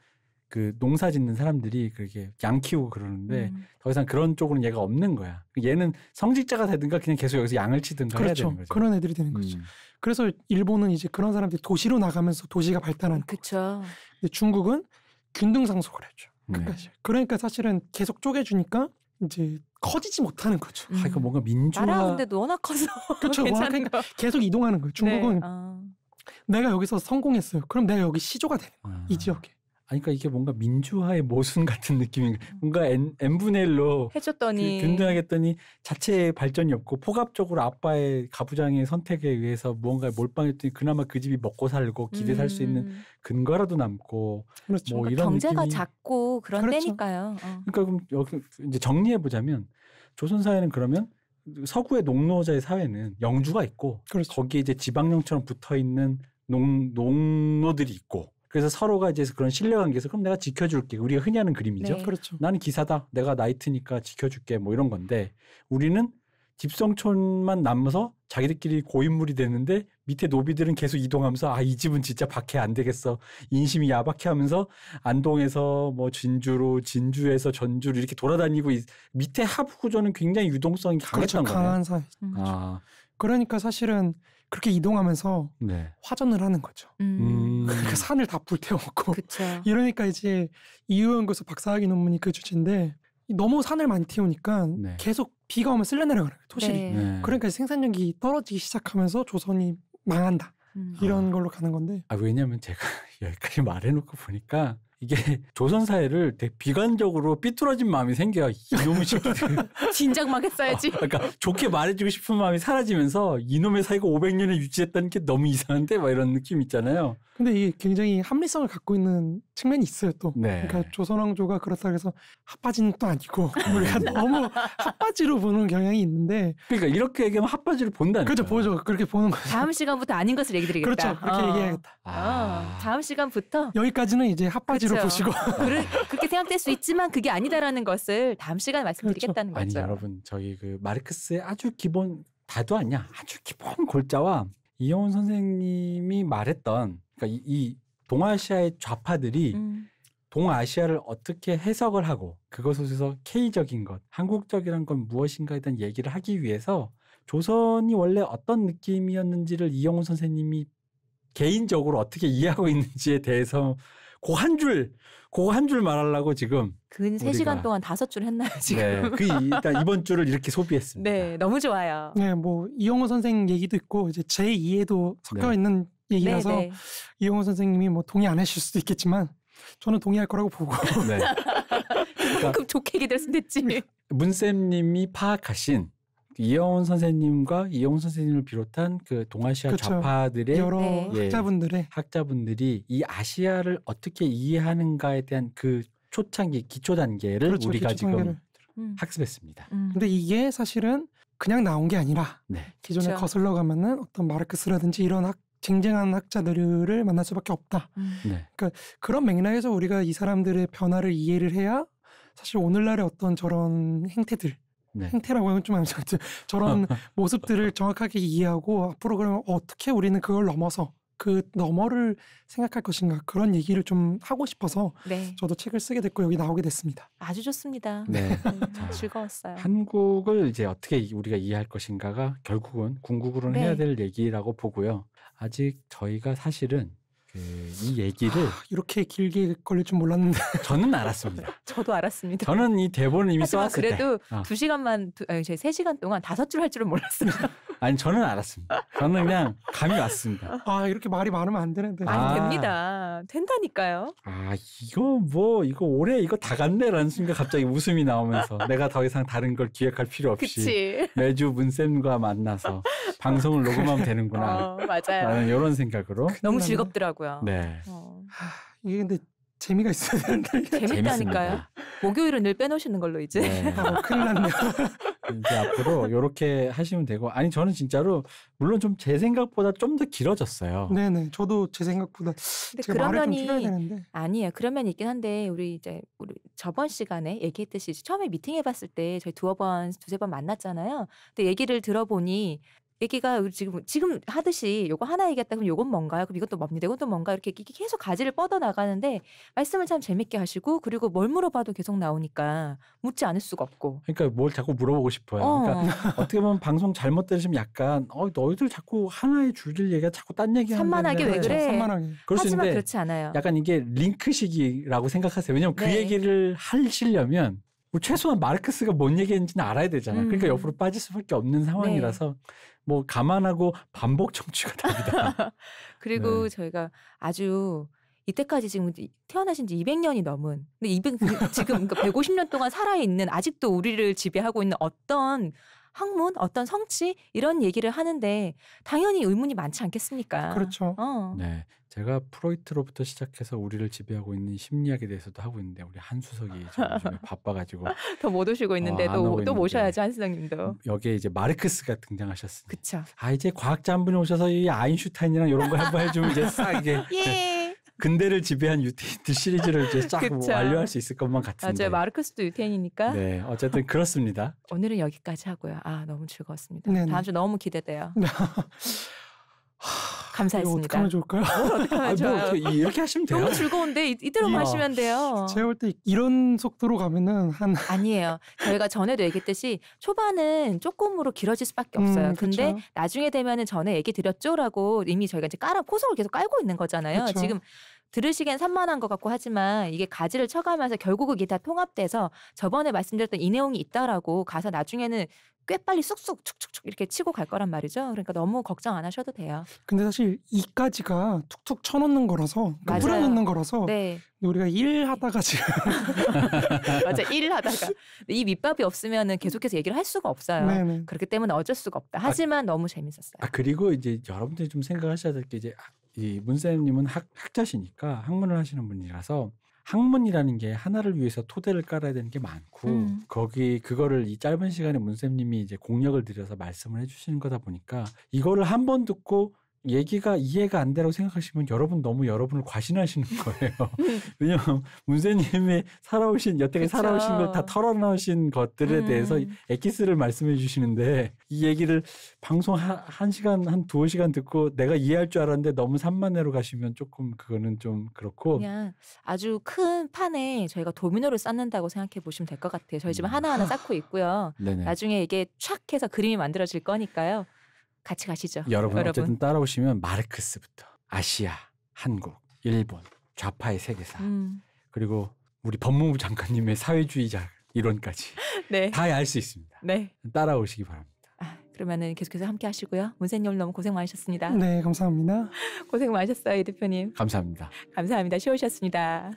그 농사 짓는 사람들이 그렇게 양 키우고 그러는데 더 이상 그런 쪽으로는 얘가 없는 거야. 얘는 성직자가 되든가 그냥 계속 여기서 양을 치든가 해야 그렇죠. 되는 거죠. 그런 애들이 되는 거죠. 그래서 일본은 이제 그런 사람들이 도시로 나가면서 도시가 발달하는 거죠. 그렇죠. 근데 중국은 균등상속을 해줘. 네. 끝까지. 그러니까 사실은 계속 쪼개주니까 이제 커지지 못하는 거죠. 아, 이거 뭔가 민주화. 나라 근데 워낙 커서 그렇죠. 괜찮은 거. 계속 이동하는 거예요. 중국은 네. 내가 여기서 성공했어요. 그럼 내가 여기 시조가 되는 거야. 이 지역에. 아니, 그러니까 이게 뭔가 민주화의 모순 같은 느낌인 거야. 뭔가 n분의 1로 해줬더니 균등하게 했더니 자체의 발전이 없고 포괄적으로 아빠의 가부장의 선택에 의해서 무언가에 몰빵했더니 그나마 그 집이 먹고 살고 기대 살 수 있는 근거라도 남고 그렇죠. 뭐 그러니까 이런 경제가 느낌이. 작고 그런 그렇죠. 때니까요. 그러니까 그럼 여기 이제 정리해 보자면 조선 사회는 그러면 서구의 농노자의 사회는 영주가 있고 그렇죠. 거기에 이제 지방령처럼 붙어 있는 농노들이 있고 그래서 서로가 이제 그런 신뢰관계에서 그럼 내가 지켜줄게. 우리가 흔히 하는 그림이죠. 네. 그렇죠. 나는 기사다. 내가 나이트니까 지켜줄게. 뭐 이런 건데 우리는 집성촌만 남아서 자기들끼리 고인물이 되는데 밑에 노비들은 계속 이동하면서 아, 이 집은 진짜 박해 안 되겠어. 인심이 야박해 하면서 안동에서 뭐 진주에서 전주로 이렇게 돌아다니고 밑에 하부 구조는 굉장히 유동성이 그렇죠. 강했던 거예요. 강한 사회. 아, 그러니까 사실은 그렇게 이동하면서 네. 화전을 하는 거죠. 그러니까 산을 다 불태워먹고 그렇죠. 이러니까 이제 이유연구소 박사학위 논문이 그 주제인데 너무 산을 많이 태우니까 네. 계속 비가 오면 쓸려 내려가는 거예요. 토실이. 네. 네. 그러니까 생산력이 떨어지기 시작하면서 조선이 망한다. 이런 걸로 가는 건데. 아, 왜냐면 제가 여기까지 말해놓고 보니까 이게 조선 사회를 되게 비관적으로 삐뚤어진 마음이 생겨요. 이놈의 새끼들. 진작 막 했어야지. 그러니까 좋게 말해주고 싶은 마음이 사라지면서 이놈의 사이가 500년을 유지했다는 게 너무 이상한데 막 이런 느낌 있잖아요. 근데 이게 굉장히 합리성을 갖고 있는 측면이 있어요 또. 네. 그러니까 조선왕조가 그렇다고 해서 핫바지는 또 아니고 우리가 너무 핫바지로 보는 경향이 있는데. 그러니까 이렇게 얘기하면 핫바지를 본다니까. 그렇죠. 보죠. 그렇게 보는 거죠. 다음 시간부터 아닌 것을 얘기 드리겠다. 그렇죠. 그렇게 얘기해야겠다. 다음 시간부터 여기까지는 이제 핫바지로 그렇죠. 보시고. 그렇게 생각될 수 있지만 그게 아니다라는 것을 다음 시간에 말씀드리겠다는 아니 거죠. 여러분 저희 그 마르크스의 아주 기본 다도 아니야 아주 기본 골자와 이영훈 선생님이 말했던 그러니까 이 동아시아의 좌파들이 동아시아를 어떻게 해석을 하고 그것에서 K적인 것, 한국적이란 건 무엇인가에 대한 얘기를 하기 위해서 조선이 원래 어떤 느낌이었는지를 이영훈 선생님이 개인적으로 어떻게 이해하고 있는지에 대해서 그 한 줄 말하려고 지금 근 3시간 동안 5줄 했나요 지금? 네, 일단 이번 주를 이렇게 소비했습니다. 네, 너무 좋아요. 네, 뭐 이용호 선생 얘기도 있고 이제 제 이해도 섞여 네. 있는 얘기라서 네. 이용호 선생님이 뭐 동의 안 하실 수도 있겠지만 저는 동의할 거라고 보고. 네. 그만큼 좋게 얘기됐으면 됐지. 문쌤님이 파악하신 이영훈 선생님과 이영훈 선생님을 비롯한 그 동아시아 그렇죠. 좌파들의 여러 네. 학자분들의 학자분들이 이 아시아를 어떻게 이해하는가에 대한 그 초창기 기초 단계를 그렇죠, 우리가 기초 지금 단계를. 학습했습니다. 근데 이게 사실은 그냥 나온 게 아니라 네. 기존에 그렇죠. 거슬러 가면은 어떤 마르크스라든지 이런 쟁쟁한 학자들을 만날 수밖에 없다. 네. 그런 맥락에서 우리가 이 사람들의 변화를 이해를 해야 사실 오늘날의 어떤 저런 행태들, 네. 행태라고 하면 좀 아무튼 저런 모습들을 정확하게 이해하고 앞으로 그러면 어떻게 우리는 그걸 넘어서 그 너머를 생각할 것인가 그런 얘기를 좀 하고 싶어서 네. 저도 책을 쓰게 됐고 여기 나오게 됐습니다. 아주 좋습니다. 네. 즐거웠어요. 한국을 이제 어떻게 우리가 이해할 것인가가 결국은 궁극으로는 네. 해야 될 얘기라고 보고요. 아직 저희가 사실은 이 얘기를 이렇게 길게 걸릴 줄 몰랐는데 저는 알았습니다. 저도 알았습니다. 저는 이 대본을 이미 하지만 써왔을 그래도 때 2시간만, 아니, 3시간 동안 5줄 할 줄은 몰랐어요. 아니 저는 알았습니다. 저는 그냥 감이 왔습니다. 아 이렇게 말이 많으면 안 되는데 아. 아니, 됩니다. 된다니까요. 아 이거 올해 이거 다 갔네라는 순간 갑자기 웃음이 나오면서 내가 더 이상 다른 걸 기획할 필요 없이 그치. 매주 문쌤과 만나서 방송을 녹음하면 되는구나 맞아요. 라는 이런 생각으로 너무 나는- 즐겁더라고요. 네. 이게 근데 재미가 있어야 되는데 재밌다니까요. 재밌습니다. 목요일은 늘 빼놓으시는 걸로 이제. 네. 큰일 났네요. 이제 앞으로 이렇게 하시면 되고 아니 저는 진짜로 물론 좀 제 생각보다 좀 더 길어졌어요. 네네 저도 제 생각보다 근데 제가 그런 말을 좀 면이 줄여야 되는데 아니에요. 그런 면이 있긴 한데 우리 저번 시간에 얘기했듯이 처음에 미팅해봤을 때 저희 두세 번 만났잖아요. 근데 얘기를 들어보니 얘기가 우리 지금 하듯이 요거 하나 얘기했다 그럼 요건 뭔가요? 그럼 이것도 뭡니다. 이것도 뭔가 이렇게 계속 가지를 뻗어 나가는데 말씀을 참 재밌게 하시고 그리고 뭘 물어봐도 계속 나오니까 묻지 않을 수가 없고. 그러니까 뭘 자꾸 물어보고 싶어요. 그러니까 어떻게 보면 방송 잘못 들으시면 약간 너희들 자꾸 하나의 줄길 얘기가 자꾸 딴 얘기 산만하게 왜 하는데 그래? 산만하게 그럴 수 하지만 있는데 그렇지 않아요. 약간 이게 링크식이라고 생각하세요. 왜냐면 그 네. 얘기를 하시려면 뭐 최소한 마르크스가 뭔 얘기했는지는 알아야 되잖아요. 그러니까 음. 옆으로 빠질 수밖에 없는 상황이라서 뭐 감안하고 반복 청취가 됩니다. 그리고 네. 저희가 아주 이때까지 지금 태어나신 지 200년이 넘은 근데 지금 그러니까 150년 동안 살아있는 아직도 우리를 지배하고 있는 어떤 학문, 어떤 성취 이런 얘기를 하는데 당연히 의문이 많지 않겠습니까? 그렇죠. 네, 제가 프로이트로부터 시작해서 우리를 지배하고 있는 심리학에 대해서도 하고 있는데 우리 한수석이 지금 요즘에 바빠가지고 더 못 오시고 있는데 안 오고 또 있는데. 모셔야죠 한수장님도. 여기에 이제 마르크스가 등장하셨습니다. 그쵸. 이제 과학자 한 분이 오셔서 이 아인슈타인이랑 이런 거 한번 해주면 이제 싹 이게 예. 근대를 지배한 유태인들 시리즈를 이제 쫙 그쵸. 완료할 수 있을 것만 같은데. 맞아요. 마르크스도 유태인이니까. 네, 어쨌든 그렇습니다. 오늘은 여기까지 하고요. 너무 즐거웠습니다. 네네. 다음 주 너무 기대돼요. 이거 감사했습니다. 어떻게 하면 좋을까요? 어떻게 하면 좋아요? 어떻게 이렇게 하시면 돼요. 너무 즐거운데 이대로만 이- 하시면 돼요. 제가 볼 때 이런 속도로 가면은 한 아니에요. 저희가 전에도 얘기했듯이 초반은 조금으로 길어질 수밖에 없어요. 근데 그쵸. 나중에 되면은 전에 얘기 드렸죠라고 이미 저희가 이제 포석을 계속 깔고 있는 거잖아요. 그쵸. 지금 들으시기엔 산만한 것 같고 하지만 이게 가지를 쳐가면서 결국 이게 다 통합돼서 저번에 말씀드렸던 이 내용이 있다라고 가서 나중에는 꽤 빨리 쑥쑥 축축축 이렇게 치고 갈 거란 말이죠. 그러니까 너무 걱정 안 하셔도 돼요. 근데 사실 이까지가 툭툭 쳐놓는 거라서 맞아요. 뿌려놓는 거라서 네. 우리가 일하다가 지금 맞아. 일을 하다가 이 밑밥이 없으면은 계속해서 얘기를 할 수가 없어요. 네네. 그렇기 때문에 어쩔 수가 없다. 하지만 너무 재밌었어요. 그리고 이제 여러분들이 좀 생각하셔야 될 게 이제 이 문쌤님은 학자시니까 학문을 하시는 분이라서 학문이라는 게 하나를 위해서 토대를 깔아야 되는 게 많고 그거를 이 짧은 시간에 문쌤님이 이제 공력을 들여서 말씀을 해주시는 거다 보니까 이거를 한 번 듣고 얘기가 이해가 안 되라고 생각하시면 여러분 여러분을 과신하시는 거예요. 왜냐하면 문쌤님의 여태까지 그쵸. 살아오신 걸 다 털어놓으신 것들에 대해서 엑기스를 말씀해 주시는데 이 얘기를 방송 한 시간, 한 2시간 듣고 내가 이해할 줄 알았는데 너무 산만해로 가시면 조금 그거는 좀 그렇고 그냥 아주 큰 판에 저희가 도미노를 쌓는다고 생각해 보시면 될 것 같아요. 저희 지금 하나하나 쌓고 있고요. 네네. 나중에 이게 촥 해서 그림이 만들어질 거니까요. 같이 가시죠. 여러분 어쨌든 따라오시면 마르크스부터 아시아, 한국, 일본, 좌파의 세계사 그리고 우리 법무부 장관님의 사회주의자 이론까지 네. 다 알 수 있습니다. 네. 따라오시기 바랍니다. 그러면은 계속해서 함께 하시고요. 문세님 너무 고생 많으셨습니다. 네 감사합니다. 고생 많으셨어요, 이 대표님. 감사합니다. 감사합니다. 쉬우셨습니다.